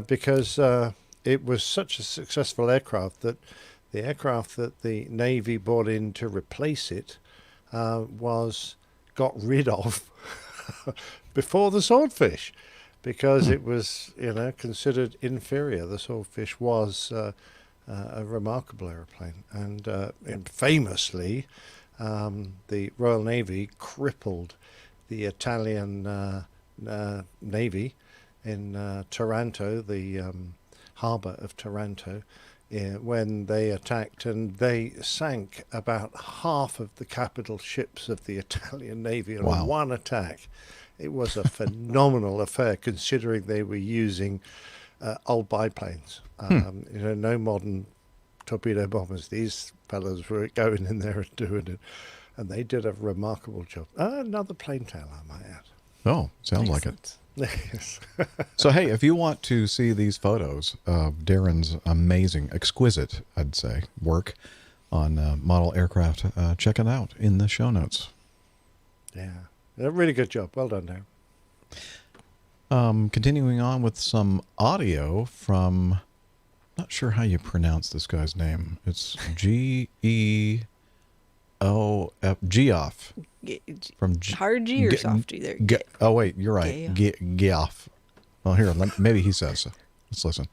because it was such a successful aircraft that the aircraft that the Navy brought in to replace it got rid of before the Swordfish, because it was considered inferior. The Swordfish was a remarkable aeroplane, and famously the Royal Navy crippled the Italian Navy in Taranto, the harbour of Taranto, when they attacked, and they sank about half of the capital ships of the Italian Navy in one attack. It was a phenomenal affair, considering they were using old biplanes. No modern torpedo bombers. These fellows were going in there and doing it, and they did a remarkable job. Another plane tale, I might add. Oh, sounds like it. Yes. So, hey, if you want to see these photos of Darren's amazing, exquisite, I'd say, work on model aircraft, check it out in the show notes. Yeah. A really good job. Well done, Darren. Continuing on with some audio from, not sure how you pronounce this guy's name. It's Geoff. Geoff. From hard G or soft G there? Oh, wait, you're right. Geoff. Well, here, maybe he says so. Let's listen.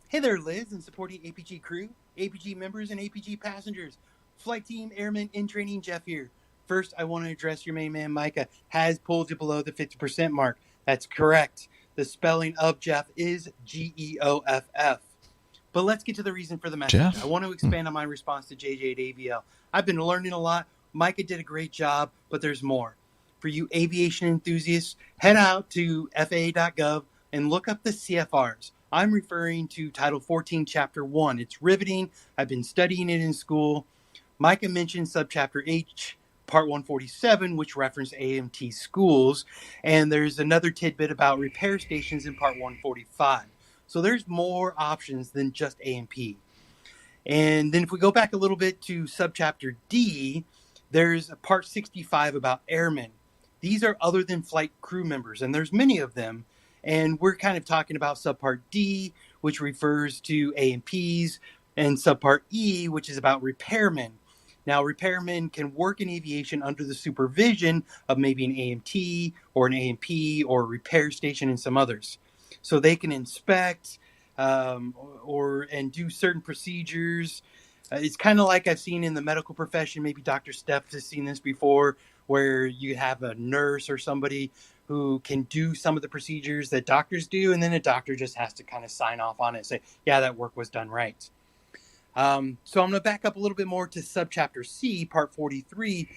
Hey there, Liz, and supporting APG crew, APG members, and APG passengers. Flight team, airman, in training, Jeff here. First, I want to address your main man, Micah, has pulled you below the 50% mark. That's correct. The spelling of Jeff is Geoff. But let's get to the reason for the message. Jeff? I want to expand on my response to JJ at AVL. I've been learning a lot. Micah did a great job, but there's more. For you aviation enthusiasts, head out to FAA.gov and look up the CFRs. I'm referring to Title 14, Chapter 1. It's riveting. I've been studying it in school. Micah mentioned Subchapter H, Part 147, which referenced AMT schools. And there's another tidbit about repair stations in Part 145. So there's more options than just AMP. And then if we go back a little bit to Subchapter D, there's a Part 65 about airmen. These are other than flight crew members, and there's many of them. And we're kind of talking about Subpart D, which refers to A&Ps, and subpart E, which is about repairmen. Now, repairmen can work in aviation under the supervision of maybe an AMT or an A&P or a repair station and some others. So they can inspect and do certain procedures. It's kind of like I've seen in the medical profession. Maybe Dr. Steph has seen this before, where you have a nurse or somebody who can do some of the procedures that doctors do, and then a doctor just has to kind of sign off on it and say, yeah, that work was done right. So I'm going to back up a little bit more to subchapter C, part 43.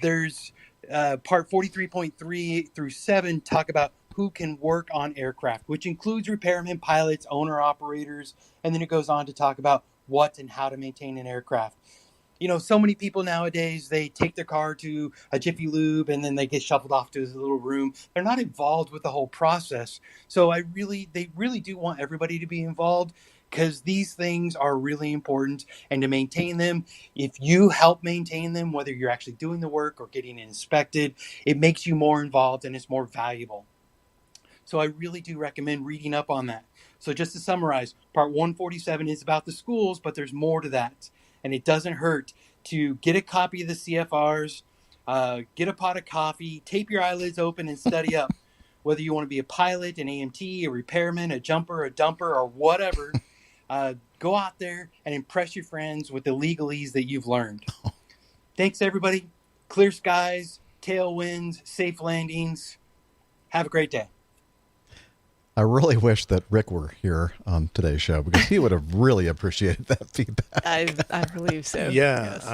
There's part 43.3 through 7 talk about who can work on aircraft, which includes repairmen, pilots, owner-operators, and then it goes on to talk about what and how to maintain an aircraft. You know, so many people nowadays, they take their car to a Jiffy Lube and then they get shuffled off to this little room. They're not involved with the whole process. So they really do want everybody to be involved, because these things are really important. And to maintain them, if you help maintain them, whether you're actually doing the work or getting it inspected, it makes you more involved and it's more valuable. So I really do recommend reading up on that. So just to summarize, part 147 is about the schools, but there's more to that. And it doesn't hurt to get a copy of the CFRs, get a pot of coffee, tape your eyelids open and study up. Whether you want to be a pilot, an AMT, a repairman, a jumper, a dumper, or whatever, go out there and impress your friends with the legalese that you've learned. Thanks, everybody. Clear skies, tailwinds, safe landings. Have a great day. I really wish that Rick were here on today's show, because he would have really appreciated that feedback. I believe so. Yeah, yes.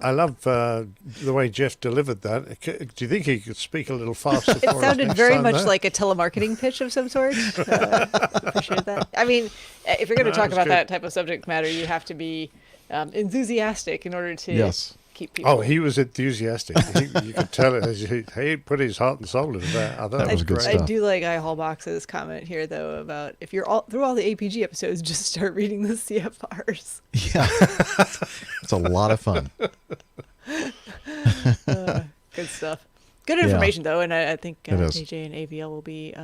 I love the way Jeff delivered that. Do you think he could speak a little faster? It sounded very much like a telemarketing pitch of some sort. Appreciate that. I mean, if you're going to talk about that type of subject matter, you have to be enthusiastic in order to keep people. Oh, he was enthusiastic. You could tell it. He put his heart and soul into that. That was great. I do like iHallbox's comment here, though, about if you're through all the APG episodes, just start reading the CFRs. Yeah, it's a lot of fun. Good stuff. Good information, though, and I think AJ and AVL will be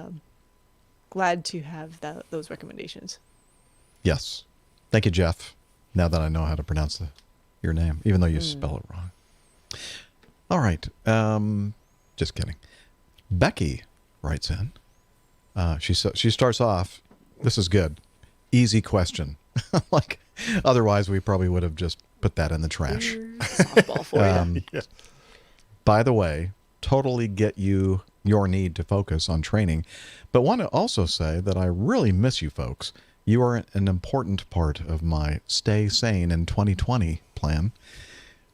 glad to have those recommendations. Yes. Thank you, Jeff. Now that I know how to pronounce your name, even though you spell it wrong. All right. Just kidding. Becky writes in. She starts off, this is good. Easy question. Like, otherwise we probably would have just put that in the trash. Softball for you. By the way, totally get your need to focus on training, but want to also say that I really miss you folks. You are an important part of my Stay Sane in 2020 plan.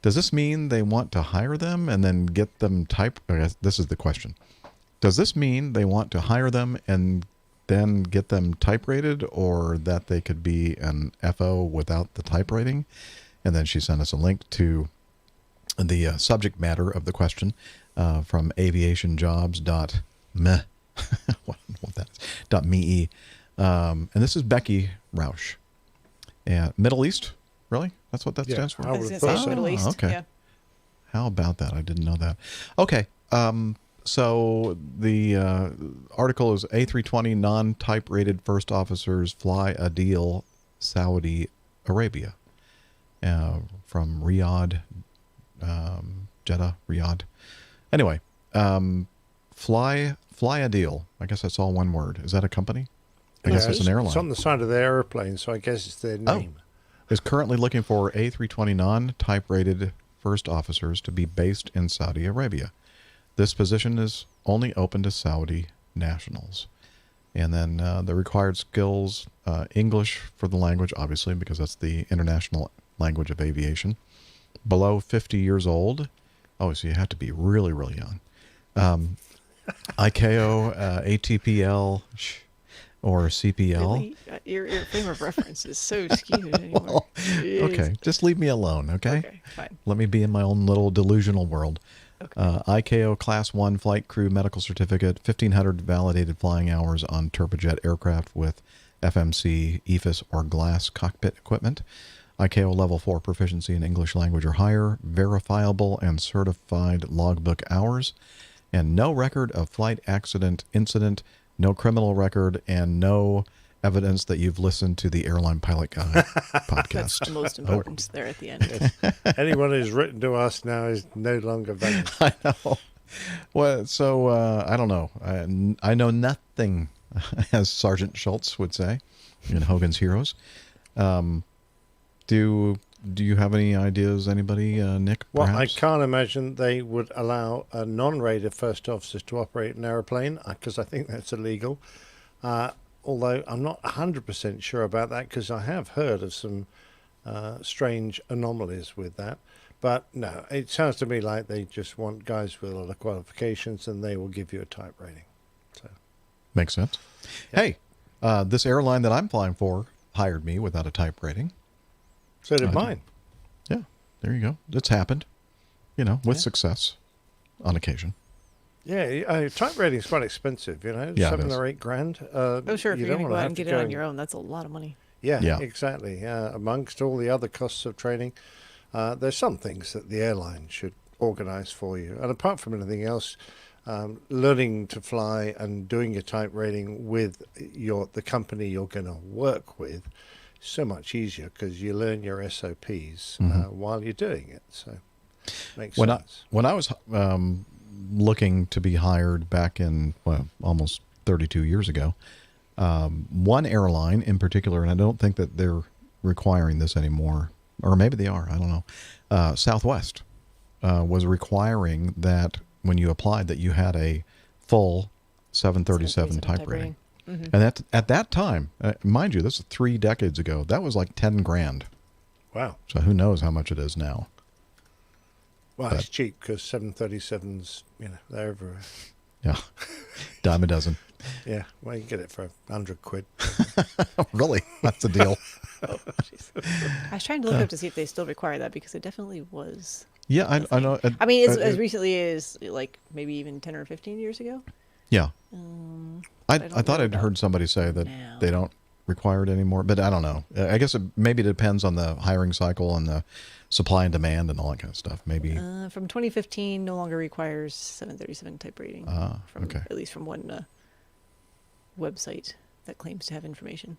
Does this mean they want to hire them and then get them this is the question. Does this mean they want to hire them and then get them type rated, or that they could be an FO without the type rating? And then she sent us a link to the subject matter of the question from aviationjobs.me. what that is, .me. And this is Becky Rausch. Middle East, really? That's what that stands for? I was going to say Middle East. Okay. Yeah. How about that? I didn't know that. Okay. So the article is A320 non-type rated first officers fly a deal, Saudi Arabia. From Riyadh, Jeddah, Riyadh. Anyway, fly a deal. I guess that's all one word. Is that a company? I guess it's an airline. It's on the side of the airplane, so I guess it's their name. Is currently looking for A320 non-type rated first officers to be based in Saudi Arabia. This position is only open to Saudi nationals. And then the required skills, English for the language, obviously, because that's the international language of aviation. Below 50 years old. Oh, so you have to be really, really young. ICAO, ATPL, or CPL. Really? Your frame of reference is so skewed anymore. Well, okay, just leave me alone, okay? Okay, fine. Let me be in my own little delusional world. Okay. ICAO Class 1 Flight Crew Medical Certificate, 1,500 validated flying hours on turbojet aircraft with FMC, EFIS, or glass cockpit equipment. ICAO Level 4 proficiency in English language or higher, verifiable and certified logbook hours, and no record of flight accident incident, no criminal record, and no evidence that you've listened to the Airline Pilot Guy podcast. That's the most important there at the end. Yes. Anyone who's written to us now is no longer valid. I know. Well, so I don't know. I know nothing, as Sergeant Schultz would say in Hogan's Heroes. Do you have any ideas, anybody, Nick? Well, perhaps? I can't imagine they would allow a non-rated first officer to operate an aeroplane, because I think that's illegal. Although I'm not 100% sure about that, because I have heard of some strange anomalies with that. But no, it sounds to me like they just want guys with a lot of qualifications, and they will give you a type rating. So Makes sense. Hey, this airline that I'm flying for hired me without a type rating. So did mine. Yeah, there you go. It's happened, with success on occasion. Yeah, type rating is quite expensive, Yeah, $7 or $8 grand. Oh, sure. If you you're don't going to go wanna out have and to get go it on your own, that's a lot of money. Yeah, exactly. Amongst all the other costs of training, there's some things that the airline should organize for you. And apart from anything else, learning to fly and doing your type rating with the company you're going to work with is so much easier, because you learn your SOPs while you're doing it. So makes sense. When I was looking to be hired back in almost 32 years ago, one airline in particular, and I don't think that they're requiring this anymore, or maybe they are, I don't know. Southwest was requiring that when you applied that you had a full 737 type rating. Mm-hmm. And at that time, mind you, this is 3 decades ago, that was like 10 grand. Wow. So who knows how much it is now. Well, it's cheap, because 737s, they're everywhere. Yeah. Dime a dozen. Yeah, well, you can get it for £100. Really? That's the deal. Oh, I was trying to look up to see if they still require that, because it definitely was. Yeah, I know. I mean, as recently as like maybe even 10 or 15 years ago. Yeah. I thought I'd heard somebody say that they don't require it anymore, but I don't know. I guess maybe it depends on the hiring cycle and the supply and demand and all that kind of stuff. Maybe. From 2015, no longer requires 737 type rating. Okay. At least from one website that claims to have information.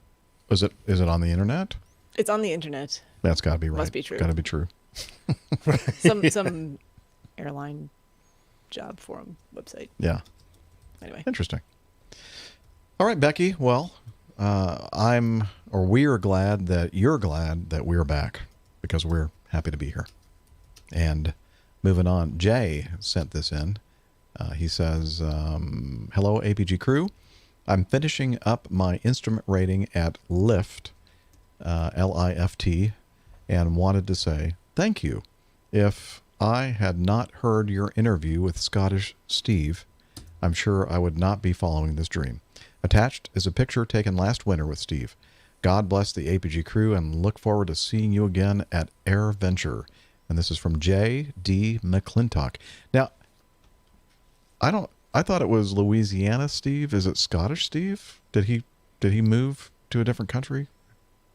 Is it on the internet? It's on the internet. That's got to be right. Must be true. Got to be true. some airline job forum website. Yeah. Anyway. Interesting. All right, Becky. Well, we're glad that you're glad that we're back, because we're happy to be here. And moving on, Jay sent this in. He says, hello, APG crew. I'm finishing up my instrument rating at LIFT, L-I-F-T, and wanted to say thank you. If I had not heard your interview with Scottish Steve, I'm sure I would not be following this dream. Attached is a picture taken last winter with Steve. God bless the APG crew, and look forward to seeing you again at Air Venture. And this is from J.D. McClintock. Now, I thought it was Louisiana Steve. Is it Scottish Steve? Did he move to a different country?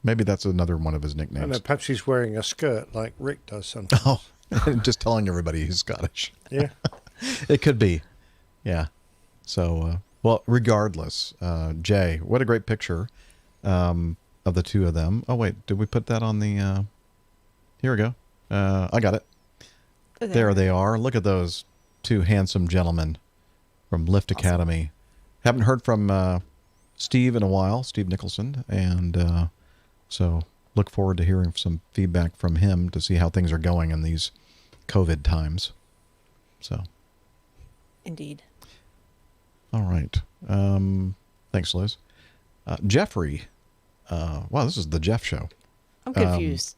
Maybe that's another one of his nicknames. I know, perhaps he's wearing a skirt like Rick does sometimes. Oh, just telling everybody he's Scottish. Yeah. It could be. Yeah. So, well, regardless, Jay, what a great picture of the two of them. Oh, wait, did we put that on the... Here we go. I got it. There they are. Look at those two handsome gentlemen from Lift Academy. Haven't heard from Steve in a while, Steve Nicholson, and so look forward to hearing some feedback from him to see how things are going in these COVID times. So, indeed. All right. Thanks, Liz. Jeffrey. Wow, this is the Jeff show. I'm confused.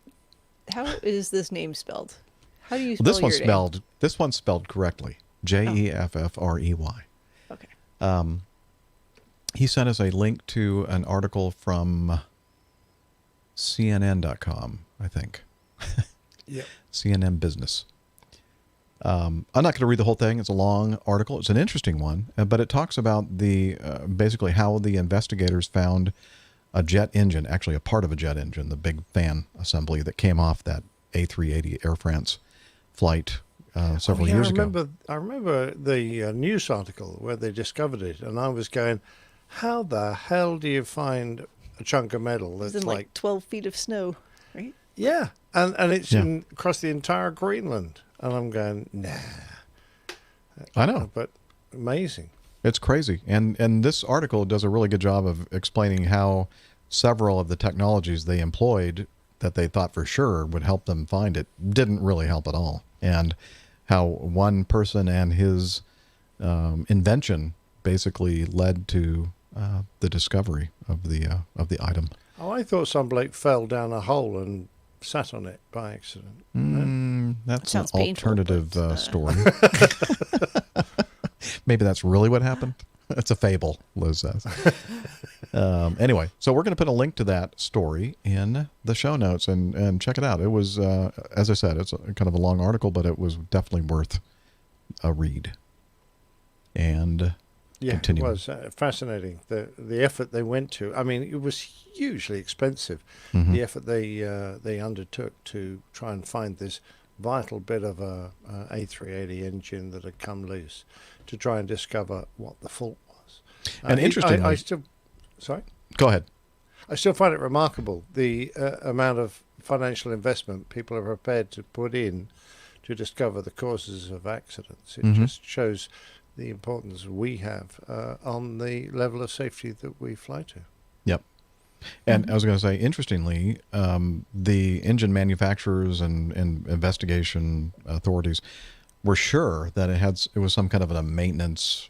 How is this name spelled? How do you spell this your name? This one's spelled correctly. Jeffrey. Okay. He sent us a link to an article from CNN.com, I think. Yeah. CNN Business. I'm not going to read the whole thing. It's a long article. It's an interesting one, but it talks about basically how the investigators found a jet engine, actually a part of a jet engine, the big fan assembly that came off that A380 Air France flight several years ago. I remember the news article where they discovered it, and I was going, how the hell do you find a chunk of metal that's It's in like 12 feet of snow, right? Yeah, and it's across the entire Greenland. And I'm going, nah. I know. But amazing. It's crazy. And this article does a really good job of explaining how several of the technologies they employed that they thought for sure would help them find it didn't really help at all. And how one person and his invention basically led to the discovery of the item. Oh, I thought some bloke fell down a hole and sat on it by accident. That's an Sounds painful, alternative story. Maybe that's really what happened. It's a fable, Liz says. Anyway, so we're going to put a link to that story in the show notes and check it out. It was, as I said, it's kind of a long article, but it was definitely worth a read. And continue. It was fascinating. The effort they went to. I mean, it was hugely expensive. Mm-hmm. The effort they undertook to try and find this vital bit of a A380 engine that had come loose, to try and discover what the fault was. And interestingly, I still, sorry. Go ahead. I still find it remarkable the amount of financial investment people are prepared to put in to discover the causes of accidents. It just shows the importance we have on the level of safety that we fly to. Yep. And I was going to say, interestingly, the engine manufacturers and investigation authorities were sure that it was some kind of a maintenance,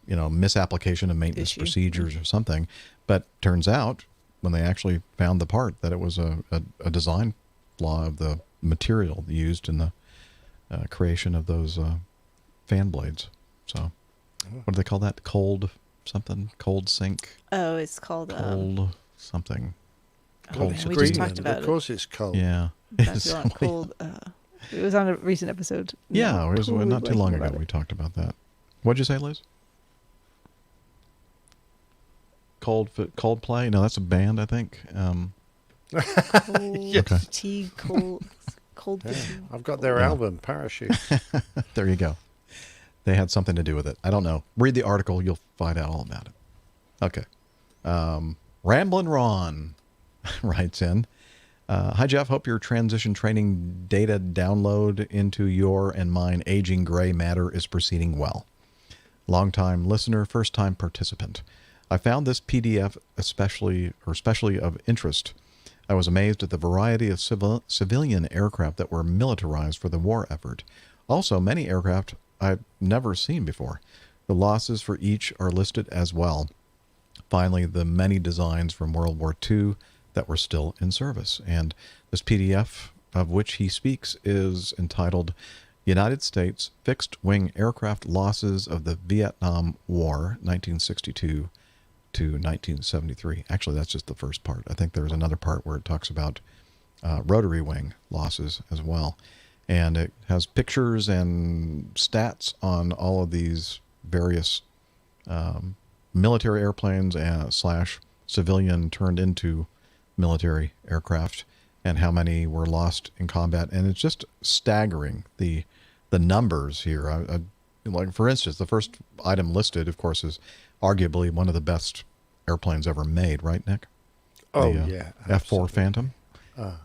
misapplication of maintenance procedures or something. But turns out, when they actually found the part, that it was a design flaw of the material used in the creation of those fan blades. So, what do they call that? Cold something? Cold sink? Oh, it's called cold something. Oh, man, we just talked about it. Of course, it's cold. Yeah, That's on cold. It was on a recent episode. Yeah, it was not too long ago. We talked about that. What'd you say, Liz? Coldplay? No, that's a band, I think. Fatigue, cold fatigue. I've got their album, Parachute. There you go. They had something to do with it. I don't know. Read the article. You'll find out all about it. Okay. Ramblin Ron writes in. Hi, Jeff. Hope your transition training data download into your and mine aging gray matter is proceeding well. Longtime listener, first-time participant. I found this PDF especially of interest. I was amazed at the variety of civilian aircraft that were militarized for the war effort. Also, many aircraft I've never seen before. The losses for each are listed as well. Finally, the many designs from World War II that were still in service. And this PDF of which he speaks is entitled United States Fixed-Wing Aircraft Losses of the Vietnam War, 1962 to 1973. Actually, that's just the first part. I think there's another part where it talks about rotary wing losses as well. And it has pictures and stats on all of these various military airplanes / civilian turned into military aircraft, and how many were lost in combat. And it's just staggering, the numbers here. Like, for instance, the first item listed, of course, is arguably one of the best airplanes ever made, right, Nick? Oh, yeah. F-4 Phantom. Yeah.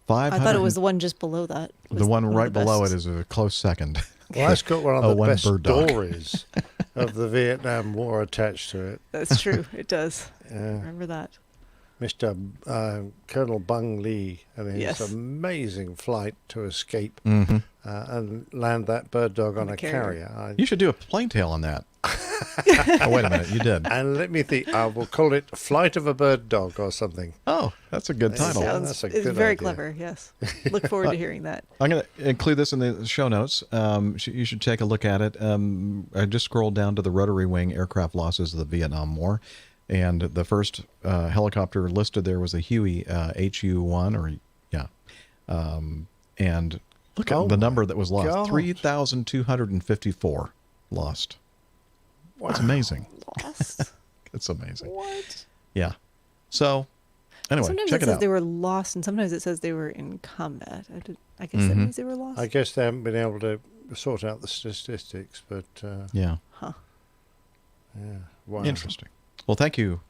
I thought it was the one just below that. The one right below it is a close second. Well, that's got one of the best bird dog. stories of the Vietnam War attached to it. That's true. It does. Remember that. Mr. Colonel Bung Lee and his amazing flight to escape and land that bird dog on a carrier. You should do a plane tale on that. Oh, wait a minute, you did. And let me think, I will call it Flight of a Bird Dog or something. Oh, that's a good title. It's very clever, yes. Look forward to hearing that. I'm going to include this in the show notes. You should take a look at it. I just scrolled down to the rotary wing aircraft losses of the Vietnam War. And the first helicopter listed there was a Huey HU-1, and look at the number that was lost. 3,254 lost. Wow. That's amazing. Lost? It's amazing. What? Yeah. So, anyway, sometimes check it it says out. they were lost, and sometimes it says they were in combat. I guess that means they were lost. I guess they haven't been able to sort out the statistics, but... yeah. Huh. Yeah. Wow. Interesting. Well, thank you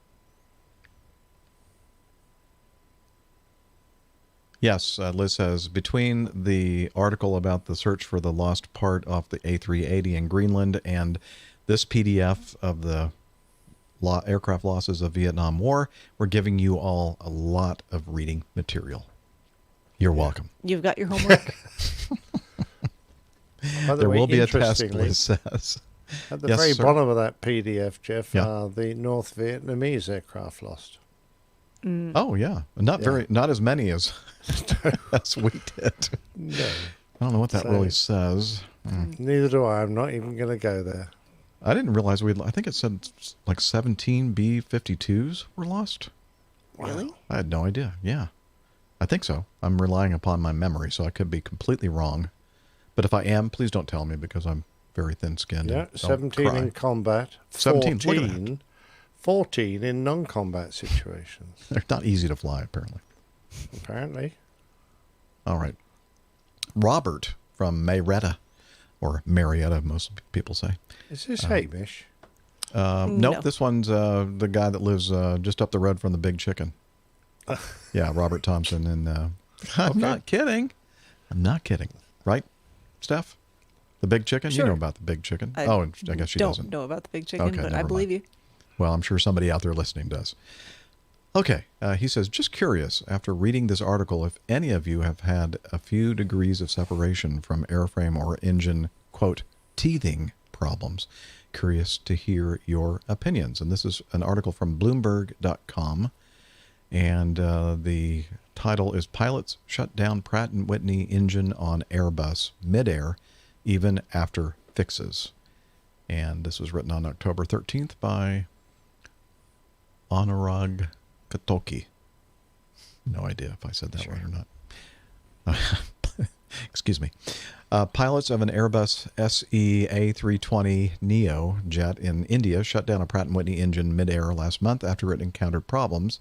Yes, Liz says, between the article about the search for the lost part off the A380 in Greenland and this PDF of the aircraft losses of Vietnam War, we're giving you all a lot of reading material. You're welcome. You've got your homework. There will be a test, Liz says. At the Yes, very sir. bottom of that PDF, Jeff, Yeah. are the North Vietnamese aircraft lost. Oh, yeah. Not as many as, as we did. No. I don't know what that So- really says. Neither do I. I'm not even going to go there. I didn't realize I think it said like 17 B-52s were lost. Really? I had no idea. Yeah. I think so. I'm relying upon my memory, so I could be completely wrong. But if I am, please don't tell me because I'm very thin-skinned. Yeah, and don't 17 cry. in combat, 17, look at that. 14 in non-combat situations. They're not easy to fly, apparently. Apparently. All right. Robert from Marietta, or Marietta, most people say. Is this Hamish? Nope, No. this one's the guy that lives just up the road from the Big Chicken. Yeah, Robert Thompson. And I'm not kidding. I'm not kidding. Right, Steph? The Big Chicken? Sure. You know about the Big Chicken. I guess she don't doesn't. know about the Big Chicken, Okay, but I never believe mind. you. Well, I'm sure somebody out there listening does. Okay, he says, just curious, after reading this article, if any of you have had a few degrees of separation from airframe or engine, quote, teething problems. Curious to hear your opinions. And this is an article from Bloomberg.com. And the title is Pilots Shut Down Pratt & Whitney Engine on Airbus Midair, Even After Fixes. And this was written on October 13th by Anurag Katoki. No idea if I said that right or not. Excuse me. Pilots of an Airbus SE A320neo jet in India shut down a Pratt & Whitney engine midair last month after it encountered problems.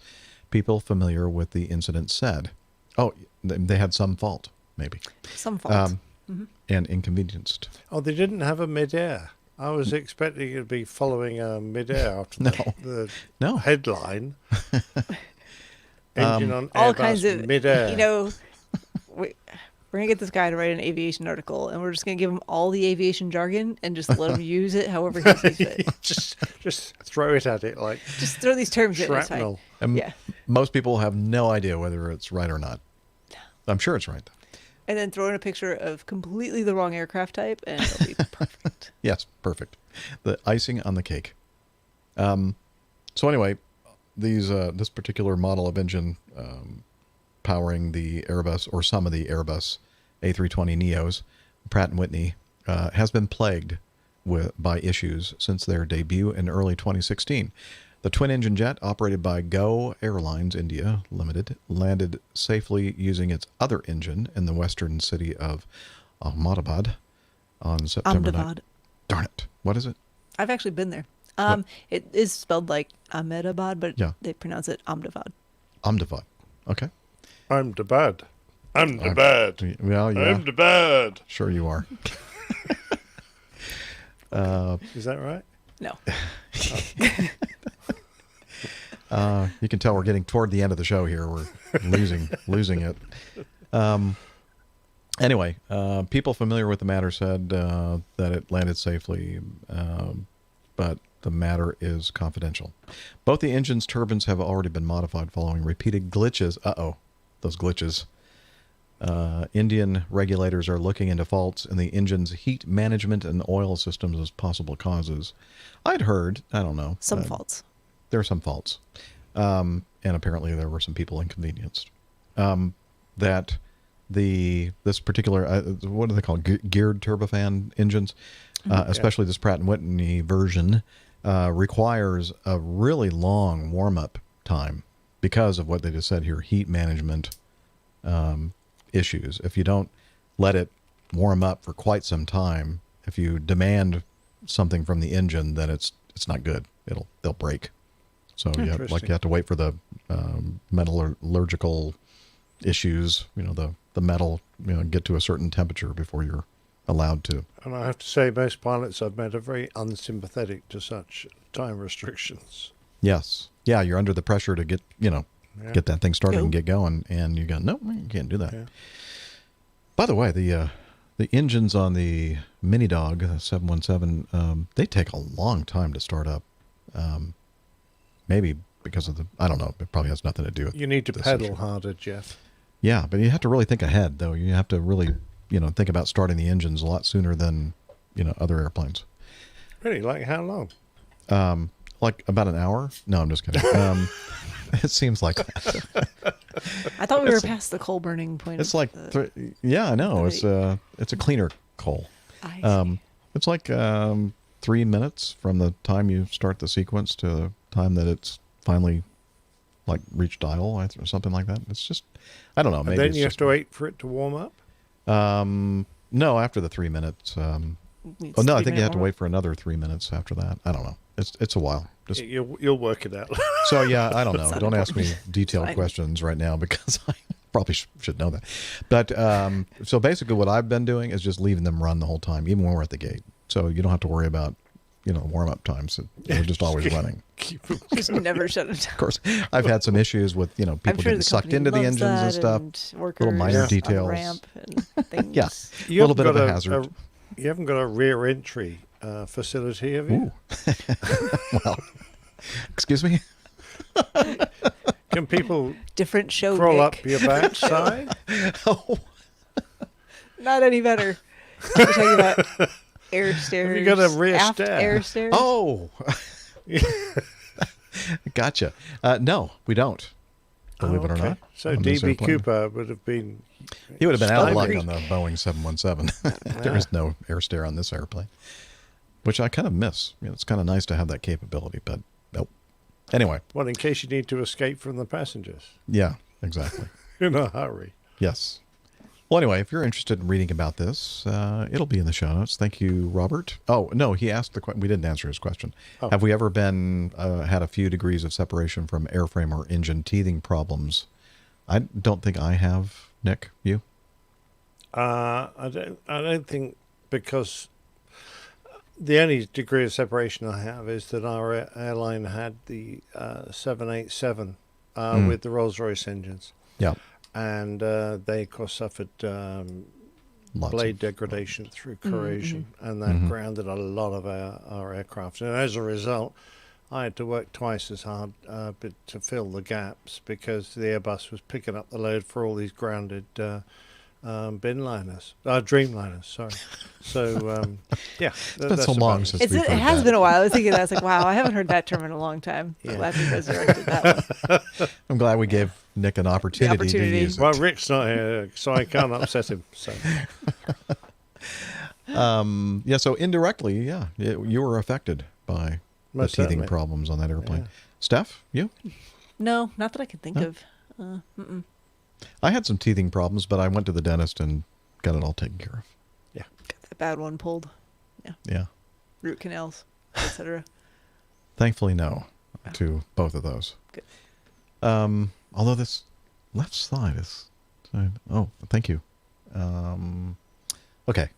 People familiar with the incident said, oh, they had some fault, maybe. Some fault. And inconvenienced. Oh, they didn't have a mid-air. I was expecting it to be following a mid-air after the headline. Engine on All Airbus kinds of mid-air. You know, we're gonna get this guy to write an aviation article, and we're just gonna give him all the aviation jargon and just let him use it however he sees fit. just throw it at it like Just throw these terms in. It's fine. shrapnel. And Yeah. most people have no idea whether it's right or not. I'm sure it's right, though. And then throw in a picture of completely the wrong aircraft type, and it'll be perfect. Yes, perfect. The icing on the cake. So anyway, this particular model of engine powering the Airbus, or some of the Airbus A320neos, Pratt & Whitney, has been plagued by issues since their debut in early 2016. The twin-engine jet, operated by Go Airlines India Limited, landed safely using its other engine in the western city of Ahmedabad on September 9th. Ahmedabad. Darn it. What is it? I've actually been there. It is spelled like Ahmedabad, but they pronounce it Ahmedabad. Ahmedabad. Okay. I'm the bad. I'm the bad. Well, yeah. I'm the bad. Sure you are. Is that right? No. You can tell we're getting toward the end of the show here. We're losing it. Anyway, people familiar with the matter said that it landed safely, but the matter is confidential. Both the engine's turbines have already been modified following repeated glitches. Those glitches. Indian regulators are looking into faults in the engine's heat management and oil systems as possible causes. I'd heard, I don't know. Some faults. There are some faults. And apparently there were some people inconvenienced. That this particular, what do they call geared turbofan engines, especially this Pratt & Whitney version, requires a really long warm-up time because of what they just said here, heat management issues. If you don't let it warm up for quite some time, if you demand something from the engine, then it's not good. They'll break. So you have to wait for the metallurgical issues, the metal, get to a certain temperature before you're allowed to. And I have to say, most pilots I've met are very unsympathetic to such time restrictions. Yes. Yeah, you're under the pressure to get, get that thing started and get going. And you go, no, you can't do that. Yeah. By the way, the engines on the Mini Dog, the 717, they take a long time to start up. Maybe because of I don't know. It probably has nothing to do with. You need to pedal harder, Jeff. Yeah, but you have to really think ahead, though. You have to really, think about starting the engines a lot sooner than, other airplanes. Really? Like how long? Like about an hour? No, I'm just kidding. It seems like that. I thought we were past the coal burning point. It's like, yeah, I know. It's a cleaner coal. It's like 3 minutes from the time you start the sequence to the time that it's finally like reached idle or something like that. It's just, I don't know. Maybe and then you have to wait for it to warm up? No, after the 3 minutes. I think you have to wait for another 3 minutes after that. I don't know. It's a while. Just, you'll work it out. So yeah, I don't know. Don't ask me detailed questions right now because I probably should know that. But so basically, what I've been doing is just leaving them run the whole time, even when we're at the gate. So you don't have to worry about warm up times. They're just always running. Just never shut them down. Of course, I've had some issues with people getting sucked into the engines and stuff. Little minor details. Ramp and things. Yeah, a little bit of a hazard. You haven't got a rear entry facility, have you? Well, excuse me. Can people different show crawl up your backside? Oh, not any better. We're talking about air stairs. Have you got a rear stair? Air stairs? Oh, gotcha. No, we don't. Believe it or not. So DB Cooper would have been. He would have been out of luck on the Boeing 717. There is no air stair on this airplane, which I kind of miss. It's kind of nice to have that capability, but nope. Anyway. Well, in case you need to escape from the passengers. Yeah, exactly. In a hurry. Yes. Well, anyway, if you're interested in reading about this, it'll be in the show notes. Thank you, Robert. Oh, no, he asked the question. We didn't answer his question. Oh. Have we ever had a few degrees of separation from airframe or engine teething problems? I don't think I have. Nick, you? I don't think, because the only degree of separation I have is that our airline had the 787 with the Rolls-Royce engines. Yeah. And they, of course, suffered blade degradation through corrosion, and that grounded a lot of our aircraft. And as a result, I had to work twice as hard to fill the gaps, because the Airbus was picking up the load for all these grounded Dreamliners, sorry. So, yeah. It's been so long since it has been a while. I was thinking that. I was like, wow, I haven't heard that term in a long time. Yeah. Glad we resurrected that one. I'm glad we gave Nick an opportunity to use it. Well, Rick's not here, so I can't upset him. So. Yeah, so indirectly, yeah, you were affected by the teething problems on that airplane. Yeah. Steph, you? No, not that I can think of. I had some teething problems, but I went to the dentist and got it all taken care of. Yeah. Got the bad one pulled. Yeah. Yeah. Root canals, etc. Thankfully, no to both of those. Good. Although this left side is... Oh, thank you. Okay.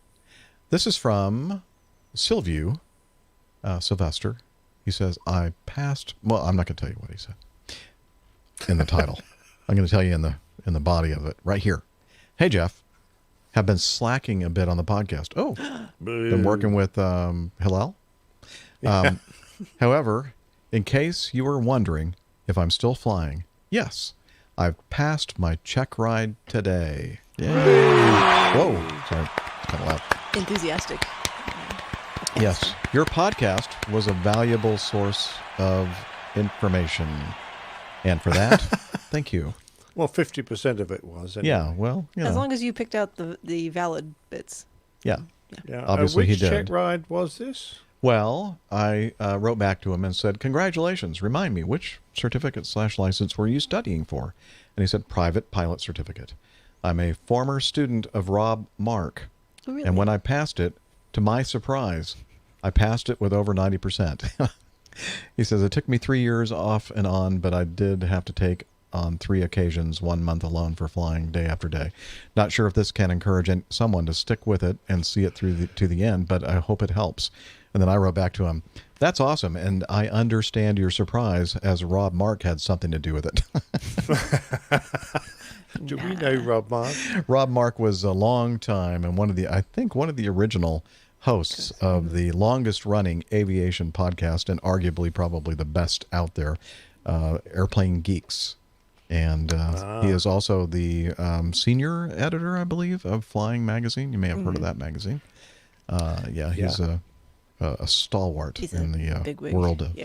This is from Sylvester. He says, I passed... Well, I'm not going to tell you what he said in the title. I'm going to tell you in the body of it right here. Hey, Jeff. Have been slacking a bit on the podcast. Oh, been working with Hillel. However, in case you were wondering if I'm still flying, yes, I've passed my check ride today. Yay. Whoa. Sorry. Kind of loud. Enthusiastic. Yes. Your podcast was a valuable source of information. And for that, thank you. Well, 50% of it was. Anyway. Yeah, well, as long as you picked out the valid bits. Yeah. Obviously, he did. Which check ride was this? Well, I wrote back to him and said, congratulations. Remind me, which certificate/license were you studying for? And he said, private pilot certificate. I'm a former student of Rob Mark. Oh, really? And when I passed it, to my surprise, I passed it with over 90%. He says, it took me 3 years off and on, but I did have to take on 3 occasions 1 month alone for flying day after day. Not sure if this can encourage someone to stick with it and see it through to the end, but I hope it helps. And then I wrote back to him, "That's awesome, and I understand your surprise, as Rob Mark had something to do with it." Do we know Rob Mark? Rob Mark was a long time and one of the original hosts of the longest running aviation podcast, and arguably probably the best out there, Airplane Geeks. And he is also the senior editor, I believe, of Flying Magazine. You may have heard of that magazine. He's a stalwart in the world of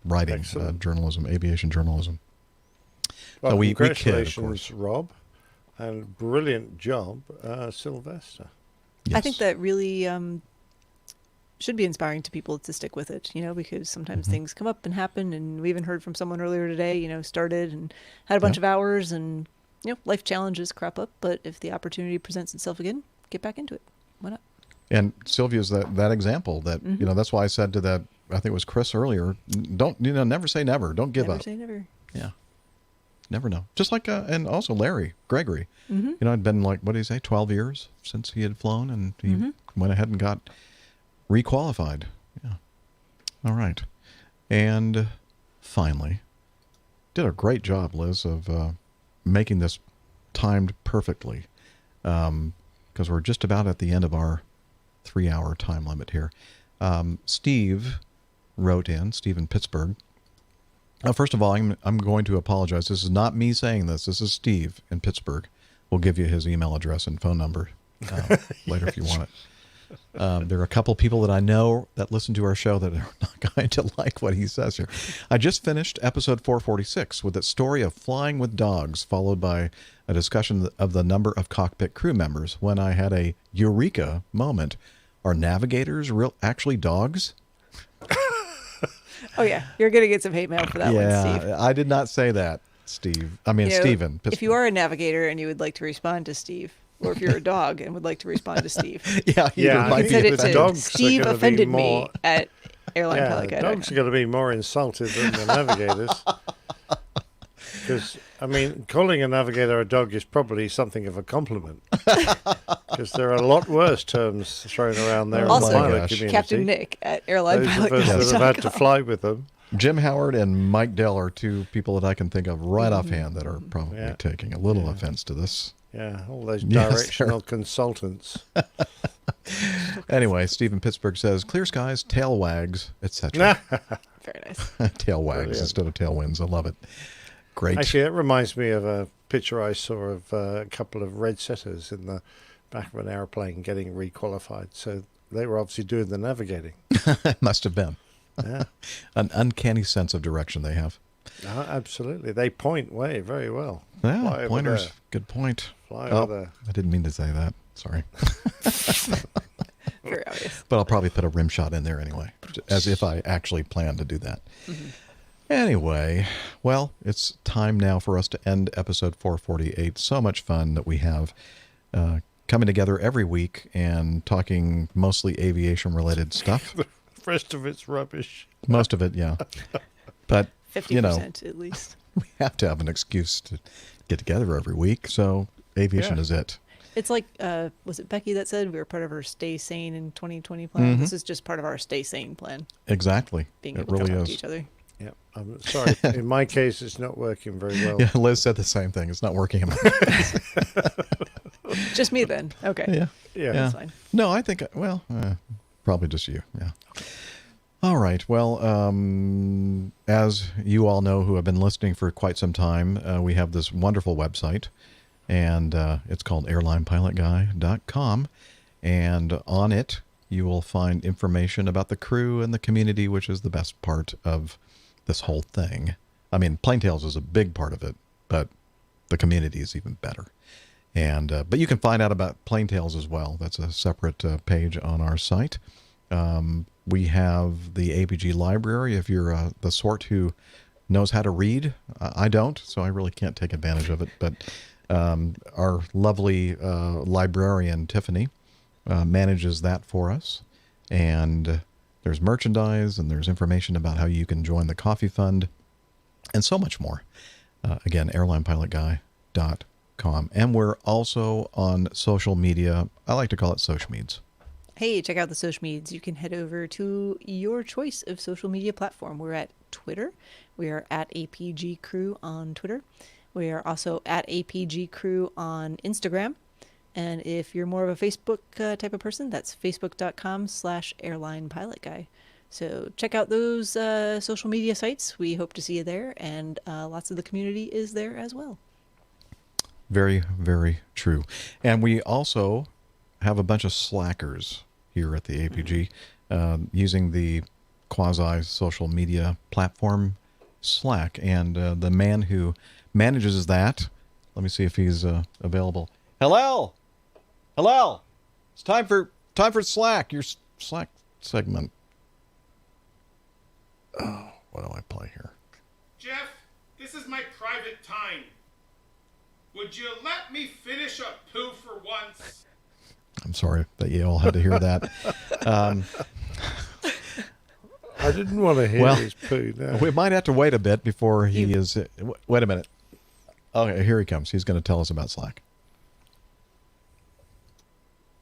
writing, journalism, aviation journalism. Well, So we congratulations, kid, of course. Rob, and brilliant job, Sylvester. I think that really should be inspiring to people to stick with it, because sometimes things come up and happen, and we even heard from someone earlier today, started and had a bunch of hours, and, life challenges crop up, but if the opportunity presents itself again, get back into it. Why not? And Sylvia's that example that, that's why I said to that, I think it was Chris earlier, don't, never say never. Don't give up. Never say never. Yeah. Never know. Just like, and also Larry Gregory, it'd been like, what did he say, 12 years since he had flown, and he went ahead and got requalified. Yeah. All right. And finally, did a great job, Liz, of making this timed perfectly, because we're just about at the end of our 3-hour time limit here. Steve wrote in, Steve in Pittsburgh. First of all, I'm going to apologize. This is not me saying this. This is Steve in Pittsburgh. We'll give you his email address and phone number later if you want it. There are a couple people that I know that listen to our show that are not going to like what he says here. I just finished episode 446 with its story of flying with dogs, followed by a discussion of the number of cockpit crew members, when I had a eureka moment. Are navigators actually dogs? Oh, yeah. You're going to get some hate mail for that one, Steve. Yeah, I did not say that, Steve. I mean, Steven. If you are a navigator and you would like to respond to Steve, or if you're a dog and would like to respond to Steve. I said it the to dogs Steve offended me at Airline Pilot Guy. Dogs are going to be more insulted than the navigators. Because, calling a navigator a dog is probably something of a compliment. Because there are a lot worse terms thrown around there in the pilot community. Captain Nick at Airline Pilot Guy. Those of us that have had to fly with them. Jim Howard and Mike Dell are two people that I can think of right offhand that are probably taking a little offense to this. Yeah, all those directional consultants. Anyway, Stephen Pittsburgh says, clear skies, tail wags, etc. Very nice. Tail wags instead of tailwinds. I love it. Great. Actually, that reminds me of a picture I saw of a couple of red setters in the back of an airplane getting requalified. So they were obviously doing the navigating. Must have been. Yeah. An uncanny sense of direction they have. Absolutely. They point very well. Yeah, pointers. Good point. Fly over there. I didn't mean to say that. Sorry. Very obvious. But I'll probably put a rim shot in there anyway, as if I actually plan to do that. Anyway, well, it's time now for us to end episode 448. So much fun that we have coming together every week and talking mostly aviation-related stuff. The rest of it's rubbish. Most of it, yeah. But, 50% at least. We have to have an excuse to get together every week, so aviation is it. It's like, was it Becky that said we were part of our Stay Sane in 2020 plan? This is just part of our Stay Sane plan. Exactly. Being it able really to talk is. to each other. Yeah, I'm sorry. In my case, it's not working very well. Yeah, Liz said the same thing. It's not working in my case. Just me then. Okay. Yeah. That's fine. No, I think, probably just you. Yeah. Okay. All right. Well, as you all know who have been listening for quite some time, we have this wonderful website, and it's called airlinepilotguy.com. And on it, you will find information about the crew and the community, which is the best part of this whole thing. I mean, Plaintails is a big part of it, but the community is even better. And but you can find out about Plaintails as well. That's a separate page on our site. We have the APG library if you're the sort who knows how to read. I don't, so I really can't take advantage of it. But our lovely librarian, Tiffany, manages that for us. And there's merchandise, and there's information about how you can join the coffee fund, and so much more. Again, airlinepilotguy.com. And we're also on social media. I like to call it social meds. Hey, check out the social medias. You can head over to your choice of social media platform. We're at Twitter. We are at APG Crew on Twitter. We are also at APG Crew on Instagram. And if you're more of a Facebook type of person, that's facebook.com/airline pilot guy. So check out those social media sites. We hope to see you there. And lots of the community is there as well. Very, very true. And we also have a bunch of slackers here at the APG using the quasi-social media platform Slack. And the man who manages that, let me see if he's available. Hello! Hello! It's time for Slack, your Slack segment. Oh, what do I play here? Jeff, this is my private time. Would you let me finish a poo for once? I'm sorry that you all had to hear that. I didn't want to hear his poo. No. We might have to wait a bit before he is... Wait a minute. Okay, here he comes. He's going to tell us about Slack.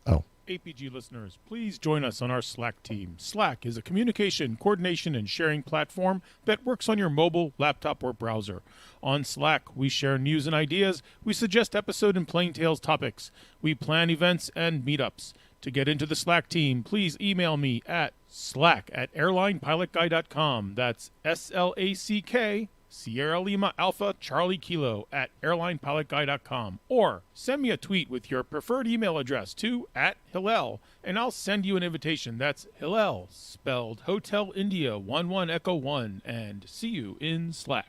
Oh. APG listeners, please join us on our Slack team. Slack is a communication, coordination, and sharing platform that works on your mobile, laptop, or browser. On Slack, we share news and ideas, we suggest episode and plain tales topics, we plan events and meetups. To get into the Slack team, please email me at slack@airlinepilotguy.com. That's SLACK, Sierra Lima Alpha Charlie Kilo @airlinepilotguy.com. Or send me a tweet with your preferred email address to @Hillel, and I'll send you an invitation. That's Hillel, spelled Hotel India 11 Echo 1, and see you in Slack.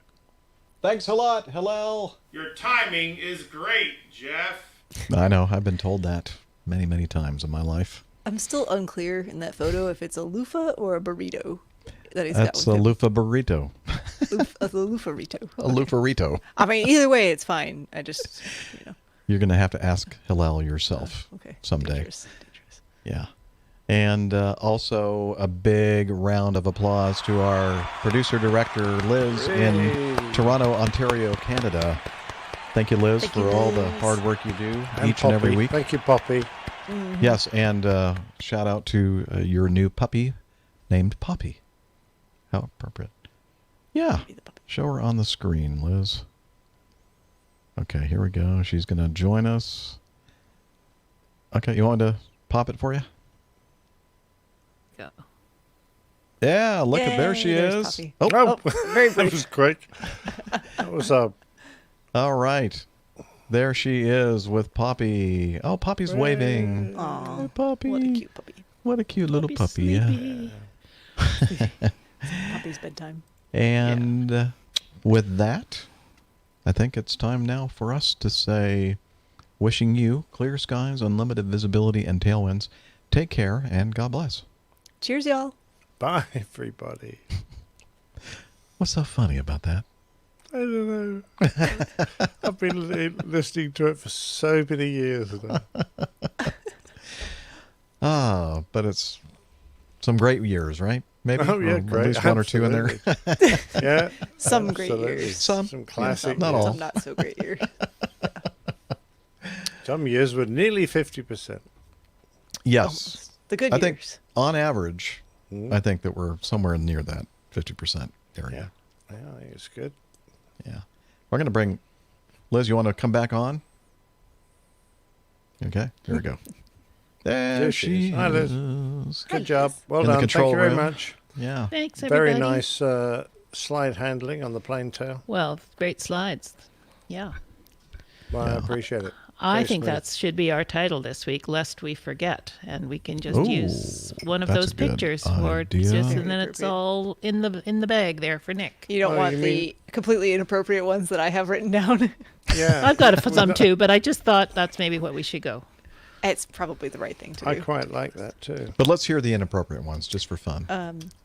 Thanks a lot, Hillel. Your timing is great, Jeff. I know. I've been told that many, many times in my life. I'm still unclear in that photo if it's a loofah or a burrito that he's That's got a with him. loofah burrito. A loofarito. A loofarito. I mean, either way, it's fine. I just, You're going to have to ask Hillel yourself someday. Dangerous. Yeah. And also a big round of applause to our producer-director, Liz, in Toronto, Ontario, Canada. Thank you, Liz, for all the hard work you do each and every week. Thank you, Poppy. Mm-hmm. Yes, and shout out to your new puppy named Poppy. How appropriate. Yeah. Show her on the screen, Liz. Okay, here we go. She's going to join us. Okay, you want me to pop it for you? Go. Yeah, look at there she there's is. Poppy. Oh, very That brief. was quick. That was all right. There she is with Poppy. Oh, Poppy's waving. Aw, Hey, Poppy. what a cute puppy. What a cute little puppy. Yeah. Poppy's bedtime. And with that, I think it's time now for us to say, wishing you clear skies, unlimited visibility, and tailwinds. Take care, and God bless. Cheers, y'all. Bye, everybody. What's so funny about that? I don't know. I've been listening to it for so many years now. But it's some great years, right? Maybe. Oh, yeah, Or great. At least one or two in there. Yeah. Some great absolutely. years. Some classic. not all. Some not so great years. Some years were nearly 50%. Yes. The good I years. think on average, I think that we're somewhere near that 50% area. Yeah, I think it's good. Yeah. We're going to bring Liz, you want to come back on? Okay, here we go. There she Hi, Liz. is. Good job. Well In the done. Thank control you very room. much. Yeah. Thanks, Very everybody. nice slide handling on the plane tail. Well, great slides. Yeah. Well, I appreciate it. I Very think smooth. that should be our title this week, lest we forget, and we can just Ooh, use one of that's those a good pictures for idea. just, and then it's all in the bag there for Nick. You don't want the completely inappropriate ones that I have written down. Yeah. I've got some too, but I just thought that's maybe what we should go. It's probably the right thing to do. I quite like that too. But let's hear the inappropriate ones just for fun.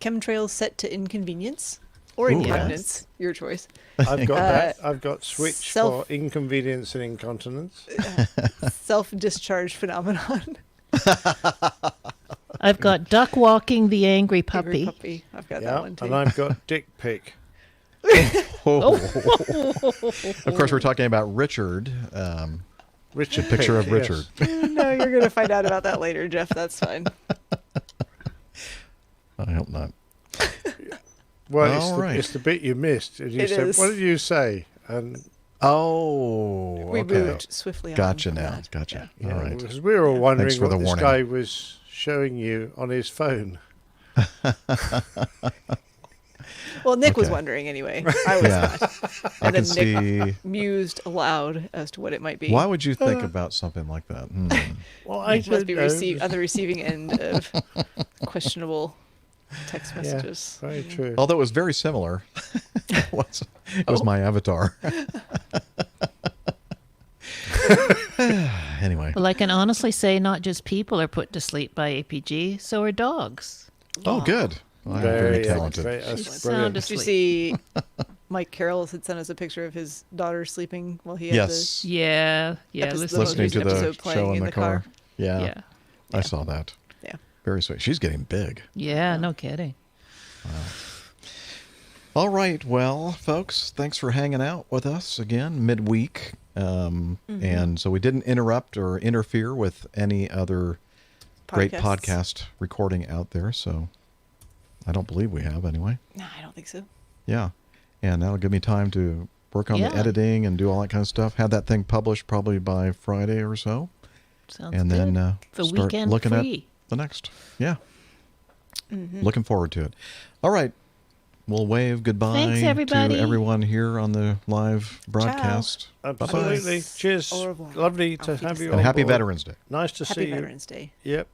Chemtrails set to inconvenience or Ooh, incontinence, your choice. I've got that. I've got switch self- for inconvenience and incontinence. Self-discharge phenomenon. I've got duck walking the angry puppy. Angry puppy. I've got Yeah, that one too. and I've got dick pic. Of course, we're talking about Richard. Richard picture Pick, of Richard. No, you're going to find out about that later, Jeff. That's fine. I hope not. Well, it's the bit you missed. And you said, "What did you say?" And we okay. moved swiftly on. Gotcha from now. that. Gotcha. Yeah. All right. Because we were all wondering Thanks for what the this warning. guy was showing you on his phone. Well, Nick was Okay. wondering anyway. I was not. I And can then Nick see. mused aloud as to what it might be. Why would you think about something like that? Well, I He must be don't know. on the receiving end of questionable text messages. Very true. Although it was very similar. It was my avatar. Anyway. Well, I can honestly say not just people are put to sleep by APG, so are dogs. Oh, good. Well, I'm very talented. Sound Did you asleep. see Mike Carroll had sent us a picture of his daughter sleeping while he had Yes. Yeah. the Listening to the episode playing show in the car. car. Yeah. Yeah. I saw that. Yeah. Very sweet. She's getting big. Yeah, no kidding. All right. Well, folks, thanks for hanging out with us again midweek. And so we didn't interrupt or interfere with any other great podcast recording out there. So I don't believe we have anyway. No, I don't think so. Yeah. And that'll give me time to work on the editing and do all that kind of stuff. Have that thing published probably by Friday or so. Sounds and good. then The start weekend looking free. at the next. Yeah. Looking forward to it. All right. We'll wave goodbye Thanks, everybody. to everyone here on the live broadcast. Absolutely. Cheers. Au revoir. Lovely to have you And on happy board. Veterans Day. Nice to Happy see you. Veterans Day. Yep.